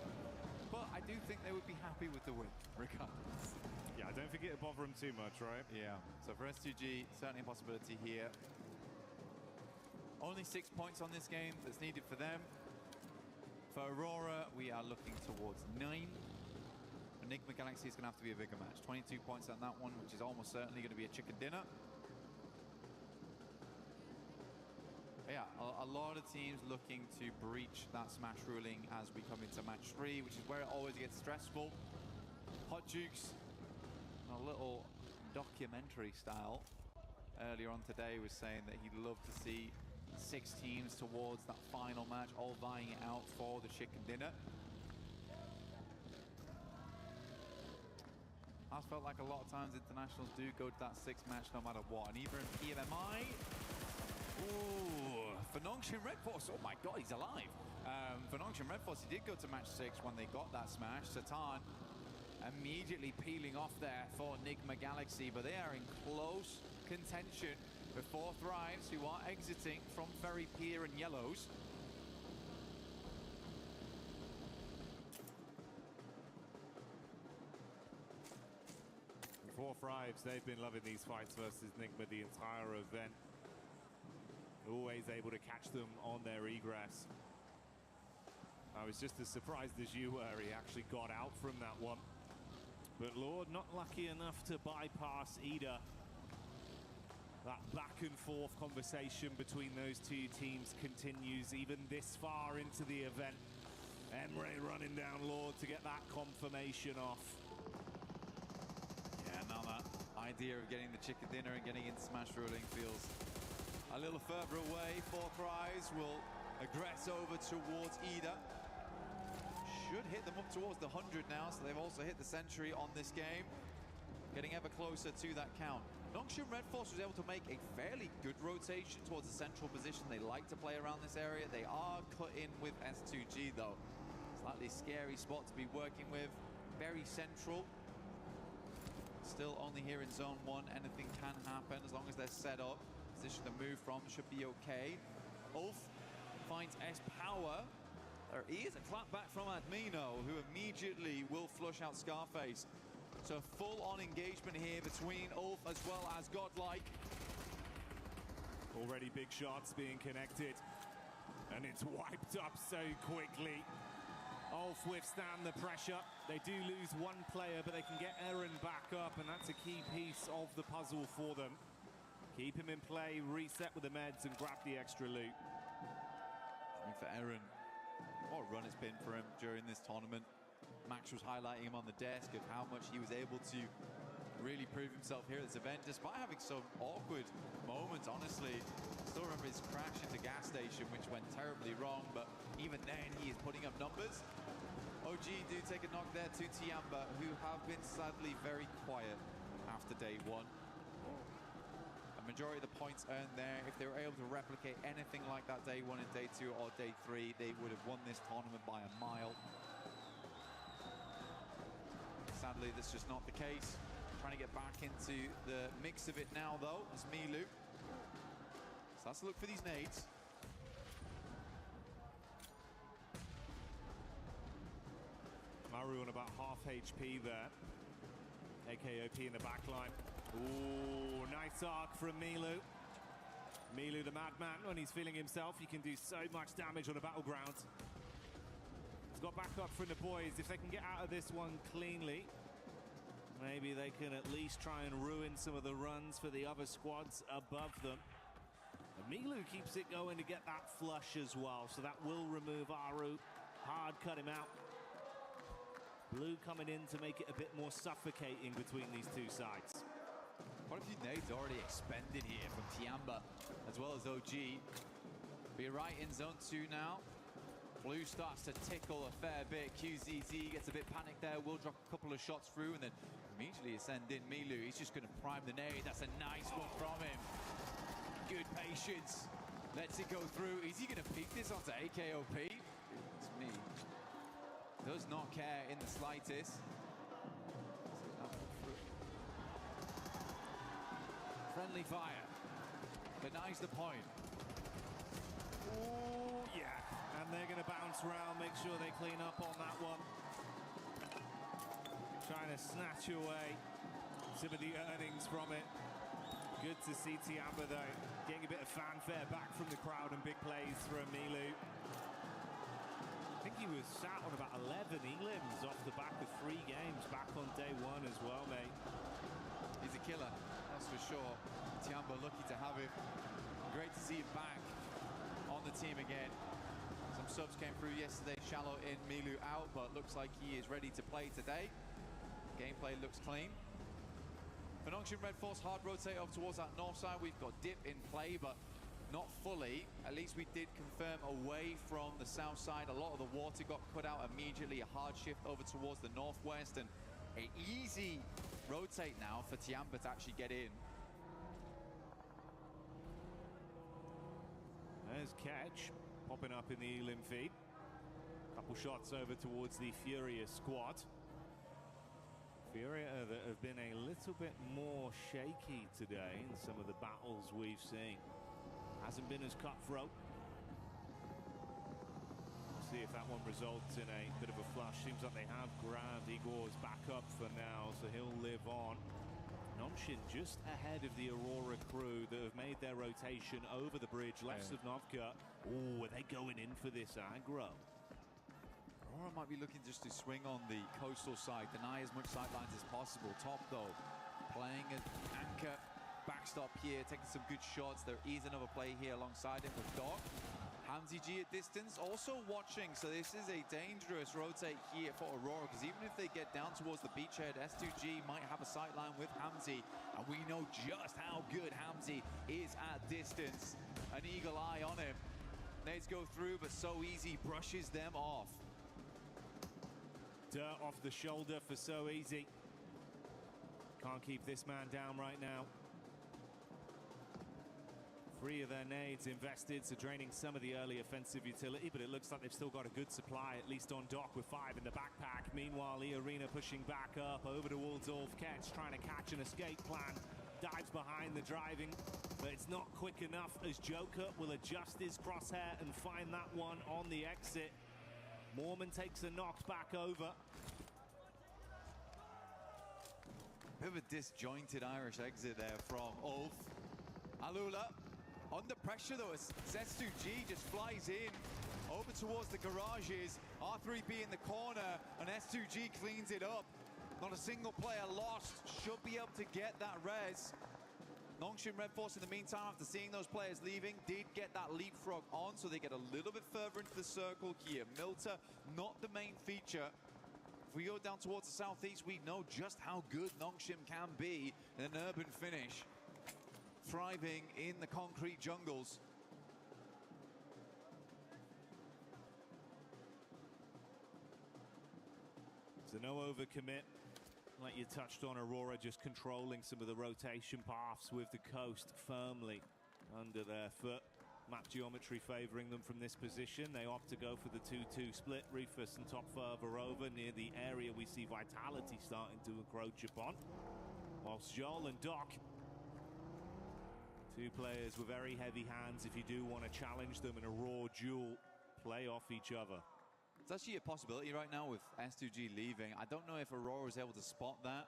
But I do think they would be happy with the win, regardless. Yeah, I don't think it'll bother them too much, right? Yeah, so for S2G, certainly a possibility here. Only 6 points on this game that's needed for them. For Aurora, we are looking towards 9. Enigma Galaxy is going to have to be a bigger match. 22 points on that one, which is almost certainly going to be a chicken dinner. Yeah, a lot of teams looking to breach that smash ruling as we come into match 3, which is where it always gets stressful. Hot Jukes, a little documentary style, earlier on today was saying that he'd love to see 6 teams towards that final match, all vying it out for the chicken dinner. Has felt like a lot of times internationals do go to that 6th match no matter what, and even PMMI. Ooh, for Nongshim Red Force, oh my god, he's alive. For Nongshim Red Force, he did go to match 6 when they got that smash. Satan immediately peeling off there for Enigma Galaxy, but they are in close contention with 4 Thrives, who are exiting from Ferry Pier and Yellows. Four Thrives, they've been loving these fights versus Enigma the entire event. Always able to catch them on their egress. I was just as surprised as you were. He actually got out from that one. But Lord, not lucky enough to bypass either. That back and forth conversation between those 2 teams continues even this far into the event. Emre running down Lord to get that confirmation off. Yeah, now that idea of getting the chicken dinner and getting into smash ruling feels a little further away. 4 Thrives will aggress over towards Ida. Should hit them up towards the 100 now, so they've also hit the century on this game. Getting ever closer to that count. Nongshim Red Force was able to make a fairly good rotation towards the central position. They like to play around this area. They are cut in with S2G though. Slightly scary spot to be working with. Very central. Still only here in zone 1. Anything can happen as long as they're set up. Position to move from should be okay. Ulf finds S Power. There is a clap back from Admino, who immediately will flush out Scarface. So full-on engagement here between Ulf as well as Godlike. Already big shots being connected. And it's wiped up so quickly. Ulf withstand the pressure. They do lose 1 player, but they can get Eren back up, and that's a key piece of the puzzle for them. Keep him in play, reset with the meds, and grab the extra loot. I mean, for Eren, what a run it's been for him during this tournament. Max was highlighting him on the desk of how much he was able to really prove himself here at this event, despite having some awkward moments, honestly. Still remember his crash into gas station, which went terribly wrong, but even then he is putting up numbers. OG do take a knock there to Tiamba, who have been sadly very quiet after day 1. A majority of the points earned there, if they were able to replicate anything like that day 1 and day 2 or day 3, they would have won this tournament by a mile. Sadly, that's just not the case. Trying to get back into the mix of it now, though, as Milu. So let's look for these nades. Maru on about half HP there. AKOP in the back line. Ooh, nice arc from Milu. Milu the madman, when he's feeling himself, he can do so much damage on a battleground. He's got back up from the boys. If they can get out of this one cleanly, maybe they can at least try and ruin some of the runs for the other squads above them. And Milu keeps it going to get that flush as well, so that will remove Aru. Hard cut him out. Blue coming in to make it a bit more suffocating between these 2 sides. Quite a few nades already expended here from Tiamba as well as OG. We're right in zone 2 now. Blue starts to tickle a fair bit. QZZ gets a bit panicked there. Will drop a couple of shots through and then immediately ascend in. Milu, he's just going to prime the nade. That's a nice one from him. Good patience. Lets it go through. Is he going to peek this onto AKOP? It's me. Does not care in the slightest. Friendly fire. Denies the point. Ooh, yeah. And they're going to bounce around, make sure they clean up on that one. Trying to snatch away some of the earnings from it. Good to see Tiamba, though, getting a bit of fanfare back from the crowd and big plays from Milu. I think he was sat on about 11 elims off the back of 3 games back on day 1 as well, mate. He's a killer, that's for sure. Tiamba lucky to have him. Great to see him back. on the team again. Some subs came through yesterday, Shallow in, Milu out, but looks like he is ready to play today. Gameplay looks clean. For Nongshim Red Force, hard rotate off towards that north side. We've got Dip in play, but not fully. At least we did confirm away from the south side. A lot of the water got cut out immediately. A hard shift over towards the northwest, and an easy rotate now for Tiamba to actually get in. There's Catch popping up in the Elim feed. Couple shots over towards the Furia squad. Furia that have been a little bit more shaky today in some of the battles we've seen. Hasn't been as cutthroat. We'll see if that one results in a bit of a flush. Seems like they have grabbed Igor's back up for now, so he'll live on. Nongshim just ahead of the Aurora crew that have made their rotation over the bridge, left of Novka. Oh, are they going in for this aggro? Aurora might be looking just to swing on the coastal side, deny as much sidelines as possible. Top though, playing an anchor backstop here, taking some good shots. There is another play here alongside him with Dog. Hamzy G at distance, also watching, so this is a dangerous rotate here for Aurora, because even if they get down towards the beachhead, S2G might have a sightline with Hamzy, and we know just how good Hamzy is at distance. An eagle eye on him. Nades go through, but so easy, brushes them off. Dirt off the shoulder for So Easy. Can't keep this man down right now. 3 of their nades invested, so draining some of the early offensive utility, but it looks like they've still got a good supply, at least on Dock, with 5 in the backpack. Meanwhile, E-Arena pushing back up over to Waldorf. Ketch trying to catch an escape plan. Dives behind the driving, but it's not quick enough as Joker will adjust his crosshair and find that one on the exit. Mormon takes a knock back over. Bit of a disjointed Irish exit there from Ulf. ABDULLAH under pressure though, as S2G just flies in over towards the garages. R3B in the corner, and S2G cleans it up. Not a single player lost. Should be able to get that res. Nongshim Red Force in the meantime, after seeing those players leaving, did get that leapfrog on, so they get a little bit further into the circle here. Milta, not the main feature. If we go down towards the southeast, we know just how good Nongshim can be in an urban finish. Thriving in the concrete jungles. So no overcommit. Like you touched on, Aurora just controlling some of the rotation paths with the coast firmly under their foot. Map geometry favouring them from this position. They opt to go for the 2-2 split. Rufus and Top further over near the area we see Vitality starting to encroach upon. Whilst Joel and Doc, 2 players with very heavy hands if you do want to challenge them in a raw duel, play off each other. It's actually a possibility right now with S2G leaving. I don't know if Aurora is able to spot that.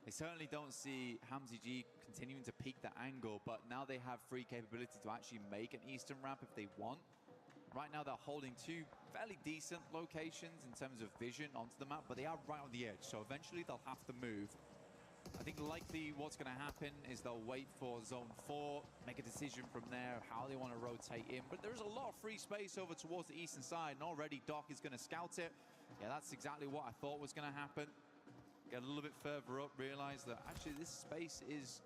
They certainly don't see Hamzy G continuing to peak that angle, but now they have free capability to actually make an eastern ramp if they want. Right now they're holding 2 fairly decent locations in terms of vision onto the map, but they are right on the edge, so eventually they'll have to move. I think likely what's going to happen is they'll wait for zone 4, make a decision from there how they want to rotate in. But there's a lot of free space over towards the eastern side, and already Doc is going to scout it. Yeah, that's exactly what I thought was going to happen. Get a little bit further up, realize that actually this space is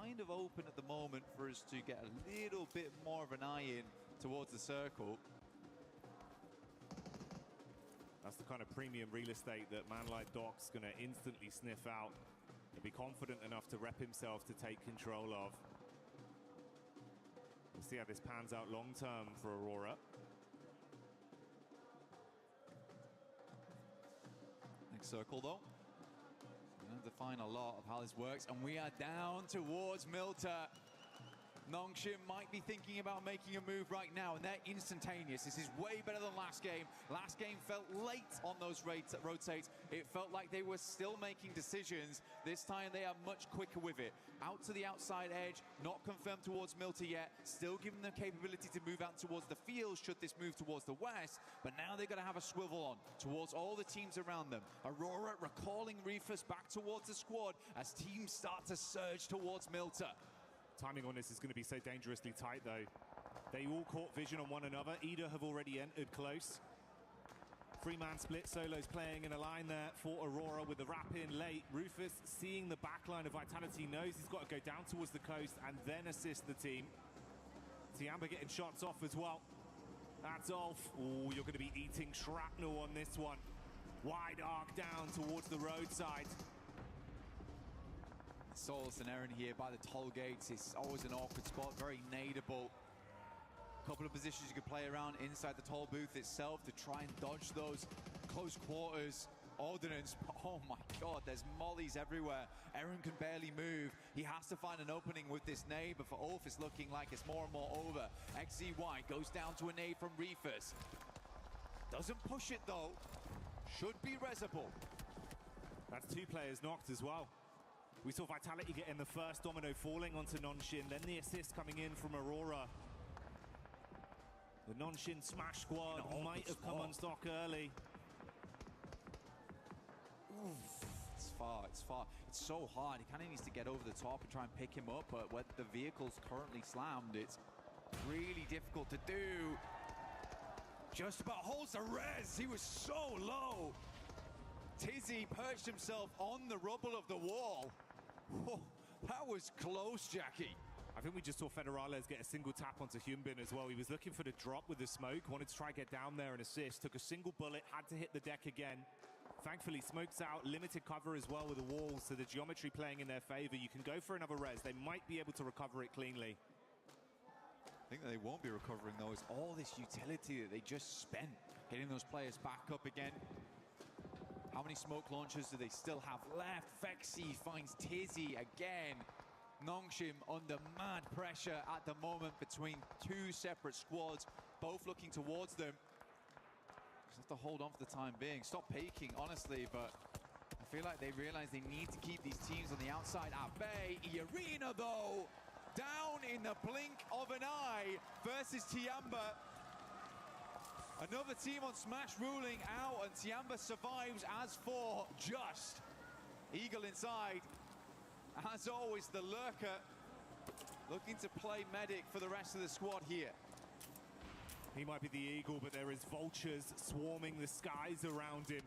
kind of open at the moment for us to get a little bit more of an eye in towards the circle. That's the kind of premium real estate that man like Doc's going to instantly sniff out. He'll be confident enough to rep himself to take control of. We'll see how this pans out long term for Aurora. Next circle though. We're going to define a lot of how this works, and we are down towards Milta. Nongshim might be thinking about making a move right now, and they're instantaneous. This is way better than last game. Last game felt late on those rotates. It felt like they were still making decisions. This time they are much quicker with it. Out to the outside edge, not confirmed towards Milta yet. Still giving them capability to move out towards the field should this move towards the west. But now they're going to have a swivel on towards all the teams around them. Aurora recalling Rufus back towards the squad as teams start to surge towards Milta. Timing on this is going to be so dangerously tight, though. They all caught vision on one another. Ida have already entered close. Three-man split, Solo's playing in a line there for Aurora with the wrap in late. Rufus, seeing the backline of Vitality, knows he's got to go down towards the coast and then assist the team. Tiamba getting shots off as well. That's Ulf. Oh, you're going to be eating shrapnel on this one. Wide arc down towards the roadside. Solus and Aaron here by the toll gates. It's always an awkward spot, very nadeable. Couple of positions you could play around inside the toll booth itself to try and dodge those close quarters ordnance. Oh my god, there's mollies everywhere. Aaron can barely move. He has to find an opening with this nade, but for Ulf it's looking like it's more and more over. XZY goes down to a nade from Refus. Doesn't push it though. Should be resable. That's two players knocked as well. We saw Vitality getting the first domino falling onto Nonshin, then the assist coming in from Aurora. The Nonshin Smash squad might have come unstuck early. It's far, it's far. It's so hard. He kind of needs to get over the top and try and pick him up, but with the vehicle's currently slammed, it's really difficult to do. Just about holds the res. He was so low. Tizzy perched himself on the rubble of the wall. Oh, that was close, Jackie. I think we just saw Federales get a single tap onto Hyunbin as well. He was looking for the drop with the smoke, wanted to try get down there and assist, took a single bullet, had to hit the deck again. Thankfully, smoke's out, limited cover as well with the walls, so the geometry playing in their favor. You can go for another res. They might be able to recover it cleanly. I think that they won't be recovering though. Is all this utility that they just spent getting those players back up again. How many smoke launchers do they still have left? Vexy finds Tizzy again. Nongshim under mad pressure at the moment between two separate squads, both looking towards them. Just have to hold on for the time being. Stop peeking, honestly, but I feel like they realize they need to keep these teams on the outside at bay. Arena, though, down in the blink of an eye versus Tiamba. Another team on Smash ruling out, and Tiamba survives as for just. Eagle inside. As always, the lurker looking to play medic for the rest of the squad here. He might be the eagle, but there is vultures swarming the skies around him.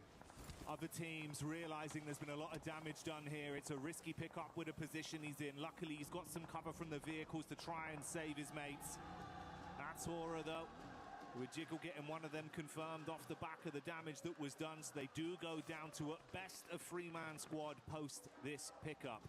Other teams realizing there's been a lot of damage done here. It's a risky pickup with a position he's in. Luckily, he's got some cover from the vehicles to try and save his mates. That's Aura, though, with Jiggle getting one of them confirmed off the back of the damage that was done. So they do go down to at best a three-man squad post this pickup.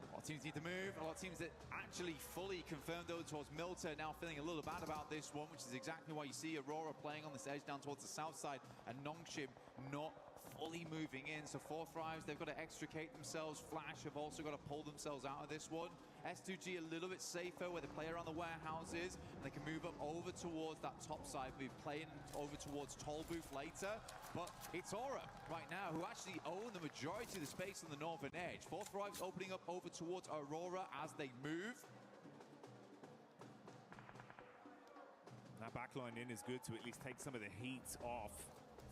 A lot of teams need to move. A lot of teams that actually fully confirmed though towards Milta now feeling a little bad about this one, which is exactly why you see Aurora playing on this edge down towards the south side and Nongshim not fully moving in. So 4 Thrives, they've got to extricate themselves. Flash have also got to pull themselves out of this one. S2G a little bit safer where they play around the warehouses. They can move up over towards that top side, be playing over towards Toll Booth later. But it's Aura right now who actually own the majority of the space on the northern edge. 4 Thrives opening up over towards Aurora as they move. That backline in is good to at least take some of the heat off.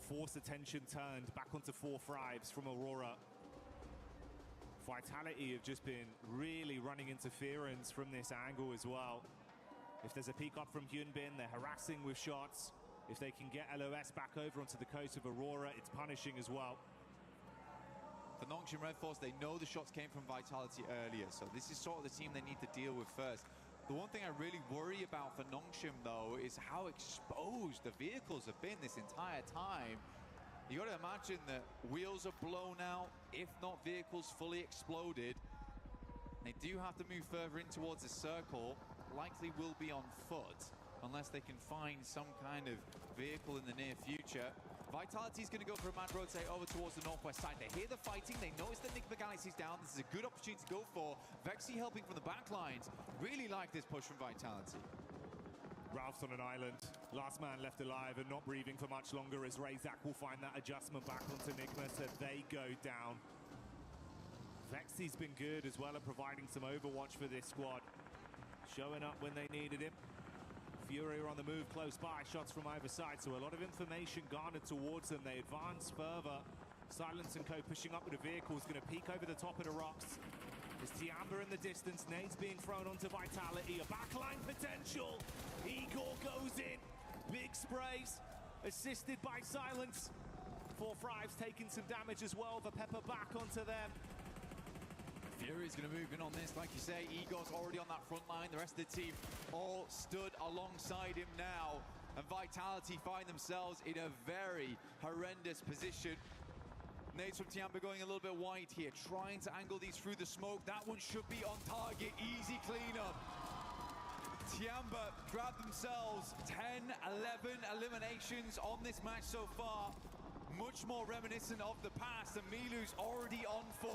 Force attention turned back onto 4 Thrives from Aurora. Vitality have just been really running interference from this angle as well. If there's a peek up from Hyunbin, they're harassing with shots. If they can get LOS back over onto the coast of Aurora, it's punishing as well. For Nongshim Red Force, they know the shots came from Vitality earlier, so this is sort of the team they need to deal with first. The one thing I really worry about for Nongshim, though, is how exposed the vehicles have been this entire time. You got to imagine that wheels are blown out, if not vehicles fully exploded. They do have to move further in towards the circle, likely will be on foot, unless they can find some kind of vehicle in the near future. Vitality's going to go for a mad rotate over towards the northwest side. They hear the fighting, they notice that Nick Galaxy's down. This is a good opportunity to go for. Vexy helping from the back lines. Really like this push from Vitality. Ralph's on an island. Last man left alive and not breathing for much longer as Razak will find that adjustment back onto Nigma, so they go down. Vexy's been good as well at providing some overwatch for this squad. Showing up when they needed him. Fury are on the move close by, shots from either side, so a lot of information garnered towards them. They advance further. Silence and Co pushing up with the vehicles, going to peek over the top of the rocks. There's Tiamba in the distance. Nade's being thrown onto Vitality. A backline potential. Igor goes in. Big sprays. Assisted by Silence. 4-5's taking some damage as well. The Pepper back onto them. Fury's going to move in on this, like you say. Igor's already on that front line. The rest of the team all stood alongside him now. And Vitality find themselves in a very horrendous position. Nades from Tiamba going a little bit wide here, trying to angle these through the smoke. That one should be on target. Easy cleanup. Tiamba grab themselves 10, 11 eliminations on this match so far. Much more reminiscent of the past, and Milu's already on 4.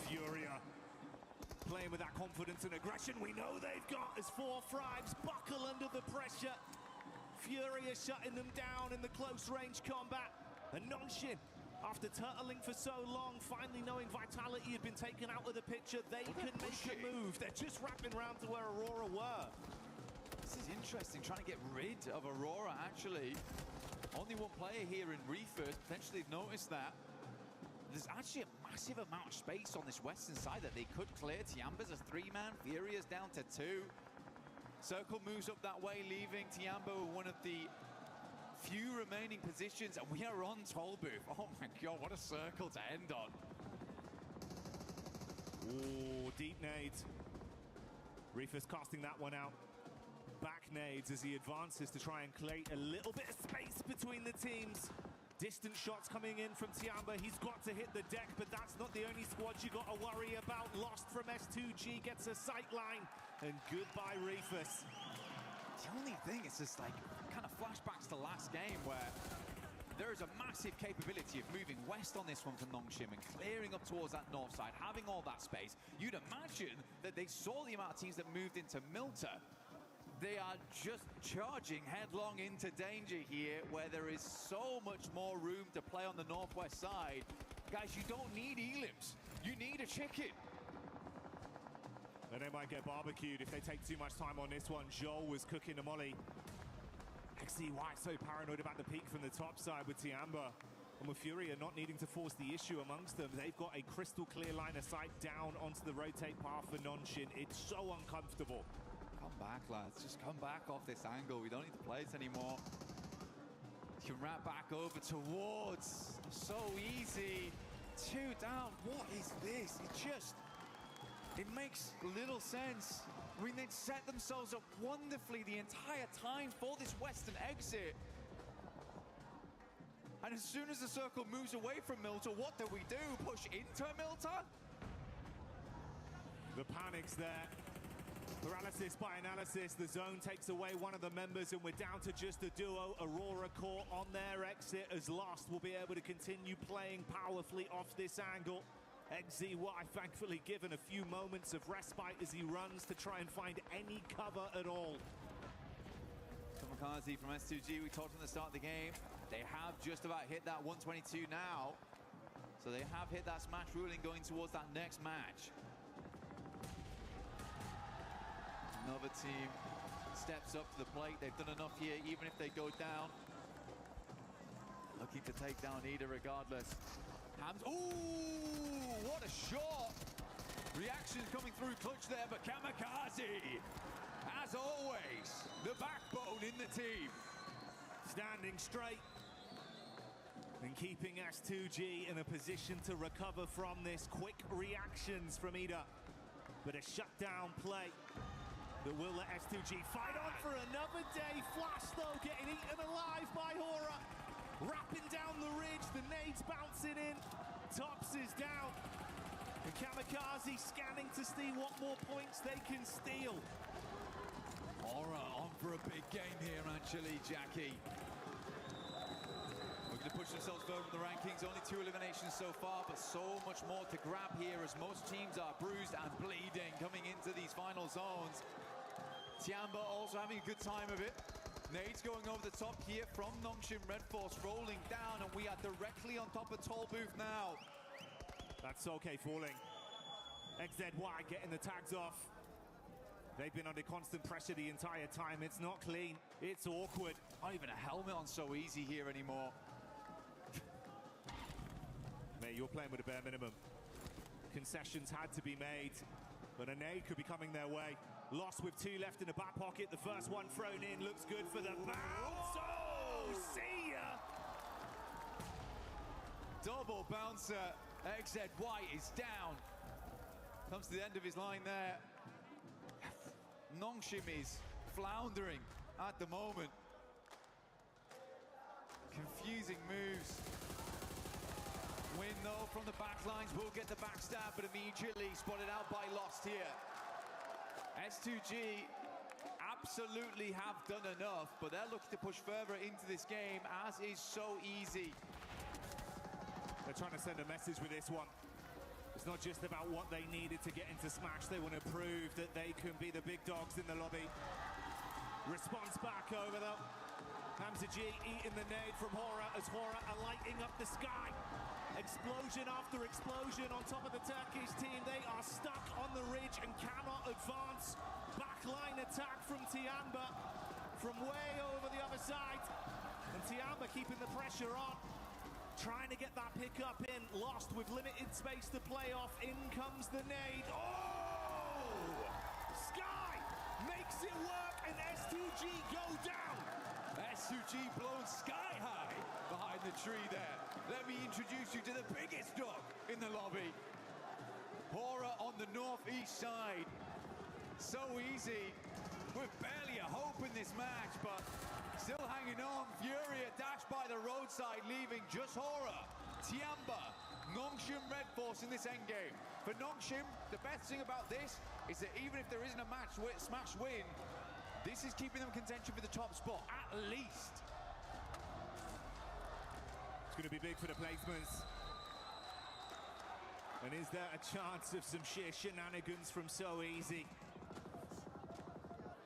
Furia playing with that confidence and aggression we know they've got as 4-5's buckle under the pressure. Furia shutting them down in the close range combat. And Nonshin, after turtling for so long, finally knowing Vitality had been taken out of the picture, they can make a move. They're just wrapping around to where Aurora were. This is interesting, trying to get rid of Aurora, actually. Only one player here in Reefers, potentially they've noticed that. There's actually a massive amount of space on this western side that they could clear. Tiamba's a 3-man, Furia's down to 2. Circle moves up that way, leaving Tiamba one of the few remaining positions, and we are on toll booth. Oh my god, what a circle to end on. Ooh, deep nades. Reefers casting that one out. Back nades as he advances to try and create a little bit of space between the teams. Distant shots coming in from Tiamba. He's got to hit the deck, but that's not the only squad you got to worry about. Lost from S2G, gets a sight line, and goodbye Reefers. The only thing is just like kind of flashbacks to last game where there is a massive capability of moving west on this one for Nongshim and clearing up towards that north side, having all that space. You'd imagine that they saw the amount of teams that moved into Milta. They are just charging headlong into danger here, where there is so much more room to play on the northwest side. Guys, you don't need elims. You need a chicken. And they might get barbecued if they take too much time on this one. Joel was cooking the molly. XCY so paranoid about the peak from the top side with Tiamba. And with Furia not needing to force the issue amongst them, they've got a crystal clear line of sight down onto the rotate path for Nonshin. It's so uncomfortable. Come back, lads. Just come back off this angle. We don't need to play it anymore. You can wrap back over towards. So easy. 2 down. What is this? It makes little sense. I mean, they'd set themselves up wonderfully the entire time for this western exit. And as soon as the circle moves away from Milta, what do? Push into Milta? The panic's there. Paralysis by analysis. The zone takes away one of the members, and we're down to just a duo. Aurora Core on their exit as Lost will be able to continue playing powerfully off this angle. XZY thankfully given a few moments of respite as he runs to try and find any cover at all. Kamikaze from S2G, we talked at the start of the game. They have just about hit that 122 now. So they have hit that smash ruling going towards that next match. Another team steps up to the plate. They've done enough here, even if they go down. Looking to take down Ida regardless. Hams, ooh, what a shot! Reactions coming through clutch there, but Kamikaze, as always, the backbone in the team. Standing straight and keeping S2G in a position to recover from this. Quick reactions from Ida, but a shutdown play that will let S2G fight on for another day. Flash, though, getting eaten alive by Hora. Wrapping down the ridge, the nades bouncing in. Tops is down. And Kamikaze scanning to see what more points they can steal. Hora on for a big game here, actually, Jackie. Looking to push themselves further in the rankings. Only 2 eliminations so far, but so much more to grab here as most teams are bruised and bleeding coming into these final zones. Tiamba also having a good time of it. Nades going over the top here from Nongshim Red Force, rolling down, and we are directly on top of Toll Booth now. That's okay falling. XZY getting the tags off. They've been under constant pressure the entire time. It's not clean. It's awkward. Not even a helmet on so easy here anymore. Mate, you're playing with a bare minimum. Concessions had to be made, but a nade could be coming their way. Lost with 2 left in the back pocket. The first one thrown in looks good for the bounce. Oh, see ya! Double bouncer. XZ White is down. Comes to the end of his line there. Nongshim is floundering at the moment. Confusing moves. Win though from the back lines, will get the backstab, but immediately spotted out by Lost here. S2G absolutely have done enough, but they're looking to push further into this game, as is So Easy. They're trying to send a message with this one. It's not just about what they needed to get into Smash. They want to prove that they can be the big dogs in the lobby. Response back over them. Hamza G eating the nade from Hora as Hora are lighting up the sky. Explosion after explosion on top of the Turkish team. They are stuck on the ridge and cannot advance. Backline attack from Tiamba from way over the other side. And Tiamba keeping the pressure on. Trying to get that pick up in. Lost with limited space to play off. In comes the nade. Oh! Sky makes it work and S2G go down. S2G blown sky high behind the tree there. Let me introduce you to the biggest dog in the lobby. Hora on the northeast side. So Easy with barely a hope in this match, but still hanging on. Furia dashed by the roadside, leaving just Hora, Tiamba, Nongshim Red Force in this endgame. For Nongshim, the best thing about this is that even if there isn't a match Smash win, this is keeping them in contention for the top spot, at least. It's going to be big for the placements. And is there a chance of some sheer shenanigans from So Easy?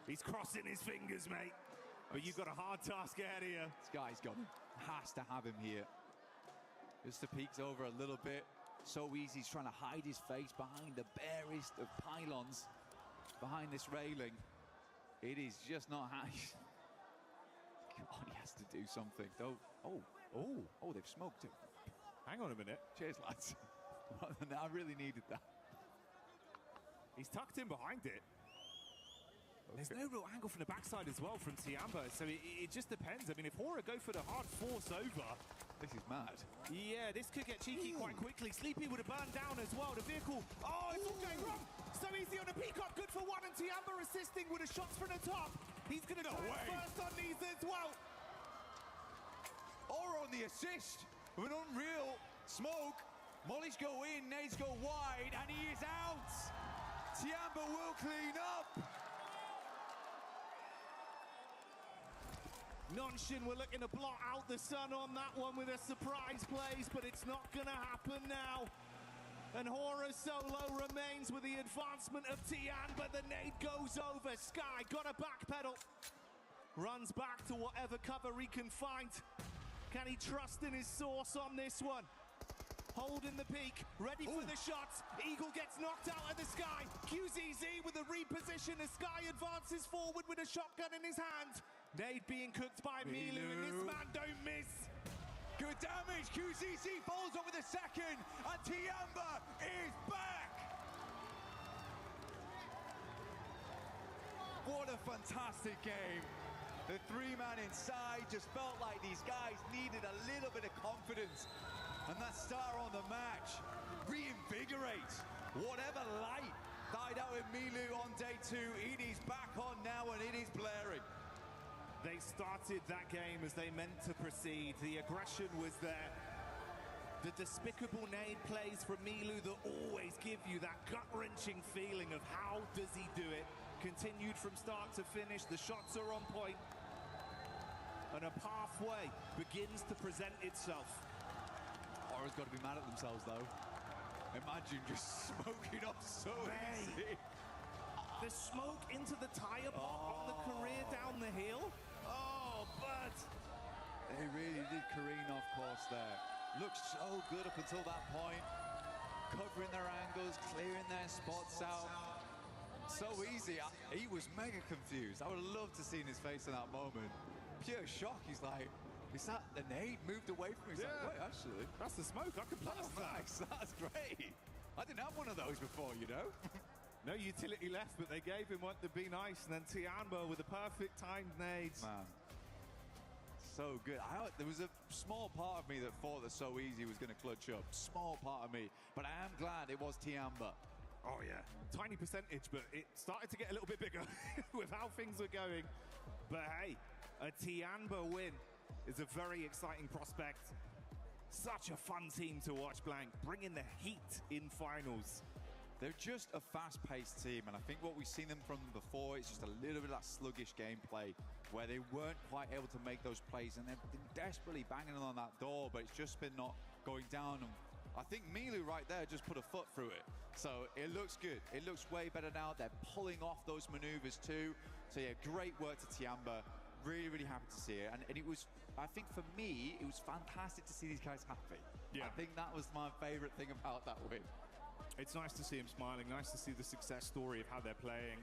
He's crossing his fingers, mate. But you've got a hard task ahead of you. This guy's got him. Has to have him here. Just to peeks over a little bit. So Easy's trying to hide his face behind the barest of pylons. Behind this railing. It is just not how God, he has to do something. Oh, they've smoked him. Hang on a minute. Cheers, lads. I really needed that. He's tucked in behind it. There's no real angle from the backside as well from Tiamba, so it just depends. I mean, if Hora go for the hard force over... This is mad. Yeah, this could get cheeky quite quickly. Sleepy would have burned down as well. The vehicle... Oh, it's all going wrong! So Easy on the peacock, good for one, and Tiamba assisting with the shots from the top. He's going to try first on these as well. Hora on the assist with an unreal smoke. Mollies go in, nades go wide, and he is out. Tiamba will clean up. Nonshin were looking to blot out the sun on that one with a surprise plays, but it's not going to happen now. And Hora solo remains with the advancement of Tian, but the nade goes over. Sky got a backpedal. Runs back to whatever cover he can find. Can he trust in his source on this one? Holding the peak, ready for the shots. Eagle gets knocked out of the sky. QZZ with a reposition as Sky advances forward with a shotgun in his hand. Nade being cooked by Milu, and this man don't miss. Good damage. QZZ falls over the second, and Tiamba is back. What a fantastic game. The three-man inside just felt like these guys needed a little bit of confidence. And that star on the match reinvigorates whatever light died out in Milu on day 2. It is back on now, and it is blaring. They started that game as they meant to proceed. The aggression was there. The despicable nade plays from Milu that always give you that gut-wrenching feeling of how does he do it. Continued from start to finish. The shots are on point. And a pathway begins to present itself. Hora's got to be mad at themselves, though. Imagine just smoking up so easy. The smoke into the tire pot on the career down the hill. Oh, but they really did careen off course there. Looked so good up until that point. Covering their angles, clearing their spots out. So easy. He was mega confused. I would have loved to see his face in that moment. Pure shock. He's like, is that the nade moved away from me? He's like, wait, actually. That's the smoke. I can blast that. Nice. That's great. I didn't have one of those before, you know? No utility left, but they gave him what to be nice, and then Tiamba with the perfect timed nades. Man, so good. There was a small part of me that thought that So Easy was going to clutch up. Small part of me, but I am glad it was Tiamba. Oh yeah, tiny percentage, but it started to get a little bit bigger with how things were going. But hey, a Tiamba win is a very exciting prospect. Such a fun team to watch, Blank, bringing the heat in finals. They're just a fast-paced team, and I think what we've seen them from them before is just a little bit of that sluggish gameplay where they weren't quite able to make those plays, and they've been desperately banging on that door, but it's just been not going down. And I think Milu right there just put a foot through it. So it looks good. It looks way better now. They're pulling off those maneuvers too. So yeah, great work to Tiamba. Really, really happy to see it. And it was, I think for me, it was fantastic to see these guys happy. Yeah. I think that was my favorite thing about that win. It's nice to see him smiling, nice to see the success story of how they're playing.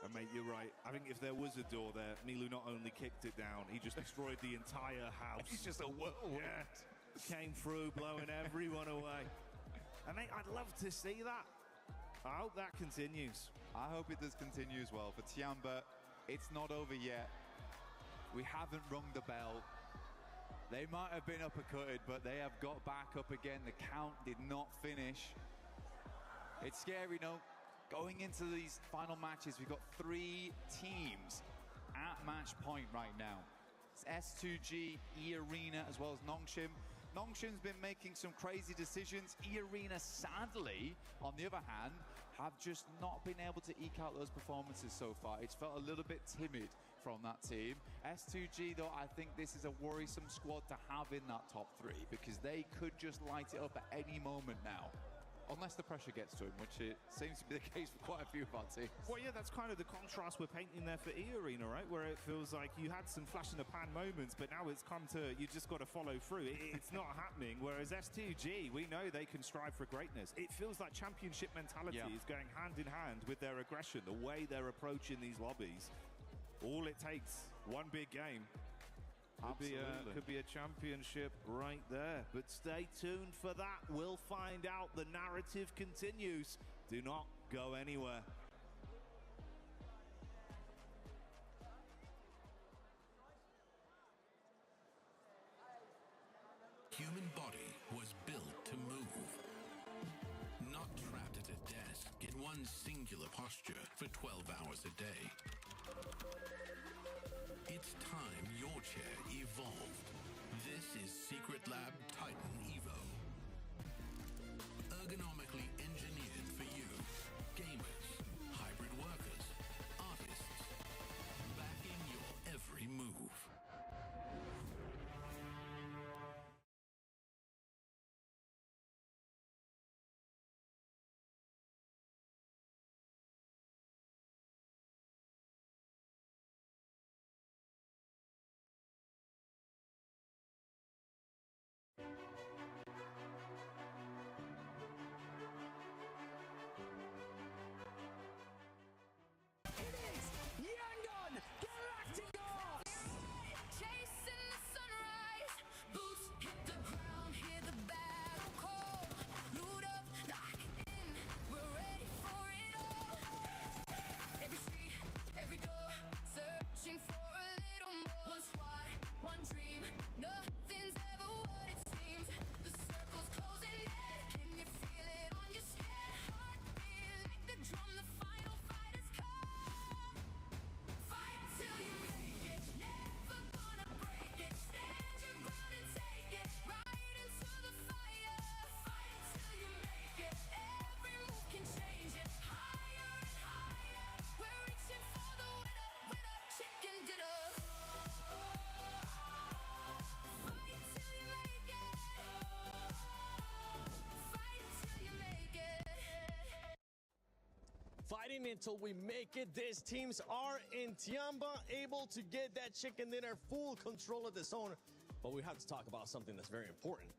And mate, you're right. I think if there was a door there, Milu not only kicked it down, he just destroyed the entire house. He's just a whirlwind. Yeah. Came through, blowing everyone away. And mate, I'd love to see that. I hope that continues. I hope it does continue as well. For Tiamba, it's not over yet. We haven't rung the bell. They might have been uppercutted, but they have got back up again. The count did not finish. It's scary, no? Going into these final matches, we've got 3 teams at match point right now. It's S2G, E-Arena, as well as Nongshim. Nongshim's been making some crazy decisions. E-Arena, sadly, on the other hand, have just not been able to eke out those performances so far. It's felt a little bit timid from that team. S2G, though, I think this is a worrisome squad to have in that top 3 because they could just light it up at any moment now. Unless the pressure gets to him, which it seems to be the case for quite a few of our teams. Well, yeah, that's kind of the contrast we're painting there for E-Arena, right? Where it feels like you had some flash-in-the-pan moments, but now it's come to, you just got to follow through. It's not happening, whereas S2G, we know they can strive for greatness. It feels like championship mentality is going hand in hand with their aggression, the way they're approaching these lobbies. All it takes, one big game. Could be a championship right there. But stay tuned for that. We'll find out. The narrative continues. Do not go anywhere. Human body was built to move. Not trapped at a desk in one singular posture for 12 hours a day. It's time your chair evolved. This is Secret Lab Titan Evo. Ergonomically engineered for you, gamers, hybrid workers, artists, backing your every move. Fighting until we make it. These teams are in Tiamba, able to get that chicken dinner, full control of the zone. But we have to talk about something that's very important.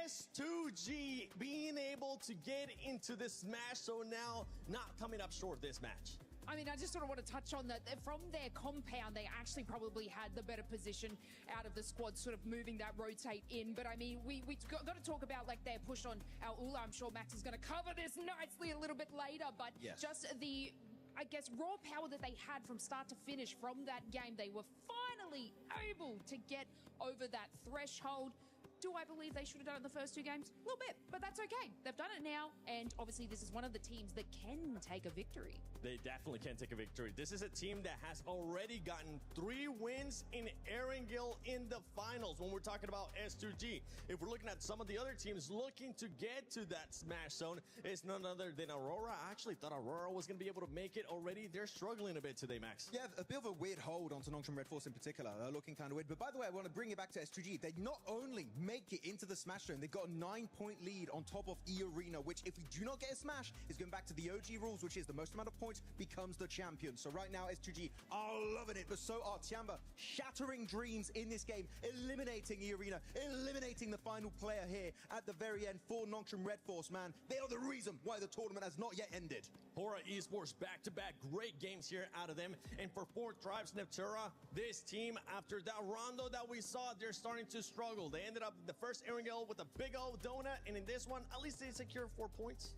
S2G being able to get into the Smash Zone now, not coming up short this match. I mean, I just sort of want to touch on that. From their compound, they actually probably had the better position out of the squad, sort of moving that rotate in. But I mean, we got to talk about like their push on ABDULLAH. I'm sure Max is going to cover this nicely a little bit later. But just the, I guess, raw power that they had from start to finish from that game, they were finally able to get over that threshold. Do I believe they should have done it in the first two games? A little bit, but that's okay. They've done it now, and obviously this is one of the teams that can take a victory. They definitely can take a victory. This is a team that has already gotten 3 wins in Erangel in the finals when we're talking about S2G. If we're looking at some of the other teams looking to get to that smash zone, it's none other than Aurora. I actually thought Aurora was going to be able to make it already. They're struggling a bit today, Max. Yeah, a bit of a weird hold onto Nongshim Red Force in particular, looking kind of weird. But by the way, I want to bring it back to S2G. They not only make it into the smash zone, they've got a 9-point lead on top of E-Arena, which if we do not get a smash, is going back to the OG rules, which is the most amount of points becomes the champion. So right now, S2G are loving it, but so are Tiamba, shattering dreams in this game, eliminating E-Arena, eliminating the final player here at the very end for Nongshim Red Force, man. They are the reason why the tournament has not yet ended. Hora Esports back-to-back great games here out of them. And for 4 Tribes Neptura, this team, after that rondo that we saw, they're starting to struggle. They ended up the first Erangel with a big old donut, and in this one, at least they secure 4 points.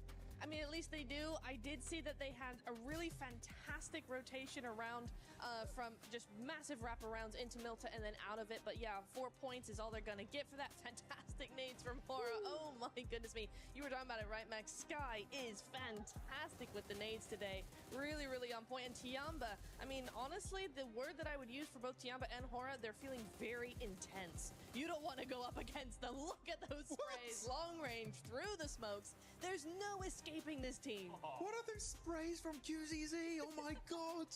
I mean, at least they do. I did see that they had a really fantastic rotation around from just massive wraparounds into Milta and then out of it. But yeah, 4 points is all they're going to get for that. Fantastic nades from Hora. Oh my goodness me. You were talking about it, right, Max? Sky is fantastic with the nades today. Really, really on point. And Tiamba, I mean, honestly, the word that I would use for both Tiamba and Hora, they're feeling very intense. You don't want to go up against them. Look at those sprays. Long range, through the smokes. There's no escaping this team. What are those sprays from QZZ? Oh my god.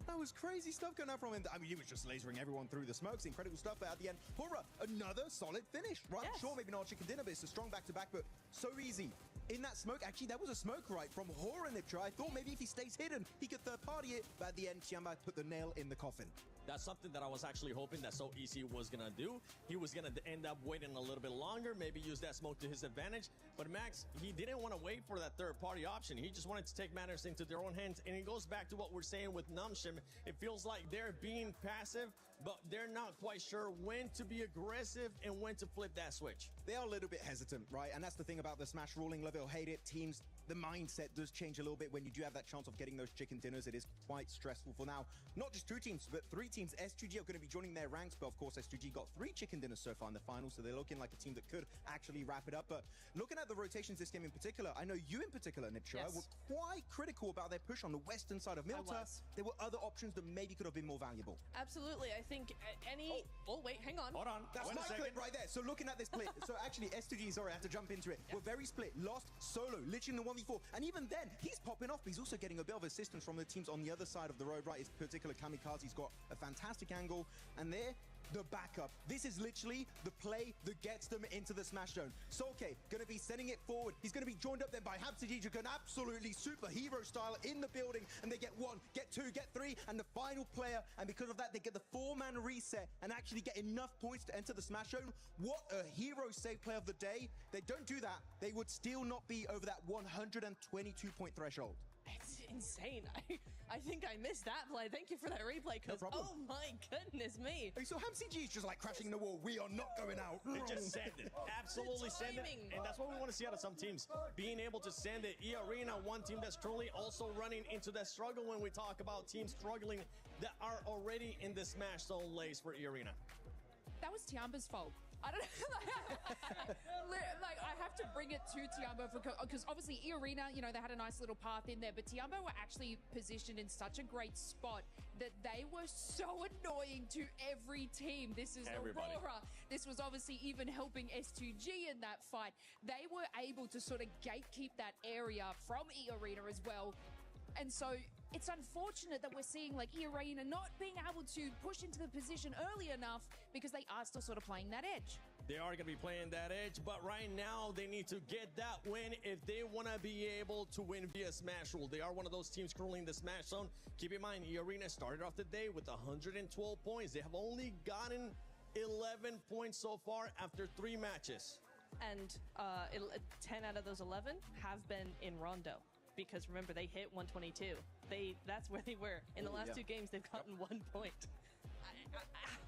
That was crazy stuff going out from him. I mean, he was just lasering everyone through the smokes. Incredible stuff. But at the end, Hora, another solid finish, right? Yes. Sure, maybe not a chicken dinner, but it's a strong back-to-back, but so easy. In that smoke, actually, that was a smoke right from Hora Nitra. I thought maybe if he stays hidden, he could third-party it. But at the end, Tiamba put the nail in the coffin. That's something that I was actually hoping that So Easy was going to do. He was going to end up waiting a little bit longer, maybe use that smoke to his advantage. But Max, he didn't want to wait for that third-party option. He just wanted to take matters into their own hands. And it goes back to what we're saying with Nongshim. It feels like they're being passive, but they're not quite sure when to be aggressive and when to flip that switch. They are a little bit hesitant, right? And that's the thing about the Smash ruling. Love it or hate it, teams, the mindset does change a little bit when you do have that chance of getting those chicken dinners. It is quite stressful for now. Not just 2 teams, but 3 teams. S2G are going to be joining their ranks, but of course S2G got 3 chicken dinners so far in the final, so they're looking like a team that could actually wrap it up. But looking at the rotations this game in particular, I know you in particular, Nitra, were quite critical about their push on the western side of Milta. There were other options that maybe could have been more valuable. Absolutely. I think any... Oh, wait, hang on. Hold on. That's my clip right there. So looking at this split, so actually S2G, sorry, I have to jump into it. We're very split. Lost solo, literally in the 1v4. And even then, he's popping off, but he's also getting a bit of assistance from the teams on the other side of the road, right? His particular Kamikaze's got a fantastic angle. And there, the backup. This is literally the play that gets them into the smash zone. Solke gonna be sending it forward. He's gonna be joined up then by Habsajija, an absolutely superhero style in the building, and they get 1, get 2, get 3, and the final player, and because of that, they get the 4-man reset and actually get enough points to enter the smash zone. What a hero save play of the day. They don't do that, they would still not be over that 122-point threshold. It's insane. I think I missed that play. Thank you for that replay, because oh my goodness me. Hey, so HamCG is just like crashing the wall. We are not going out. They just send it. Absolutely send it. And that's what we want to see out of some teams. Being able to send it. E-Arena, one team that's truly also running into that struggle when we talk about teams struggling that are already in the smash zone lace for E-Arena. That was Tiamba's fault. I don't know. Like, I have to bring it to Tiamba because obviously E-Arena, you know, they had a nice little path in there, but Tiamba were actually positioned in such a great spot that they were so annoying to every team. This is Aurora. This was obviously even helping S2G in that fight. They were able to sort of gatekeep that area from E-Arena as well. And so it's unfortunate that we're seeing like E-Arena not being able to push into the position early enough because they are still sort of playing that edge. They are going to be playing that edge, but right now they need to get that win if they want to be able to win via Smash Rule. They are one of those teams currently in the Smash Zone. Keep in mind, E-Arena started off the day with 112 points. They have only gotten 11 points so far after 3 matches. And 10 out of those 11 have been in Rondo. because remember, they hit 122. That's where they were. In the last 2 games, they've gotten 1 point.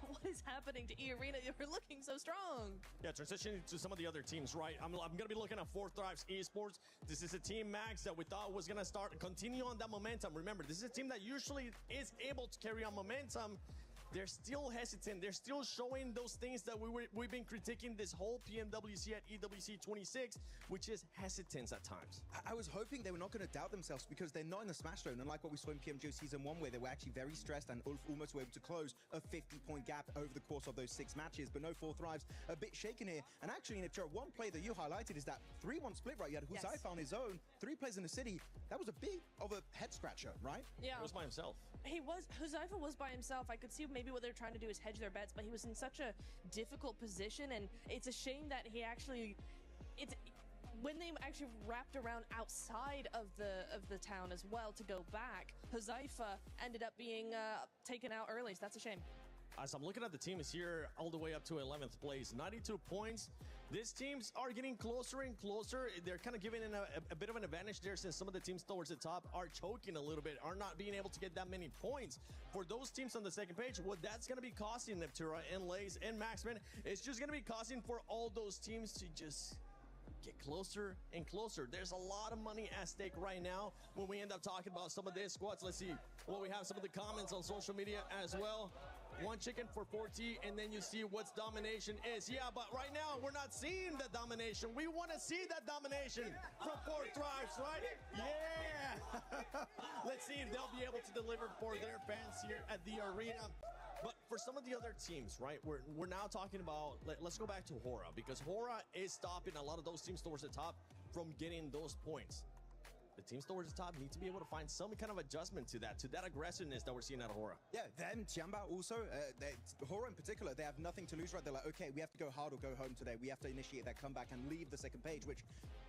What is happening to E-Arena? You're looking so strong. Yeah, transitioning to some of the other teams, right? I'm going to be looking at 4 Thrives Esports. This is a team, Max, that we thought was going to continue on that momentum. Remember, this is a team that usually is able to carry on momentum. They're still hesitant. They're still showing those things that we've been critiquing this whole PMWC at EWC 26, which is hesitance at times. I was hoping they were not going to doubt themselves because they're not in the Smash Zone, unlike what we saw in PMGO Season 1, where they were actually very stressed and Ulf almost were able to close a 50-point gap over the course of those 6 matches. But no, 4 Thrives a bit shaken here. And actually, Niptera, one play that you highlighted is that 3-1 split, right? You had HUZAIFA on his own, 3 players in the city. That was a bit of a head-scratcher, right? Yeah. He was by himself. HUZAIFA was by himself. I could see maybe what they're trying to do is hedge their bets, but he was in such a difficult position, and it's a shame that he actually, when they actually wrapped around outside of the town as well to go back, HUZAIFA ended up being taken out early, so that's a shame. As I'm looking at the teams here, all the way up to 11th place, 92 points. These teams are getting closer and closer. They're kind of giving in a bit of an advantage there, since some of the teams towards the top are choking a little bit, are not being able to get that many points. For those teams on the second page, what that's going to be costing Niptera and Lays and Maxman, it's just going to be costing for all those teams to just get closer and closer. There's a lot of money at stake right now when we end up talking about some of these squads. Let's see what we have, some of the comments on social media as well. 1 chicken for 4T, and then you see what's domination is. Yeah, but right now we're not seeing the domination. We want to see that domination from 4 Thrives, right? Yeah! Let's see if they'll be able to deliver for their fans here at the arena. But for some of the other teams, right, we're now talking about, let's go back to Hora, because Hora is stopping a lot of those teams towards the top from getting those points. The teams towards the top need to be able to find some kind of adjustment to that aggressiveness that we're seeing out of Hora. Yeah, them, Tiamba also, Hora in particular, they have nothing to lose, right? They're like, okay, we have to go hard or go home today. We have to initiate that comeback and leave the second page, which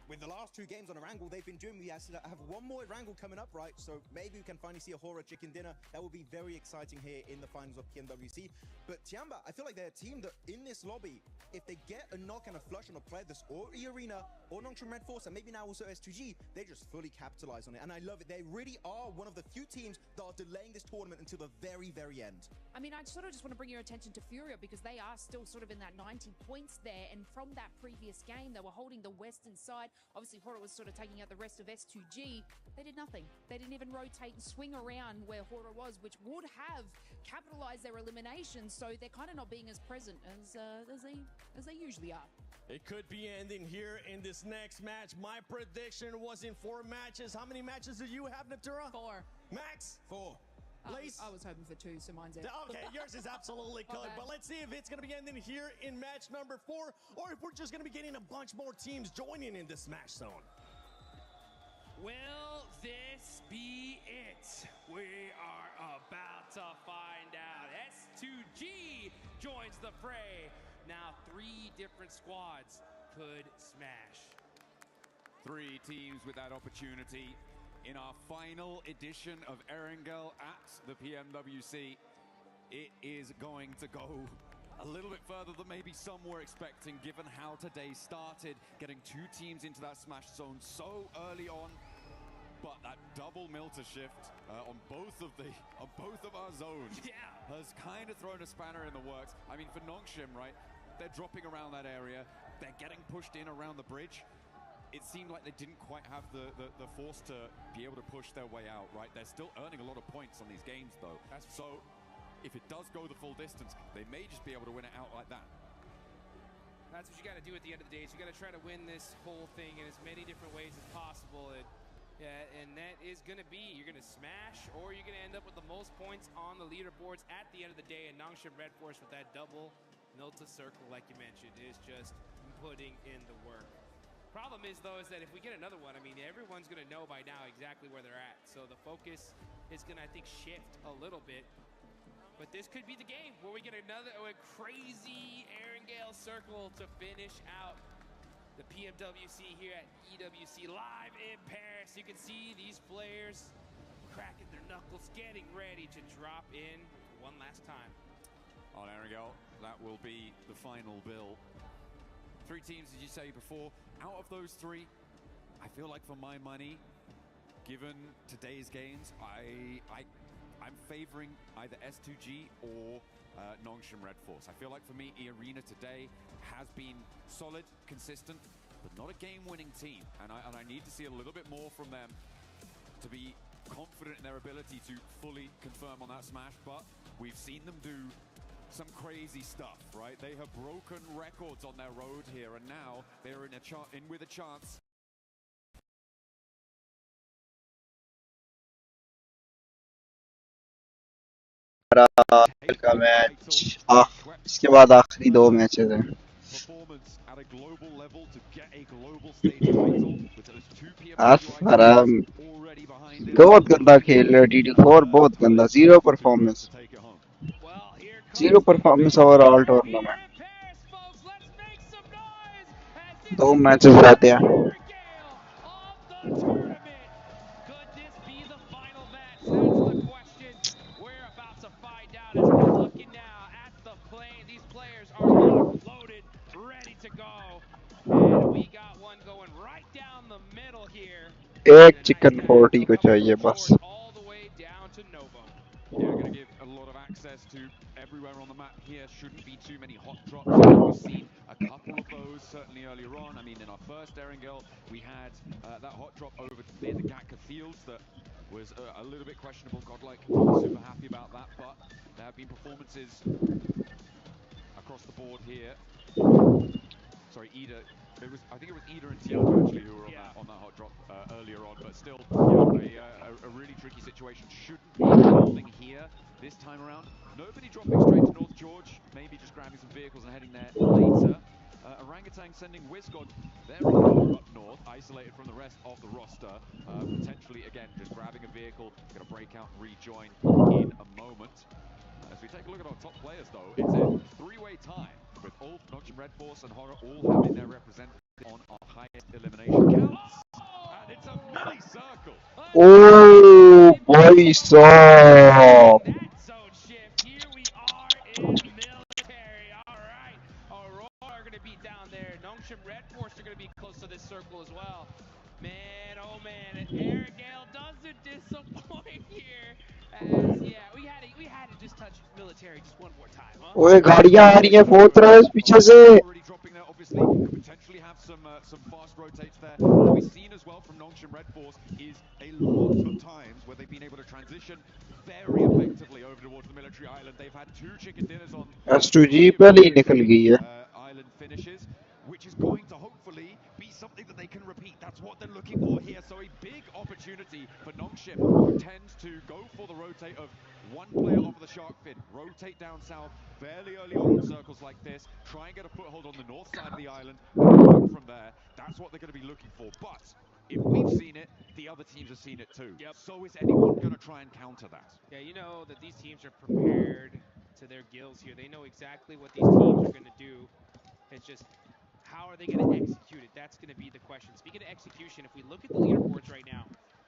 with the last 2 games on Erangel, they've been doing. We have 1 more Erangel coming up, right? So maybe we can finally see a Hora chicken dinner. That will be very exciting here in the finals of PMWC. But Tiamba, I feel like they're a team that in this lobby, if they get a knock and a flush on a player that's or E-Arena or Nongshim Red Force, and maybe now also S2G, they just fully capitalize on it. And I love it. They really are one of the few teams that are delaying this tournament until the very, very end. I mean, I sort of just want to bring your attention to Furia, because they are still sort of in that 90 points there. And from that previous game, they were holding the western side. Obviously, Hora was sort of taking out the rest of S2G. They did nothing. They didn't even rotate and swing around where Hora was, which would have capitalized their elimination. So they're kind of not being as present as they usually are. It could be ending here in this next match. My prediction was in 4 matches. How many matches do you have, Niptera? 4. Max? 4. Lace? I was hoping for 2, so mine's it. Okay, yours is absolutely good. Okay. But let's see if it's going to be ending here in match number 4, or if we're just going to be getting a bunch more teams joining in the Smash Zone. Will this be it? We are about to find out. S2G joins the fray. Now 3 different squads could smash. 3 teams with that opportunity in our final edition of Erangel at the PMWC. It is going to go a little bit further than maybe some were expecting, given how today started, getting 2 teams into that Smash Zone so early on. But that double Milter shift on both of our zones has kind of thrown a spanner in the works. I mean, for Nongshim, right, they're dropping around that area. They're getting pushed in around the bridge. It seemed like they didn't quite have the force to be able to push their way out, right? They're still earning a lot of points on these games, though. So if it does go the full distance, they may just be able to win it out like that. That's what you got to do at the end of the day. Is you got to try to win this whole thing in as many different ways as possible. And that is going to be, you're going to smash, or you're going to end up with the most points on the leaderboards at the end of the day. And Nongshim Red Force with that double Milta circle, like you mentioned, is just putting in the work. Problem is, though, is that if we get another one, I mean, everyone's going to know by now exactly where they're at. So the focus is going to, I think, shift a little bit. But this could be the game where we get another crazy Erangel circle to finish out the PMWC here at EWC live in Paris. You can see these players cracking their knuckles, getting ready to drop in one last time. On Erangel, that will be the final bill. 3 teams, as you say before. Out of those 3, I feel like for my money, given today's games, I'm favoring either S2G or Nongshim Red Force. I feel like for me, Arena today has been solid, consistent, but not a game-winning team. And I need to see a little bit more from them to be confident in their ability to fully confirm on that smash. But we've seen them do some crazy stuff, right? They have broken records on their road here, and now they're in with a chance. का match इसके बाद आखिरी 2 matches हैं आराम बहुत गंदा खेल रहा है T24 बहुत गंदा zero performance overall tournament 2 matches रहते हैं एक चिकन 40 को चाहिए बस Yeah, going to give a lot of access to everywhere on the map here. Shouldn't be too many hot drops. We've seen a couple of those certainly earlier on. I mean, in our first Erangel, we had that hot drop over near the Gatka Fields that was a little bit questionable. Godlike not super happy about that, but there have been performances across the board here. Sorry, Ida. I think it was Ida and Tiago actually who were on that hot drop earlier on, but still, a really tricky situation. Shouldn't be holding here this time around. Nobody dropping straight to North George, maybe just grabbing some vehicles and heading there later. Orangutan sending Wisgod very low up north, isolated from the rest of the roster. Potentially, again, just grabbing a vehicle, going to break out and rejoin in a moment. As we take a look at our top players, though, it's a 3-way tie with Ulf, Nongshim Red Force, and Horror all having their representative on our highest elimination counts. And it's a mini circle. Oh, boy, so Nongshim Red Force are going to be close to this circle as well. Man, oh man, Erangel doesn't disappoint here. As, yeah, we had to just touch military just one more time, huh? ओए गाड़ियां आ रही हैं fourth rise पीछे से Obviously, could potentially have some fast rotates there. What we've seen as well from Nongshim Red Force is a lot of times where they've been able to transition very effectively over towards the military island. They've had 2 chicken dinners on S2G पहले ही निकल गई है island finishes, which is going to hopefully be something that they can repeat. That's what they're looking for here. So a big opportunity for Nongshim, who tends to go for the rotate of one player off of the shark fin, rotate down south fairly early on in circles like this, try and get a foothold on the north side of the island, and work from there. That's what they're going to be looking for. But if we've seen it, the other teams have seen it too. Yep. So is anyone going to try and counter that? Yeah, you know that these teams are prepared to their gills here. They know exactly what these teams are going to do. It's just, how are they going to execute it? That's going to be the question. Speaking of execution, if we look at the leaderboards right now,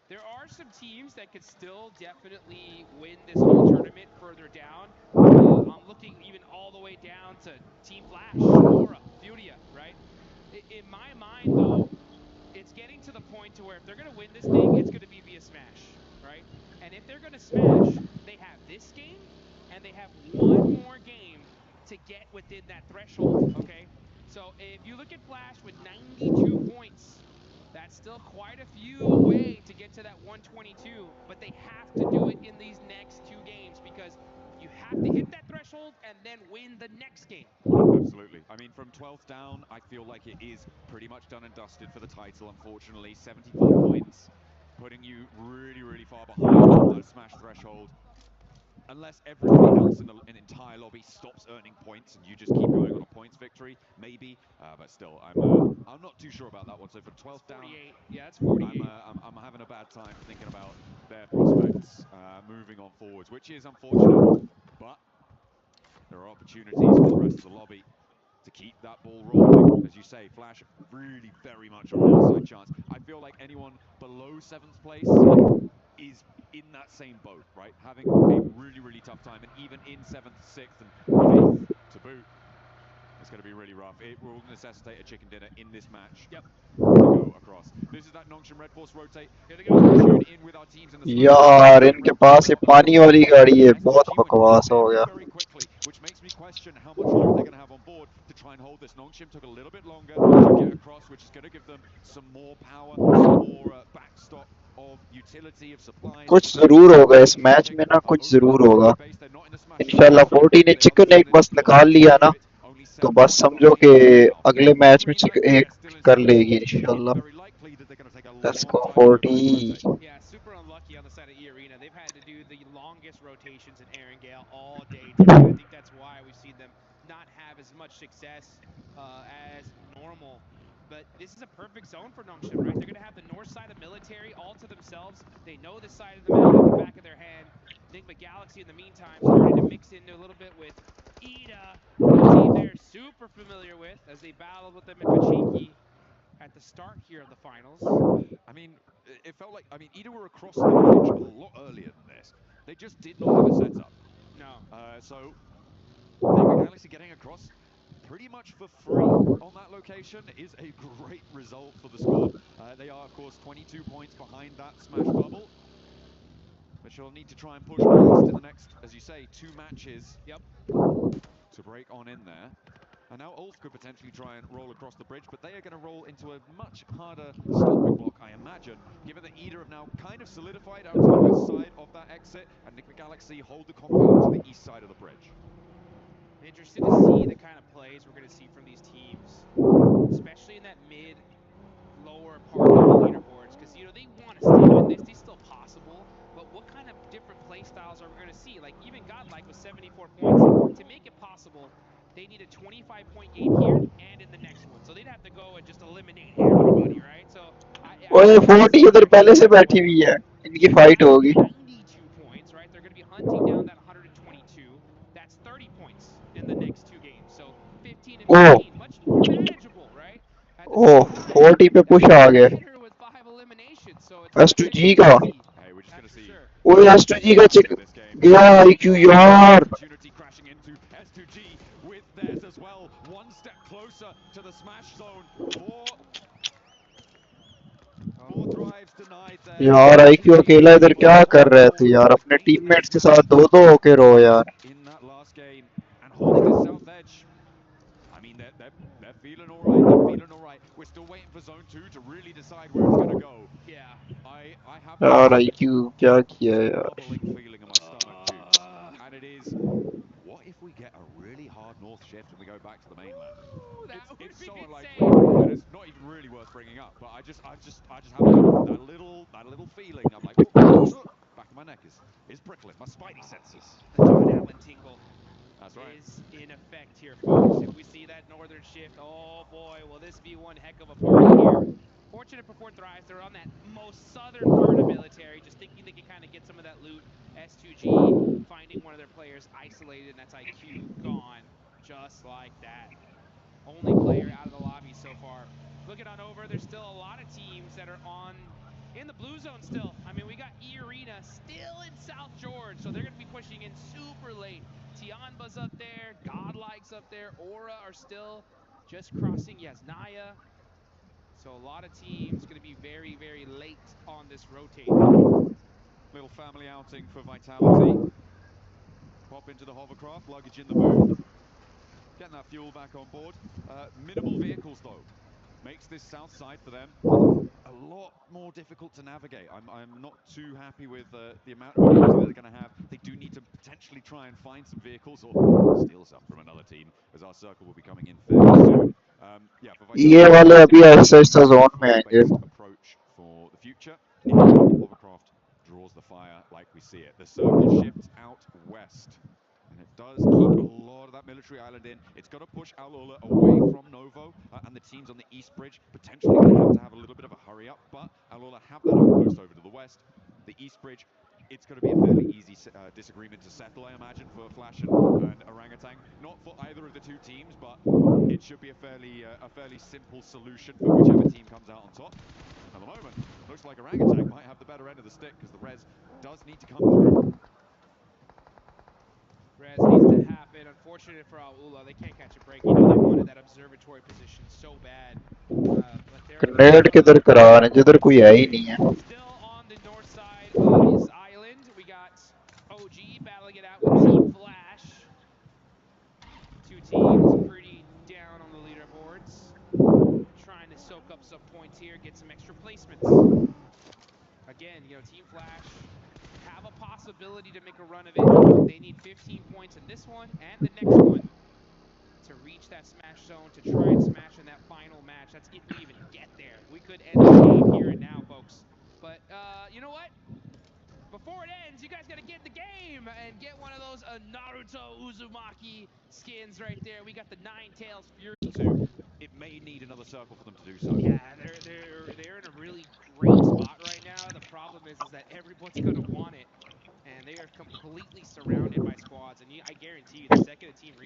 there are some teams that could still definitely win this whole tournament further down. I'm looking even all the way down to Team Flash, Aura, Furia, right? In my mind, though, it's getting to the point to where if they're going to win this thing, it's going to be via Smash, right? And if they're going to Smash, they have this game, and they have one more game to get within that threshold, okay? So if you look at Flash with 92 points, that's still quite a few away to get to that 122, but they have to do it in these next 2 games because you have to hit that threshold and then win the next game. Absolutely. I mean, from 12th down, I feel like it is pretty much done and dusted for the title, unfortunately. 74 points, putting you really, really far behind that smash threshold. Unless everybody else in the entire lobby stops earning points and you just keep going on a points victory, maybe. But still, I'm not too sure about that one. So for 12th down, 48. Yeah, it's 48. I'm having a bad time thinking about their prospects moving on forwards, which is unfortunate. But there are opportunities for the rest of the lobby to keep that ball rolling. As you say, Flash really very much on an outside chance. I feel like anyone below 7th place is in that same boat, right? Having a really, really tough time, and even in 7th, 6th, and 5th to boot, it's going to be really rough. It will necessitate a chicken dinner in this match to go across across. This is that Nongshim Red Force rotate. Tune in with our teams in the smoke. यार इनके पास ये पानी वाली गाड़ी है बहुत बकवास हो गया Very quickly, which makes me question how much loot they're going to have on board to try and hold this. Nongshim took a little bit longer to get across, which is going to give them some more power, some more backstop of utility of supplies. कुछ जरूर होगा इस match में ना कुछ जरूर होगा इंशाल्लाह 40 ने चिकन एक बस निकाल लिया ना तो बस समझो कि अगले मैच में एक कर लेगी इंशाल्लाह let's go 40 Yeah, super unlucky on the side of E Arena. They've had to do the longest rotations in Erangel all day today. I think that's why we've seen them not have as much success as normal. But this is a perfect zone for Nongshim, right? They're going to have the north side of military all to themselves. They know this side of the map like the back of their hand. Enigma Galaxy, in the meantime, starting to mix into a little bit with Ida, a team they're super familiar with as they battled with them in Pachiki at the start here of the finals. I mean, it felt like, Ida were across the bridge a lot earlier than this. They just did not have a setup. No. So, Enigma Galaxy getting across pretty much for free on that location is a great result for the squad. They are, of course, 22 points behind that Smash bubble. But you'll need to try and push past in the next, as you say, 2 matches. Yep. To break on in there. And now Ulf could potentially try and roll across the bridge, but they are going to roll into a much harder stopping block, I imagine, given that Ida have now kind of solidified out to the west side of that exit, and Enigma Galaxy hold the compound to the east side of the bridge. Interested to see the kind of plays we're going to see from these teams, especially in that lower part of the leaderboards, because they want to stay in this. It's still possible, but what kind of different play styles are we going to see? Like even Godlike with 74 points, to make it possible, they need a 25-point game here and in the next one. So they'd have to go and just eliminate everybody, right? So ओए 40 उधर पहले से बैठी हुई है इनकी fight होगी 92 points, right? They're going to be hunting down that 122. That's 30 points in the next 2 games. So 15 and 15, much more manageable, right? ओह 40 पे पुश आ गए with 5 eliminations, so it's S2G का Hey, we're just going to see. ओए S2G का चिक गया IQ यार Opportunity crashing into S2G with theirs as well. One step closer to the smash zone. Four drives denied there. यार IQ अकेला इधर क्या कर रहे थे यार अपने टीममेट्स के साथ दो होके रहो यार In that last game and holding the south edge. I mean, they're feeling all right. They're feeling all right. We're still waiting for zone 2 to really decide where it's going to go. Yeah. I have यार IQ क्या किया यार bubbling feeling in my stomach too. And it is, what if we get a really hard north shift and we go back to the mainland? It's so unlikely, and it's not even really worth bringing up. But I just have that little feeling. I'm like, oh, back of my neck is prickling. My spidey senses. The John Allen tingle. That's right. Is in effect here, folks. If we see that northern shift, oh boy, will this be one heck of a party here. Fortunate for Fort Thrives, they're on that most southern part of military, just thinking they can kind of get some of that loot. S2G finding one of their players isolated, and that's IQ gone just like that. Only player out of the lobby so far. Looking on over, there's still a lot of teams that are in the blue zone still. I mean, we got E Arena still in South George, so they're going to be pushing in super late. Tianba's up there, Godlike's up there, Aura are still just crossing. Yes, Naya. So a lot of teams going to be very, very late on this rotate. Little family outing for Vitality. Pop into the hovercraft, luggage in the boot. Getting that fuel back on board. Minimal vehicles though. Makes this south side for them a lot more difficult to navigate. I'm not too happy with the amount of mobility that they're going to have. They do need to potentially try and find some vehicles or steal some from another team, as our circle will be coming in fairly soon. Yeah, for ये वाले अभी ऐसा zone में आएंगे approach for the future. Hovercraft draws the fire like we see it. The circle shifts out west. And it does keep a lot of that military island in. It's got to push ABDULLAH away from Novo, and the teams on the east bridge potentially going to have a little bit of a hurry up, but ABDULLAH have that outpost over to the west. The east bridge, it's going to be a fairly easy disagreement to settle, I imagine, for Flash and Orangutan. Not for either of the two teams, but it should be a fairly simple solution for whichever team comes out on top. At the moment, looks like Orangutan might have the better end of the stick because the res does need to come through. Res needs to happen. Unfortunate for ABDULLAH, they can't catch a break. They wanted that observatory position so bad. Grenade किधर करा रहे जिधर कोई है ही नहीं है Still on the north side of this island, we got OG battling it out with Team Flash. Two teams pretty down on the leaderboards. Trying to soak up some points here, get some extra placements. Again, you know, Team Flash have a possibility to make a run of it. They need 15 points in this one and the next one to reach that smash zone, to try and smash in that final match. That's if we even get there. We could end the game here and now, folks. But you know what? Before it ends, you guys got to get in the game and get one of those Naruto Uzumaki skins right there. We got the Nine Tails Fury. It may need another circle for them to do so. Yeah, they're in a really great spot right now. The problem is that everyone's gonna want it, and they are completely surrounded by squads. And I guarantee you, the second a team reaches